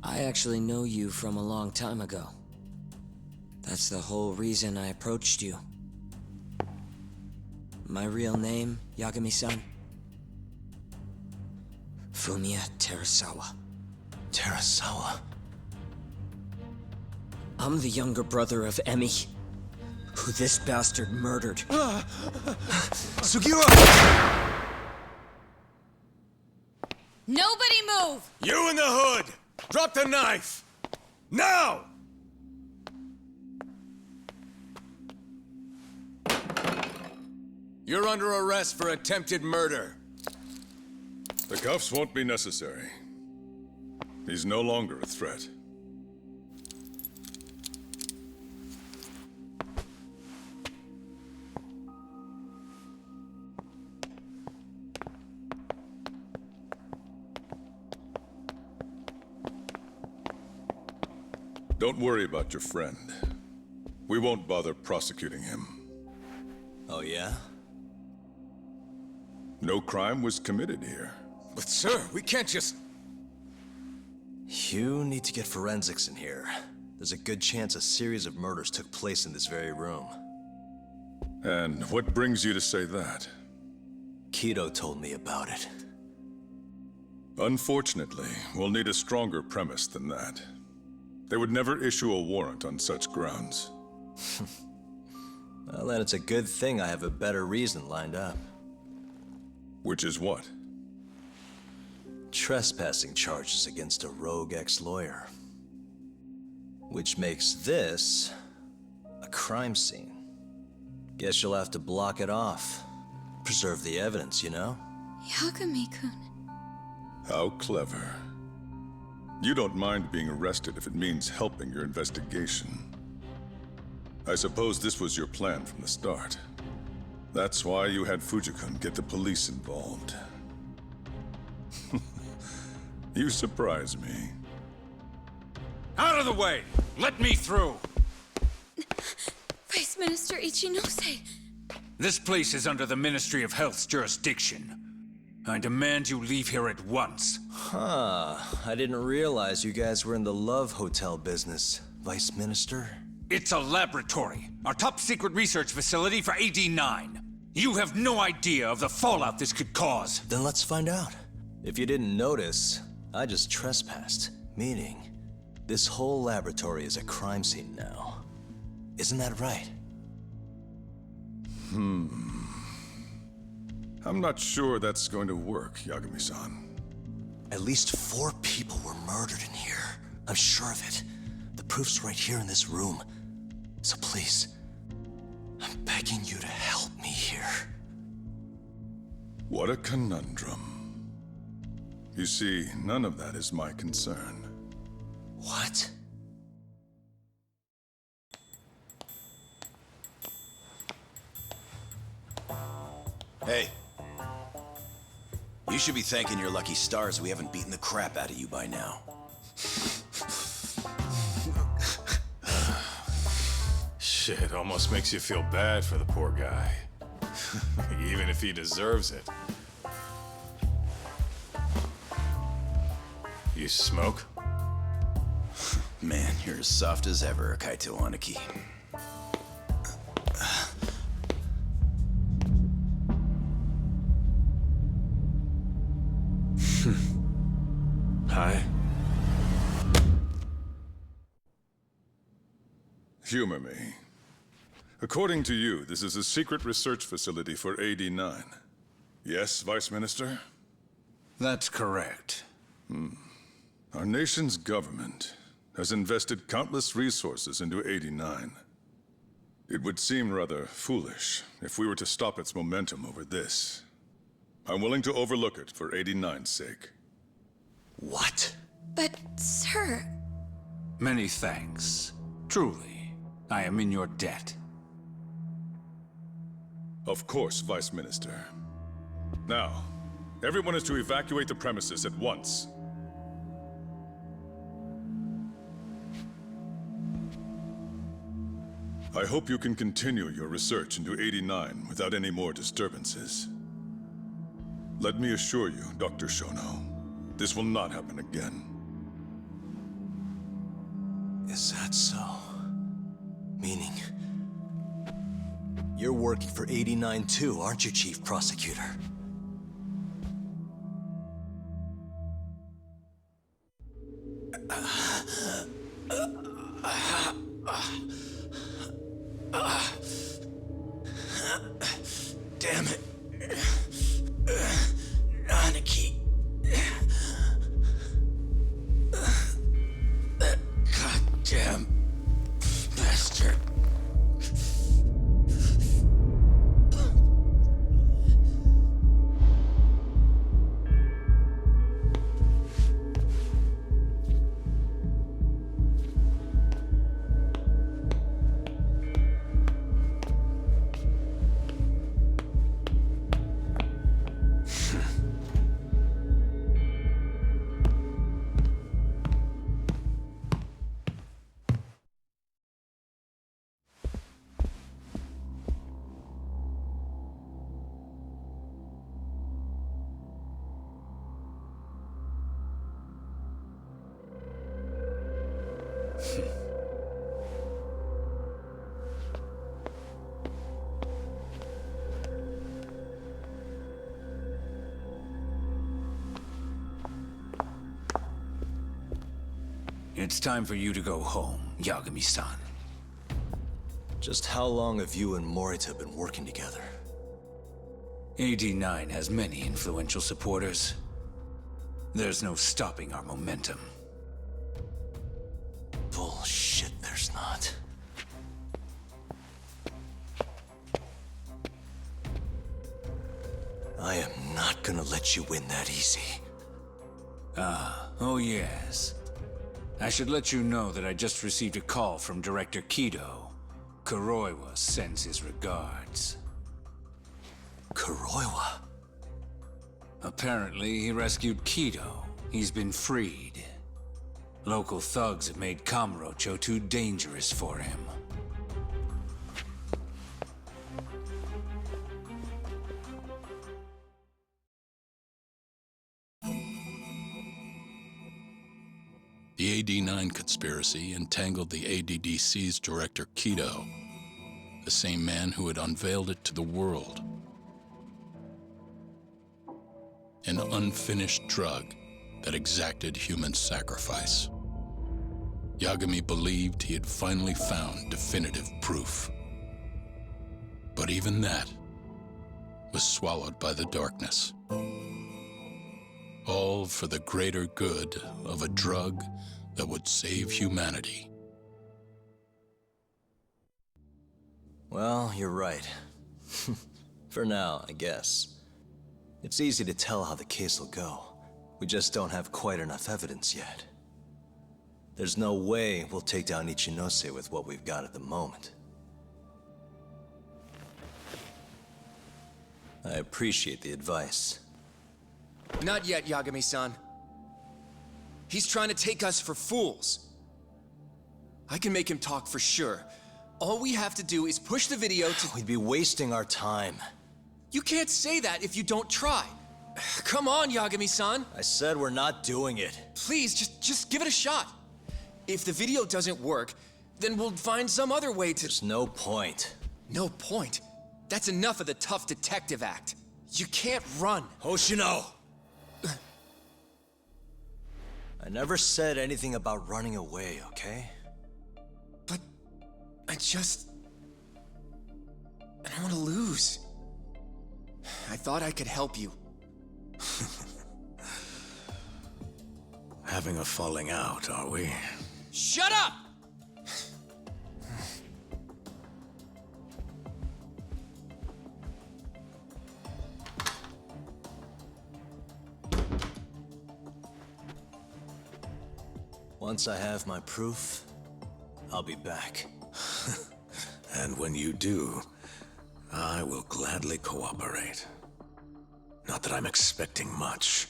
I actually know you from a long time ago. That's the whole reason I approached you. My real name, Yagami-san? Fumiya Terasawa. Terasawa? I'm the younger brother of Emi, who this bastard murdered. Sugiura! Nobody move! You in the hood! Drop the knife! Now! You're under arrest for attempted murder. The cuffs won't be necessary. He's no longer a threat. Don't worry about your friend. We won't bother prosecuting him. Oh, yeah? No crime was committed here. But sir, we can't just... You need to get forensics in here. There's a good chance a series of murders took place in this very room. And what brings you to say that? Kido told me about it. Unfortunately, we'll need a stronger premise than that. They would never issue a warrant on such grounds. Well, then it's a good thing I have a better reason lined up. Which is what? Trespassing charges against a rogue ex-lawyer. Which makes this a crime scene. Guess you'll have to block it off. Preserve the evidence, you know? Yagami-kun. How clever. You don't mind being arrested if it means helping your investigation. I suppose this was your plan from the start. That's why you had Fujikun get the police involved. You surprise me. Out of the way! Let me through! Vice Minister Ichinose. This place is under the Ministry of Health's jurisdiction. I demand you leave here at once. Huh. I didn't realize you guys were in the love hotel business, Vice Minister. It's a laboratory. Our top secret research facility for AD-9. You have no idea of the fallout this could cause. Then let's find out. If you didn't notice, I just trespassed. Meaning, this whole laboratory is a crime scene now. Isn't that right? I'm not sure that's going to work, Yagami-san. At least 4 people were murdered in here. I'm sure of it. The proof's right here in this room. So please, I'm begging you to help me here. What a conundrum. You see, none of that is my concern. What? Hey. You should be thanking your lucky stars we haven't beaten the crap out of you by now. Shit, almost makes you feel bad for the poor guy. Even if he deserves it. You smoke? Man, you're as soft as ever, Kaito Aniki. Hi. Humor me. According to you, this is a secret research facility for AD9. Yes, Vice Minister? That's correct. Our nation's government has invested countless resources into 89. It would seem rather foolish if we were to stop its momentum over this. I'm willing to overlook it for 89's sake. What? But, sir... Many thanks. Truly, I am in your debt. Of course, Vice Minister. Now, everyone is to evacuate the premises at once. I hope you can continue your research into 89 without any more disturbances. Let me assure you, Dr. Shono, this will not happen again. Is that so? Meaning... you're working for 89 too, aren't you, Chief Prosecutor? Damn it. Aniki. That goddamn bastard. It's time for you to go home, Yagami-san. Just how long have you and Morita been working together? AD9 has many influential supporters. There's no stopping our momentum. Bullshit, there's not. I am not gonna let you win that easy. Oh yes. I should let you know that I just received a call from Director Kido. Kuroiwa sends his regards. Kuroiwa? Apparently, he rescued Kido. He's been freed. Local thugs have made Kamurocho too dangerous for him. The AD9 conspiracy entangled the ADDC's director Kido, the same man who had unveiled it to the world. An unfinished drug that exacted human sacrifice. Yagami believed he had finally found definitive proof. But even that was swallowed by the darkness. All for the greater good of a drug that would save humanity. Well, you're right. For now, I guess. It's easy to tell how the case will go. We just don't have quite enough evidence yet. There's no way we'll take down Ichinose with what we've got at the moment. I appreciate the advice. Not yet, Yagami-san. He's trying to take us for fools. I can make him talk for sure. All we have to do is push the video to... We'd be wasting our time. You can't say that if you don't try. Come on, Yagami-san. I said we're not doing it. Please, just give it a shot. If the video doesn't work, then we'll find some other way to... There's no point. No point? That's enough of the tough detective act. You can't run. Hoshino! I never said anything about running away, okay? But I don't want to lose. I thought I could help you. Having a falling out, are we? Shut up! Once I have my proof, I'll be back. And when you do, I will gladly cooperate. Not that I'm expecting much.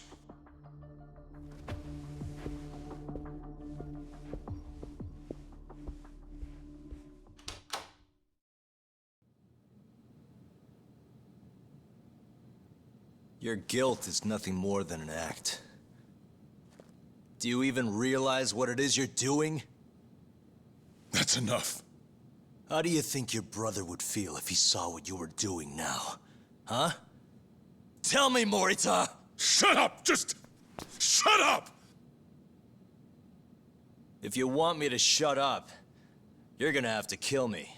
Your guilt is nothing more than an act. Do you even realize what it is you're doing? That's enough. How do you think your brother would feel if he saw what you were doing now? Huh? Tell me, Morita! Shut up! Just shut up! If you want me to shut up, you're gonna have to kill me.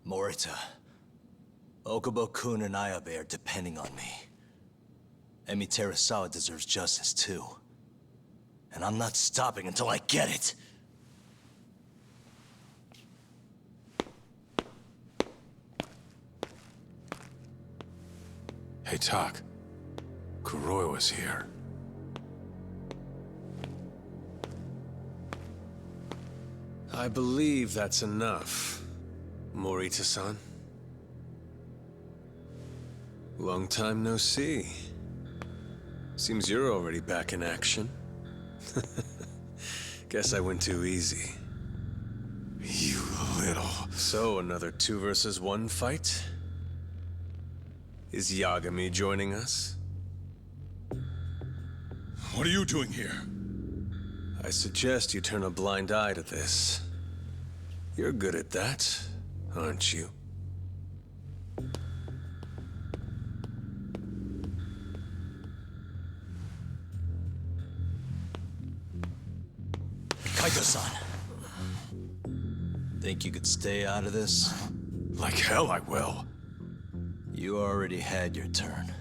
Morita, Okubo-kun and Ayabe are depending on me. Emi Terasawa deserves justice too. And I'm not stopping until I get it. Hey, Tak. Kuroiwa's here. I believe that's enough, Morita-san. Long time no see. Seems you're already back in action. Guess I went too easy. You little... So, another 2 versus 1 fight? Is Yagami joining us? What are you doing here? I suggest you turn a blind eye to this. You're good at that, aren't you? Kaito-san. Think you could stay out of this? Like hell I will. You already had your turn.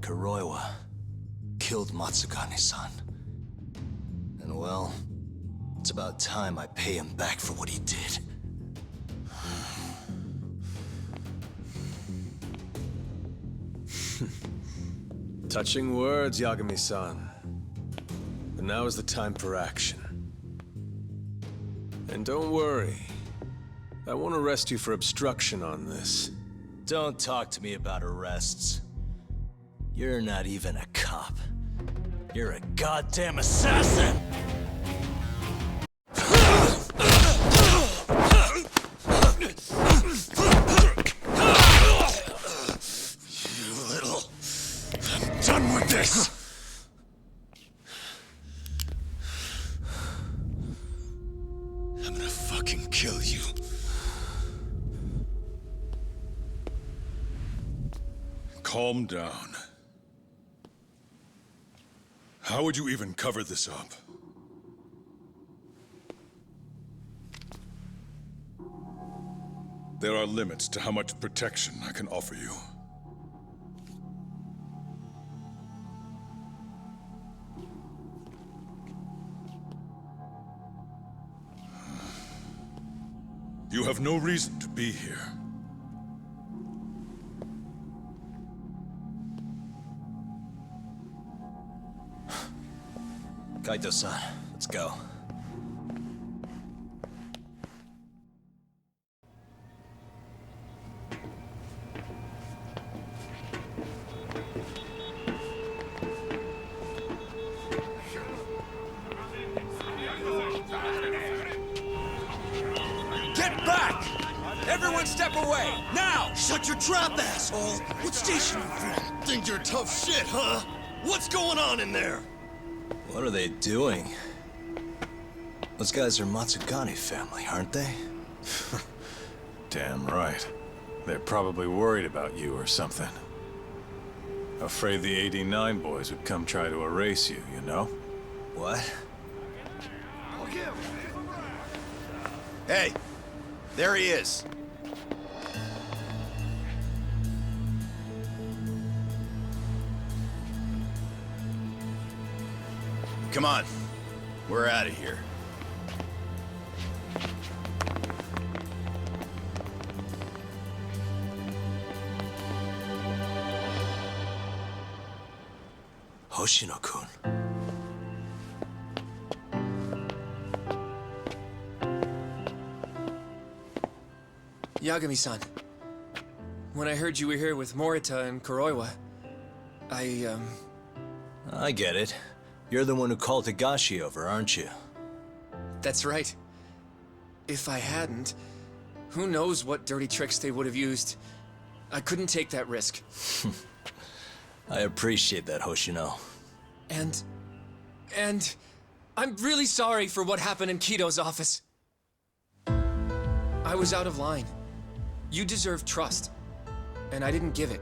Kuroiwa killed Matsugane-san. And well, it's about time I pay him back for what he did. Touching words, Yagami-san. But now is the time for action. And don't worry. I won't arrest you for obstruction on this. Don't talk to me about arrests. You're not even a cop. You're a goddamn assassin! You little... I'm done with this! I'm gonna fucking kill you. Calm down. How would you even cover this up? There are limits to how much protection I can offer you. You have no reason to be here. Kaito-san, let's go. Get back! Everyone step away, now! Shut your trap, asshole! What station you from? Think you're tough shit, huh? What's going on in there? What are they doing? Those guys are Matsugane family, aren't they? Damn right. They're probably worried about you or something. Afraid the 89 boys would come try to erase you, you know? What? Hey, there he is. Come on, we're out of here. Hoshino-kun. Yagami-san, when I heard you were here with Morita and Kuroiwa, I get it. You're the one who called Higashi over, aren't you? That's right. If I hadn't, who knows what dirty tricks they would have used. I couldn't take that risk. I appreciate that, Hoshino. And I'm really sorry for what happened in Kito's office. I was out of line. You deserve trust, and I didn't give it.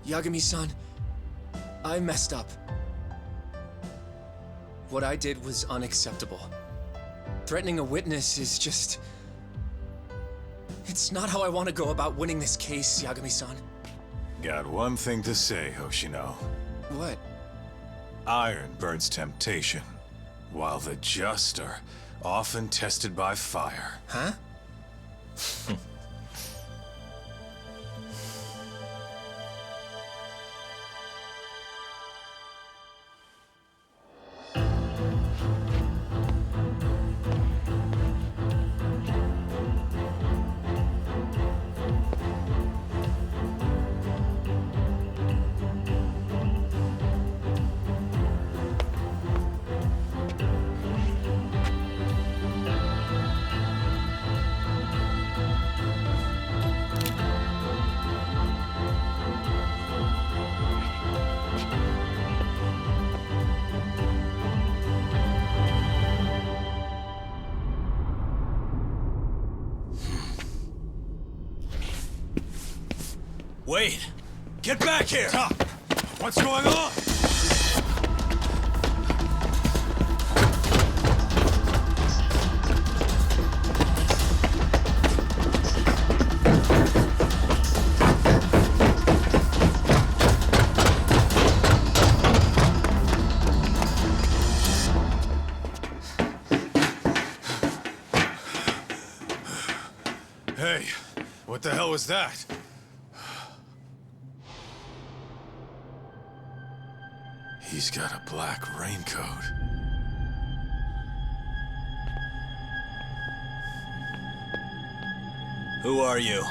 Yagami-san, I messed up. What I did was unacceptable. Threatening a witness is just... It's not how I want to go about winning this case, Yagami-san. Got one thing to say, Hoshino. What? Iron burns temptation, while the just are often tested by fire. Huh? Wait! Get back here! Stop! What's going on? Hey, what the hell was that? He's got a black raincoat. Who are you?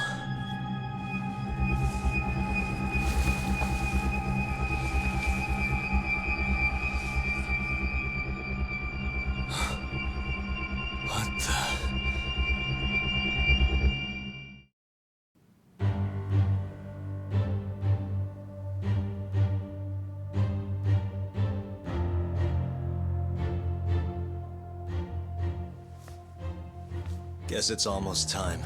What the... Guess it's almost time.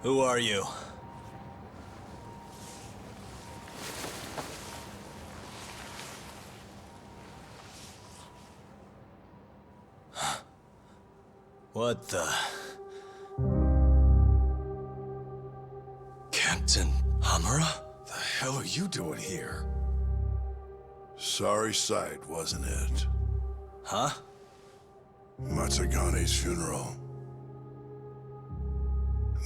Who are you? What the... Captain Hamura? The hell are you doing here? Sorry sight, wasn't it? Huh? Matsugane's funeral.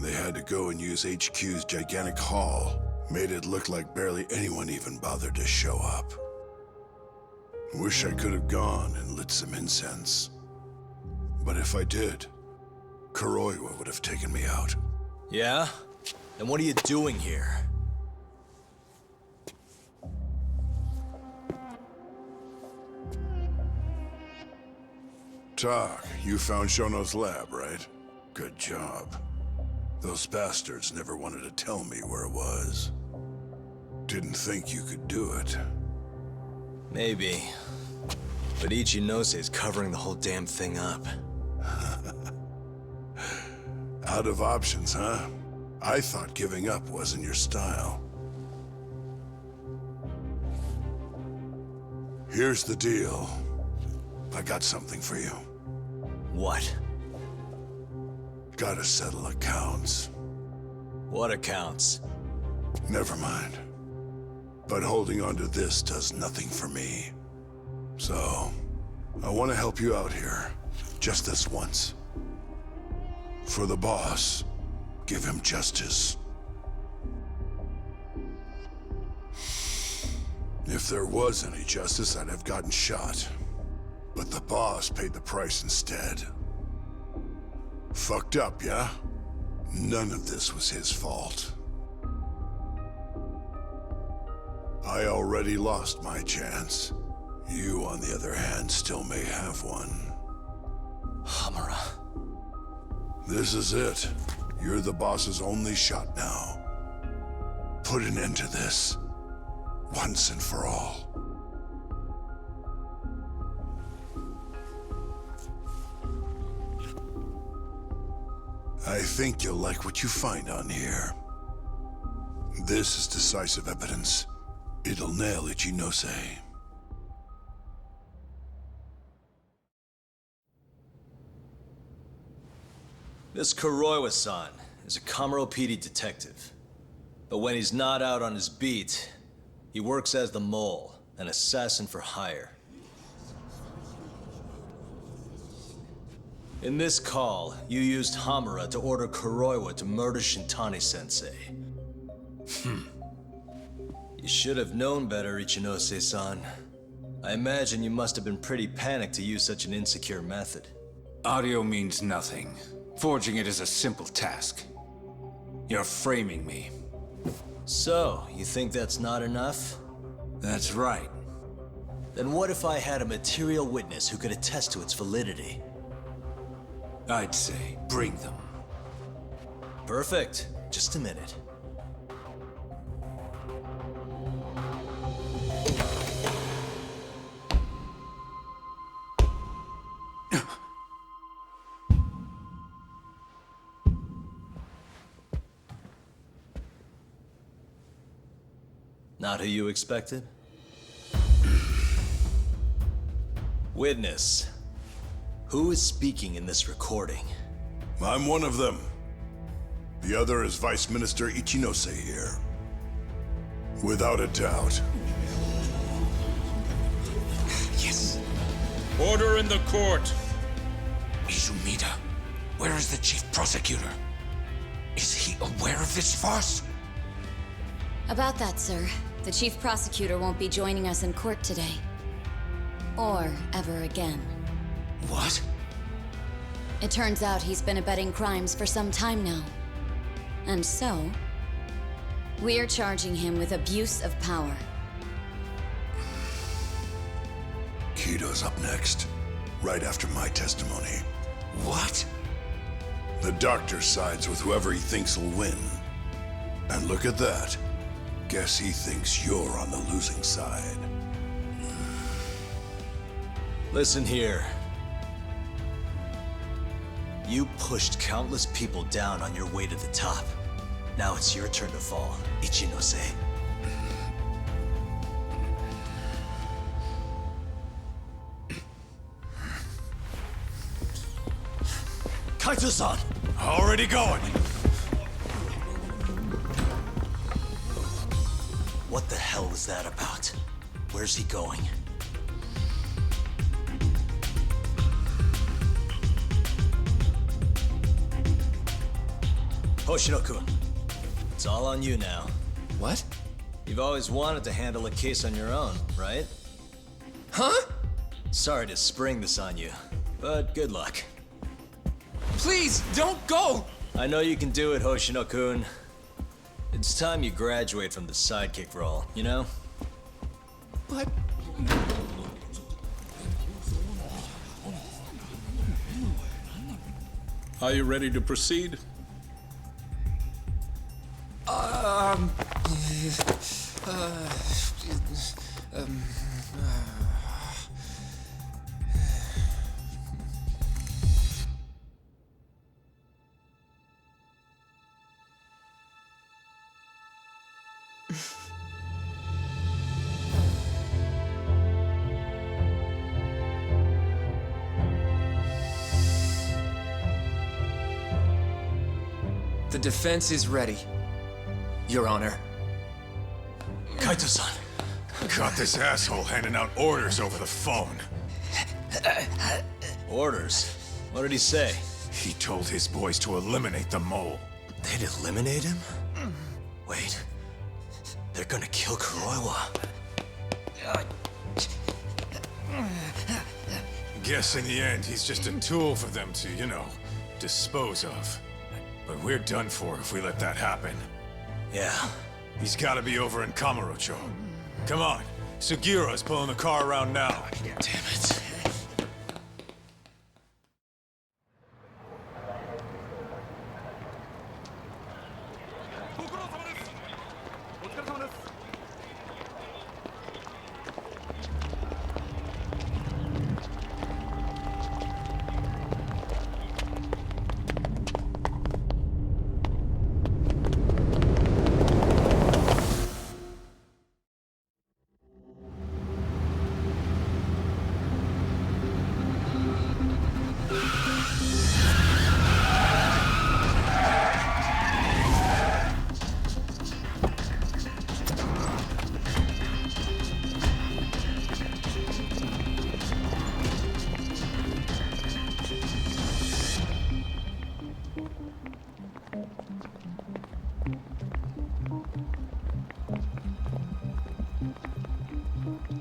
They had to go and use HQ's gigantic hall. Made it look like barely anyone even bothered to show up. Wish I could have gone and lit some incense. But if I did, Kuroiwa would have taken me out. Yeah? Then what are you doing here? Tak, you found Shono's lab, right? Good job. Those bastards never wanted to tell me where it was. Didn't think you could do it. Maybe. But Ichinose is covering the whole damn thing up. Out of options, huh? I thought giving up wasn't your style. Here's the deal. I got something for you. What? Gotta settle accounts. What accounts? Never mind. But holding on to this does nothing for me. So, I want to help you out here. Just this once. For the boss, give him justice. If there was any justice, I'd have gotten shot. But the boss paid the price instead. Fucked up, yeah? None of this was his fault. I already lost my chance. You, on the other hand, still may have one. Hamura. This is it. You're the boss's only shot now. Put an end to this. Once and for all. I think you'll like what you find on here. This is decisive evidence. It'll nail Ichinose. This Kuroiwa-san is a Kamuro PD detective. But when he's not out on his beat, he works as the Mole, an assassin for hire. In this call, you used Hamura to order Kuroiwa to murder Shintani-sensei. You should have known better, Ichinose-san. I imagine you must have been pretty panicked to use such an insecure method. Audio means nothing. Forging it is a simple task. You're framing me. So, you think that's not enough? That's right. Then what if I had a material witness who could attest to its validity? I'd say, bring them. Perfect. Just a minute. Not who you expected? Witness. Who is speaking in this recording? I'm one of them. The other is Vice Minister Ichinose here. Without a doubt. Yes. Order in the court. Izumida, where is the chief prosecutor? Is he aware of this farce? About that, sir. The chief prosecutor won't be joining us in court today. Or ever again. What? It turns out he's been abetting crimes for some time now. And so, we're charging him with abuse of power. Kido's up next, right after my testimony. What? The doctor sides with whoever he thinks will win. And look at that. Guess he thinks you're on the losing side. Listen here. You pushed countless people down on your way to the top. Now it's your turn to fall, Ichinose. Kaito-san! Already going. What the hell was that about? Where's he going? Hoshino-kun, it's all on you now. What? You've always wanted to handle a case on your own, right? Huh? Sorry to spring this on you, but good luck. Please, don't go! I know you can do it, Hoshino-kun. It's time you graduate from the sidekick role, you know? But... Are you ready to proceed? The defense is ready, Your Honor. Kaito-san. Caught this asshole handing out orders over the phone. Orders? What did he say? He told his boys to eliminate the mole. They'd eliminate him? Wait. They're gonna kill Kuroiwa. Guess in the end, he's just a tool for them to, you know, dispose of. But we're done for if we let that happen. Yeah. He's gotta be over in Kamurocho. Come on. Sugiura's pulling the car around now. Damn it.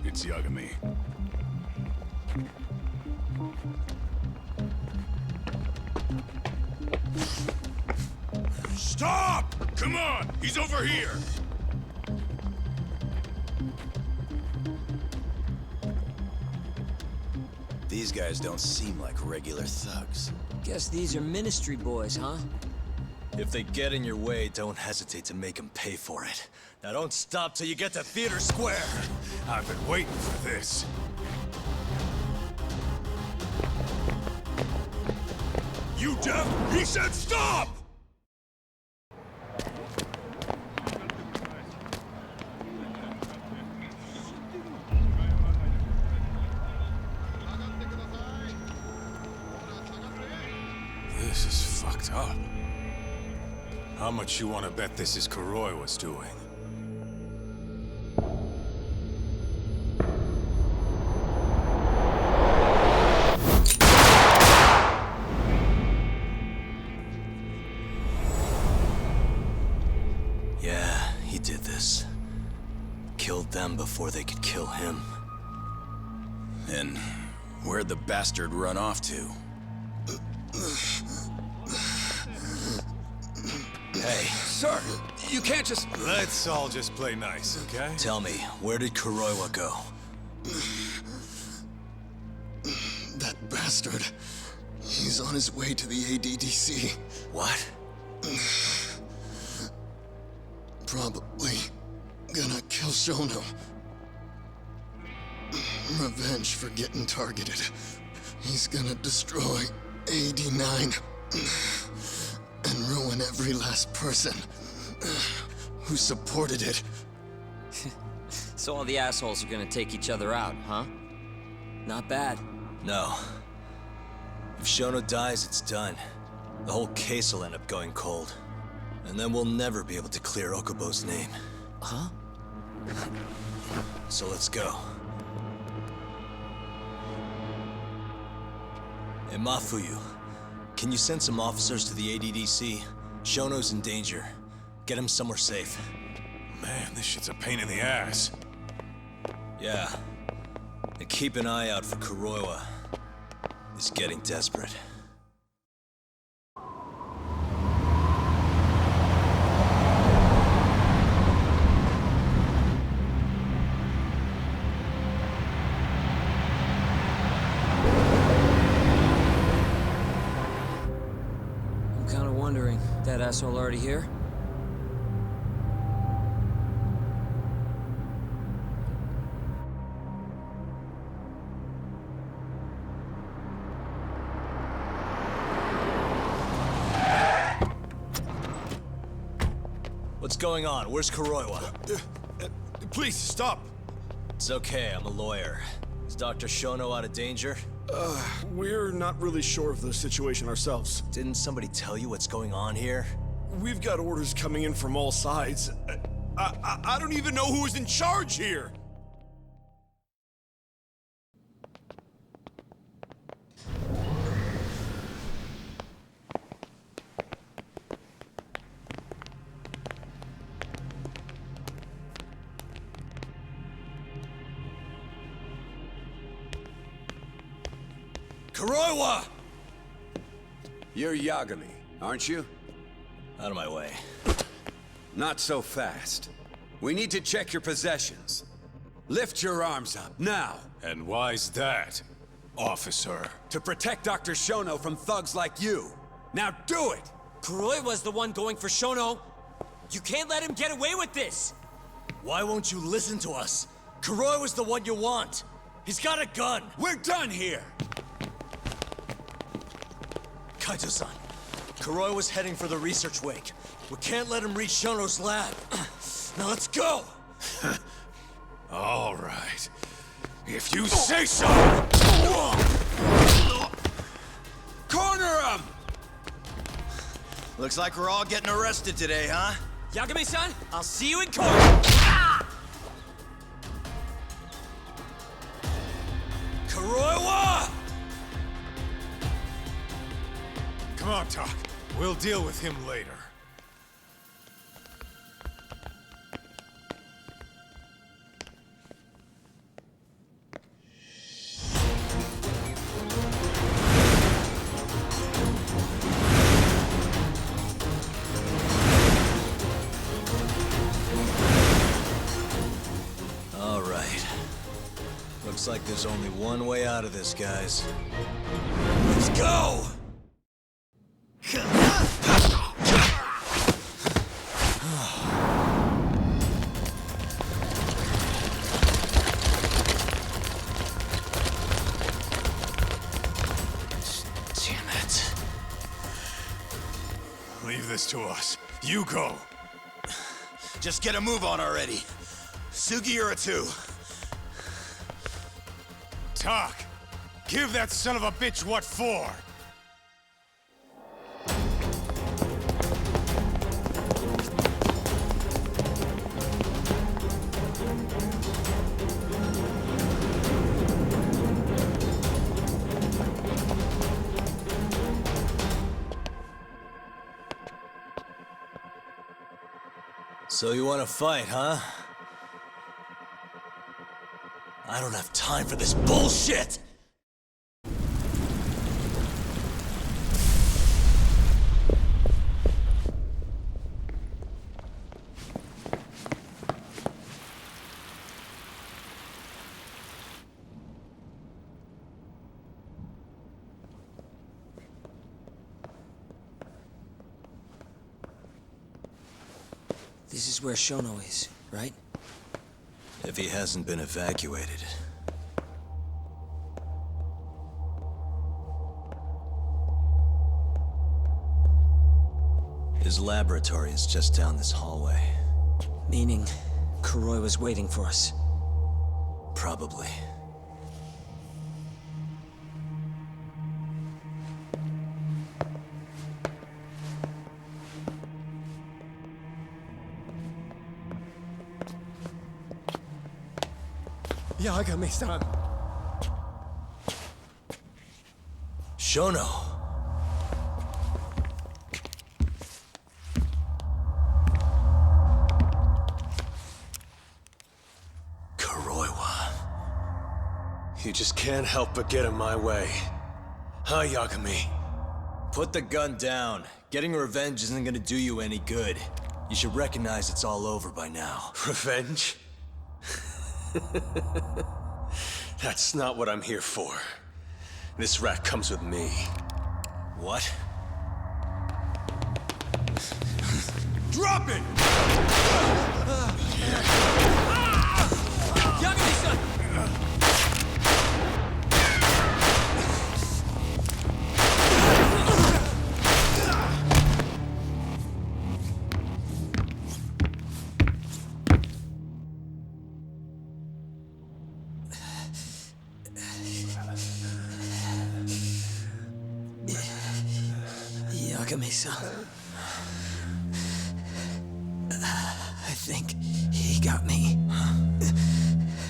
It's Yagami. Stop! Come on! He's over here! These guys don't seem like regular thugs. Guess these are ministry boys, huh? If they get in your way, don't hesitate to make them pay for it. Now don't stop till you get to Theater Square. I've been waiting for this. You deaf? He said stop! This is fucked up. How much you want to bet this is Kuroiwa's doing? Yeah, he did this. Killed them before they could kill him. And where'd the bastard run off to? Hey. Sir, you can't just... Let's all just play nice, okay? Tell me, where did Kuroiwa go? That bastard. He's on his way to the ADDC. What? Probably gonna kill Shono. Revenge for getting targeted. He's gonna destroy 89 and ruin every last person who supported it. So all the assholes are gonna take each other out, huh? Not bad. No. If Shono dies, it's done. The whole case will end up going cold. And then we'll never be able to clear Okubo's name. Huh? So let's go. Hey, Mafuyu, can you send some officers to the ADDC? Shono's in danger. Get him somewhere safe. Man, this shit's a pain in the ass. Yeah. And keep an eye out for Kuroiwa. He's getting desperate. I'm kind of wondering, that asshole already here? What's going on? Where's Kuroiwa? Please, stop! It's okay, I'm a lawyer. Is Dr. Shono out of danger? We're not really sure of the situation ourselves. Didn't somebody tell you what's going on here? We've got orders coming in from all sides. I don't even know who is in charge here! Kuroiwa! You're Yagami, aren't you? Out of my way. Not so fast. We need to check your possessions. Lift your arms up, now! And why's that, officer? To protect Dr. Shono from thugs like you. Now do it! Kuroiwa's the one going for Shono. You can't let him get away with this! Why won't you listen to us? Kuroiwa's the one you want. He's got a gun. We're done here! Kaito-san, Kuroiwa's heading for the research wake. We can't let him reach Shono's lab. Now let's go! All right. If you say so! Corner him! Looks like we're all getting arrested today, huh? Yagami-san, I'll see you in court! Kuroiwa! Come on, Tak. We'll deal with him later. All right. Looks like there's only one way out of this, guys. Let's go! Damn it. Leave this to us. You go. Just get a move on already. Sugi or a two. Tak, give that son of a bitch what for? So you want to fight, huh? I don't have time for this bullshit! This is where Shono is, right? If he hasn't been evacuated. His laboratory is just down this hallway. Meaning, Kuroi was waiting for us. Probably. Yagami-san. Shono. Kuroiwa. You just can't help but get in my way. Huh, Yagami? Put the gun down. Getting revenge isn't gonna do you any good. You should recognize it's all over by now. Revenge? That's not what I'm here for. This rat comes with me. What? Drop it! Yagami-san! Yagami-san. I think he got me.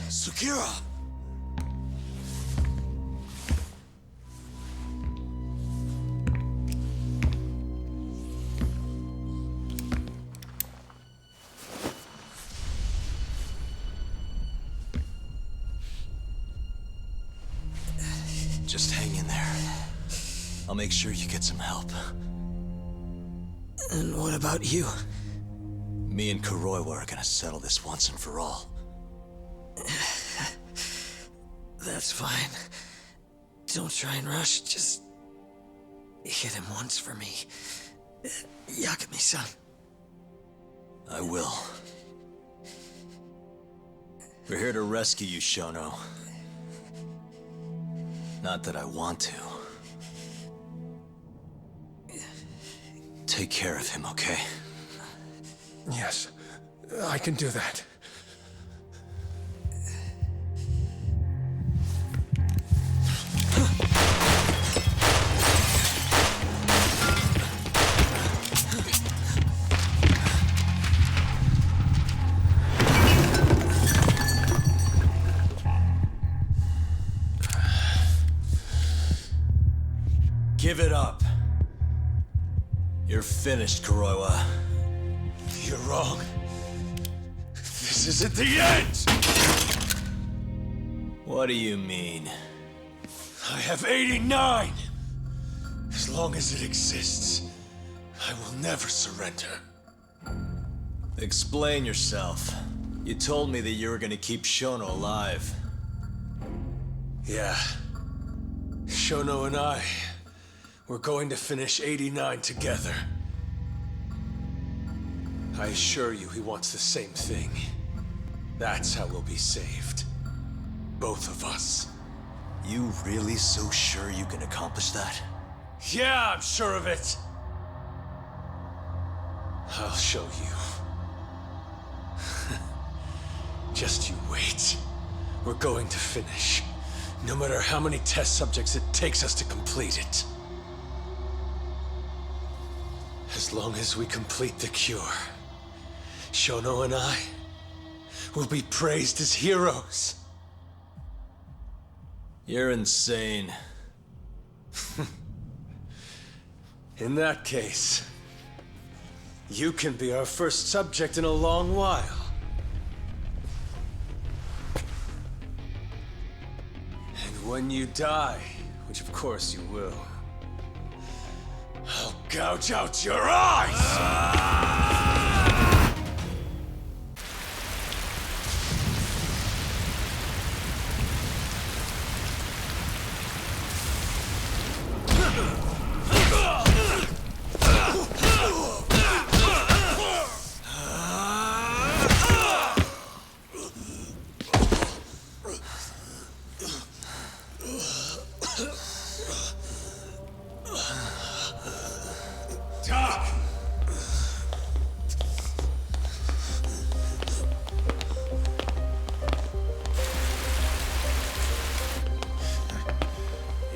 Sukira! Just hang in there. I'll make sure you get some help. And what about you? Me and Kuroiwa are gonna settle this once and for all. That's fine. Don't try and rush, just hit him once for me. Yagami-san. I will. We're here to rescue you, Shono. Not that I want to. Take care of him, okay? Yes, I can do that. Give it up. You're finished, Kuroiwa. You're wrong. This isn't the end! What do you mean? I have 89! As long as it exists, I will never surrender. Explain yourself. You told me that you were gonna keep Shono alive. Yeah. Shono and I, we're going to finish 89 together. I assure you he wants the same thing. That's how we'll be saved. Both of us. You really so sure you can accomplish that? Yeah, I'm sure of it. I'll show you. Just you wait. We're going to finish. No matter how many test subjects it takes us to complete it. As long as we complete the cure, Shono and I will be praised as heroes. You're insane. In that case, you can be our first subject in a long while. And when you die, which of course you will, I'll gouge out your eyes!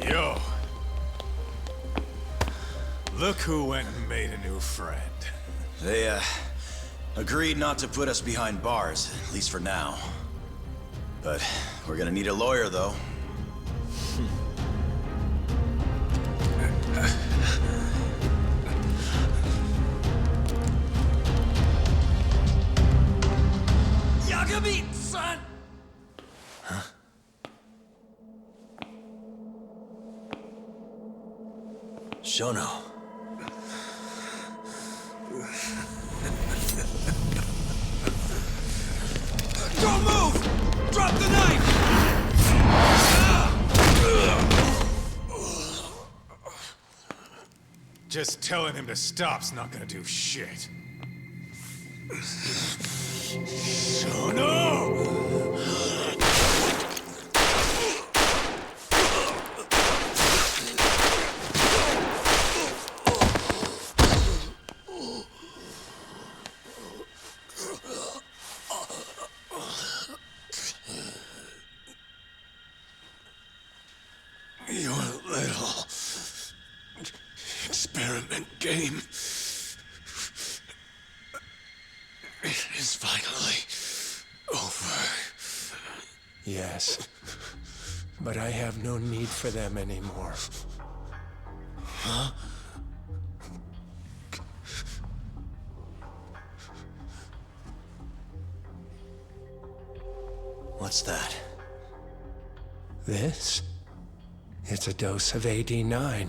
Yo. Look who went and made a new friend. They, agreed not to put us behind bars, at least for now. But we're gonna need a lawyer, though. Yagami, son! Huh? Shono. Don't move! Drop the knife! Just telling him to stop's not gonna do shit. Your little experiment game is finally over. Yes, but I have no need for them anymore. Huh? What's that? This? It's a dose of AD9.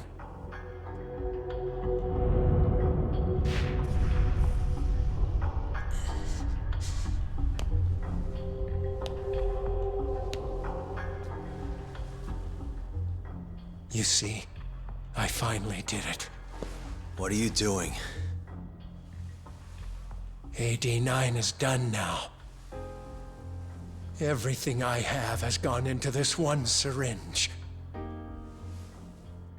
You see, I finally did it. What are you doing? AD9 is done now. Everything I have has gone into this one syringe.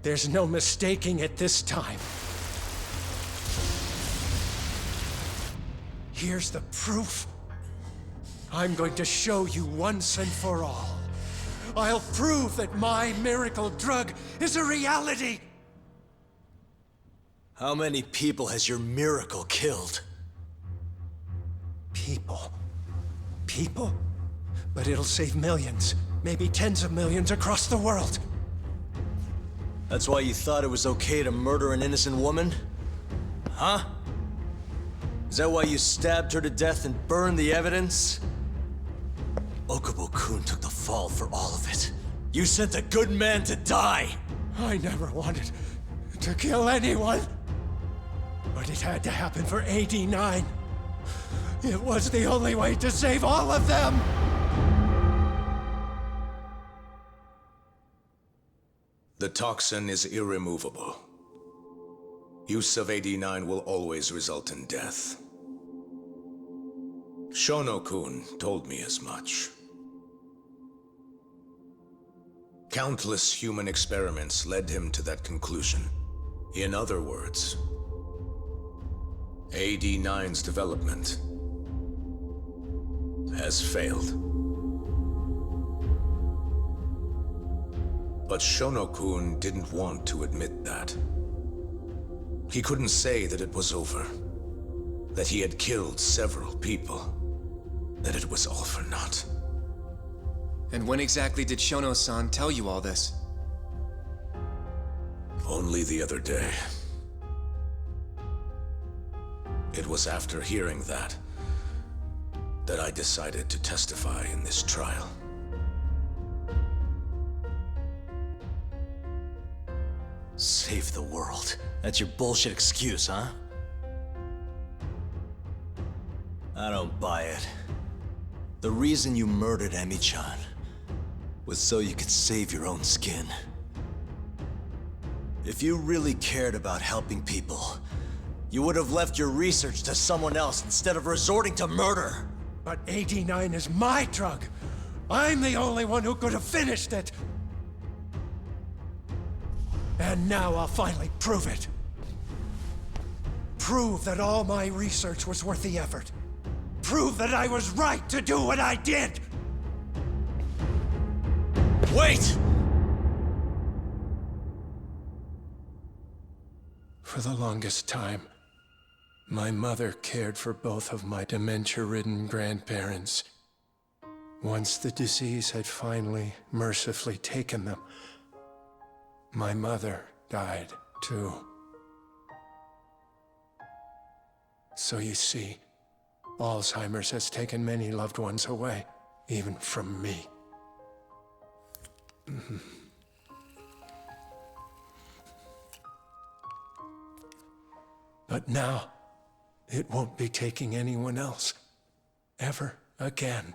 There's no mistaking it this time. Here's the proof. I'm going to show you once and for all. I'll prove that my miracle drug is a reality. How many people has your miracle killed? People. People? But it'll save millions, maybe tens of millions across the world. That's why you thought it was okay to murder an innocent woman? Huh? Is that why you stabbed her to death and burned the evidence? Okubo-kun took the fall for all of it. You sent a good man to die! I never wanted to kill anyone. But it had to happen for AD9. It was the only way to save all of them! The toxin is irremovable. Use of AD9 will always result in death. Shono-kun told me as much. Countless human experiments led him to that conclusion. In other words, AD9's development has failed. But Shono-kun didn't want to admit that. He couldn't say that it was over, that he had killed several people, that it was all for naught. And when exactly did Shono-san tell you all this? Only the other day. It was after hearing that I decided to testify in this trial. Save the world. That's your bullshit excuse, huh? I don't buy it. The reason you murdered Emi-chan was so you could save your own skin. If you really cared about helping people, you would have left your research to someone else instead of resorting to murder. But AD9 is my drug. I'm the only one who could have finished it. And now I'll finally prove it. Prove that all my research was worth the effort. Prove that I was right to do what I did! Wait! For the longest time, my mother cared for both of my dementia-ridden grandparents. Once the disease had finally, mercifully taken them, my mother died too. So you see, Alzheimer's has taken many loved ones away, even from me. But now, it won't be taking anyone else, ever again.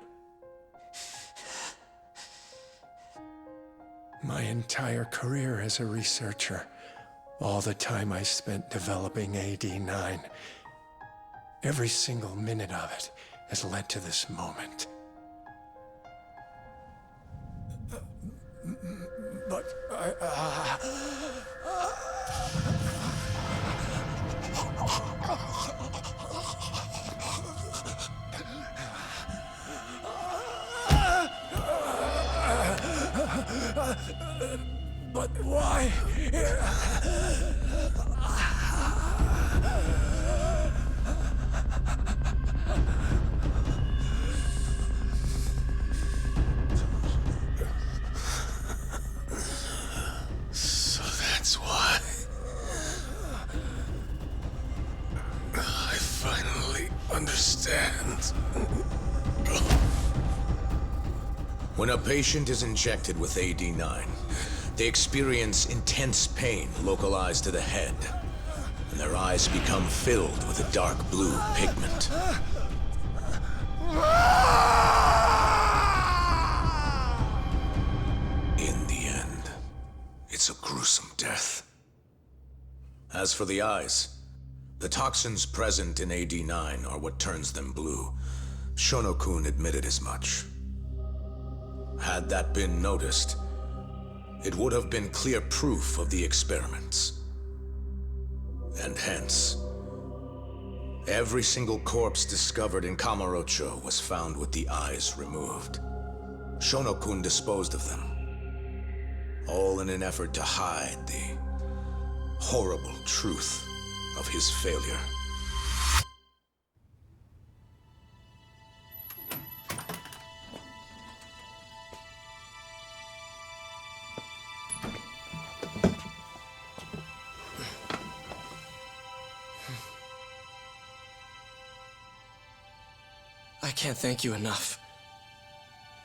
My entire career as a researcher, all the time I spent developing AD9, every single minute of it has led to this moment. But but why? So that's why. I finally understand. When a patient is injected with AD9, they experience intense pain localized to the head, and their eyes become filled with a dark blue pigment. In the end, it's a gruesome death. As for the eyes, the toxins present in AD9 are what turns them blue. Shono-kun admitted as much. Had that been noticed, it would have been clear proof of the experiments. And hence, every single corpse discovered in Kamurocho was found with the eyes removed. Shono-kun disposed of them, all in an effort to hide the horrible truth of his failure. I can't thank you enough,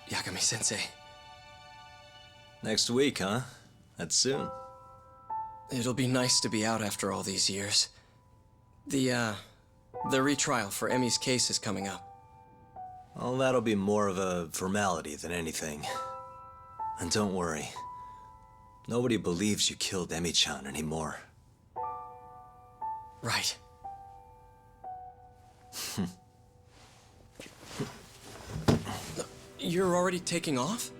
Yagami-sensei. Next week, huh? That's soon. It'll be nice to be out after all these years. The retrial for Emmy's case is coming up. Well, that'll be more of a formality than anything. And don't worry. Nobody believes you killed Emmy-chan anymore. Right. You're already taking off?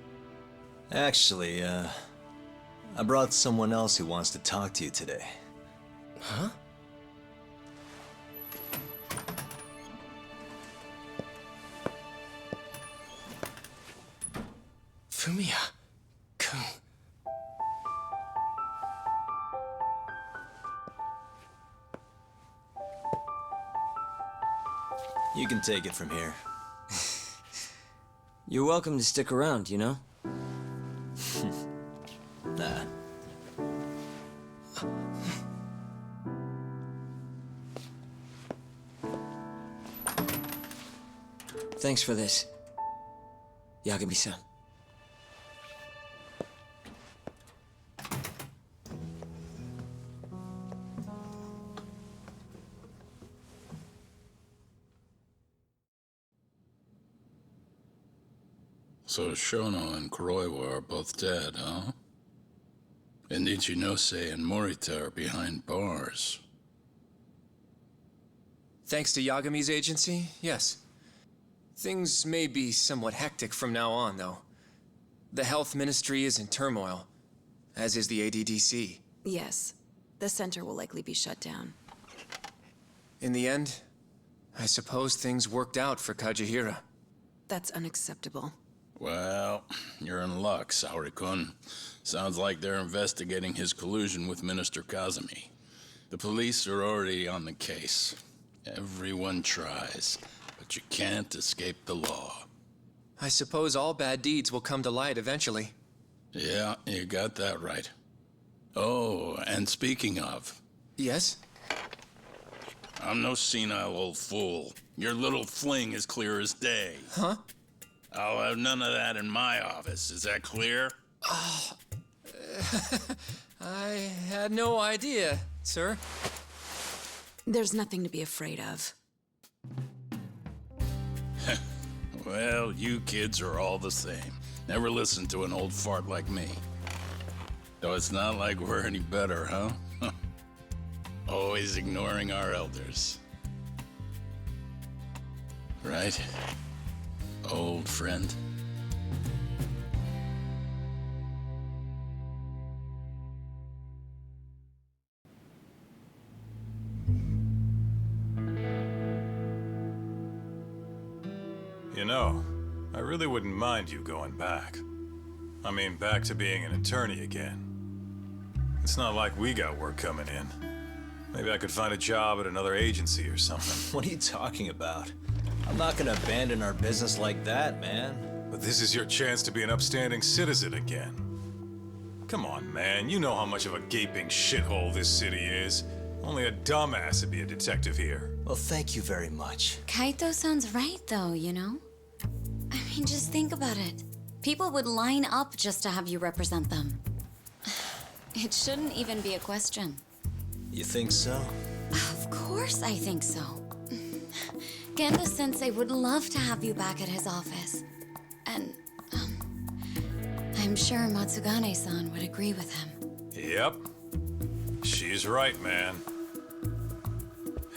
Actually, I brought someone else who wants to talk to you today. Huh? Fumiya-kun. You can take it from here. You're welcome to stick around, you know? Nah. Thanks for this, Yagami-san. So Shono and Kuroiwa are both dead, huh? And Ichinose and Morita are behind bars. Thanks to Yagami's agency, yes. Things may be somewhat hectic from now on, though. The health ministry is in turmoil, as is the ADDC. Yes. The center will likely be shut down. In the end, I suppose things worked out for Kajihira. That's unacceptable. Well, you're in luck, Saori-kun. Sounds like they're investigating his collusion with Minister Kazumi. The police are already on the case. Everyone tries, but you can't escape the law. I suppose all bad deeds will come to light eventually. Yeah, you got that right. Oh, and speaking of... Yes? I'm no senile old fool. Your little fling is clear as day. Huh? I'll have none of that in my office. Is that clear? I had no idea, sir. There's nothing to be afraid of. Well, you kids are all the same. Never listen to an old fart like me. Though it's not like we're any better, huh? Always ignoring our elders. Right? Old friend? You know, I really wouldn't mind you going back. I mean, back to being an attorney again. It's not like we got work coming in. Maybe I could find a job at another agency or something. What are you talking about? I'm not gonna abandon our business like that, man. But this is your chance to be an upstanding citizen again. Come on, man. You know how much of a gaping shithole this city is. Only a dumbass would be a detective here. Well, thank you very much. Kaito sounds right, though, you know? I mean, just think about it. People would line up just to have you represent them. It shouldn't even be a question. You think so? Of course I think so. Gendo-sensei would love to have you back at his office. And, I'm sure Matsugane-san would agree with him. Yep. She's right, man.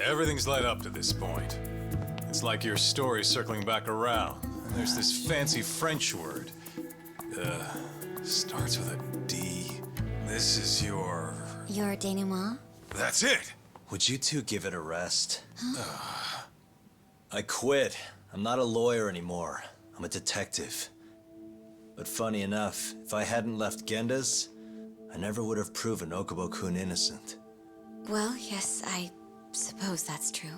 Everything's led up to this point. It's like your story's circling back around. And there's this fancy French word. Starts with a D. This is your... Your denouement? That's it! Would you two give it a rest? I quit. I'm not a lawyer anymore. I'm a detective. But funny enough, if I hadn't left Genda's, I never would have proven Okubo-kun innocent. Well, yes, I suppose that's true.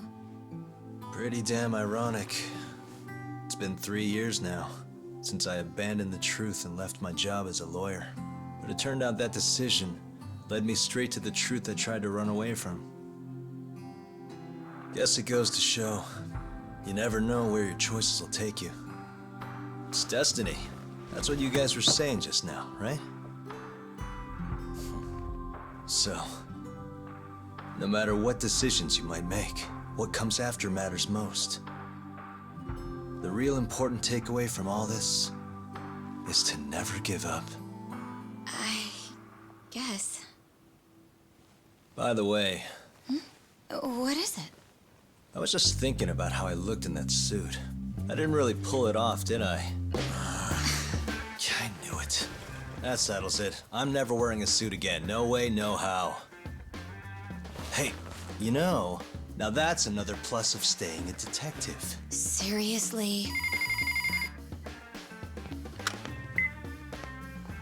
Pretty damn ironic. It's been 3 years now, since I abandoned the truth and left my job as a lawyer. But it turned out that decision led me straight to the truth I tried to run away from. Guess it goes to show, you never know where your choices will take you. It's destiny. That's what you guys were saying just now, right? So, no matter what decisions you might make, what comes after matters most. The real important takeaway from all this is to never give up. I guess. By the way, What is it? I was just thinking about how I looked in that suit. I didn't really pull it off, did I? I knew it. That settles it. I'm never wearing a suit again. No way, no how. Hey, you know, now that's another plus of staying a detective. Seriously?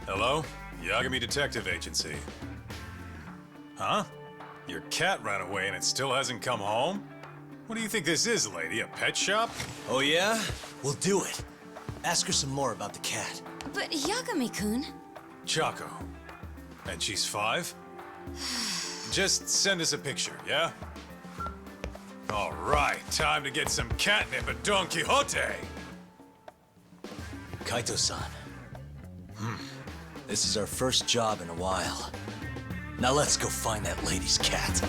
Hello? Yagami Detective Agency. Huh? Your cat ran away and it still hasn't come home? What do you think this is, lady? A pet shop? Oh yeah? We'll do it. Ask her some more about the cat. But Yagami-kun... Chaco. And she's 5? Just send us a picture, yeah? All right, time to get some catnip at Don Quixote! Kaito-san. This is our first job in a while. Now let's go find that lady's cat.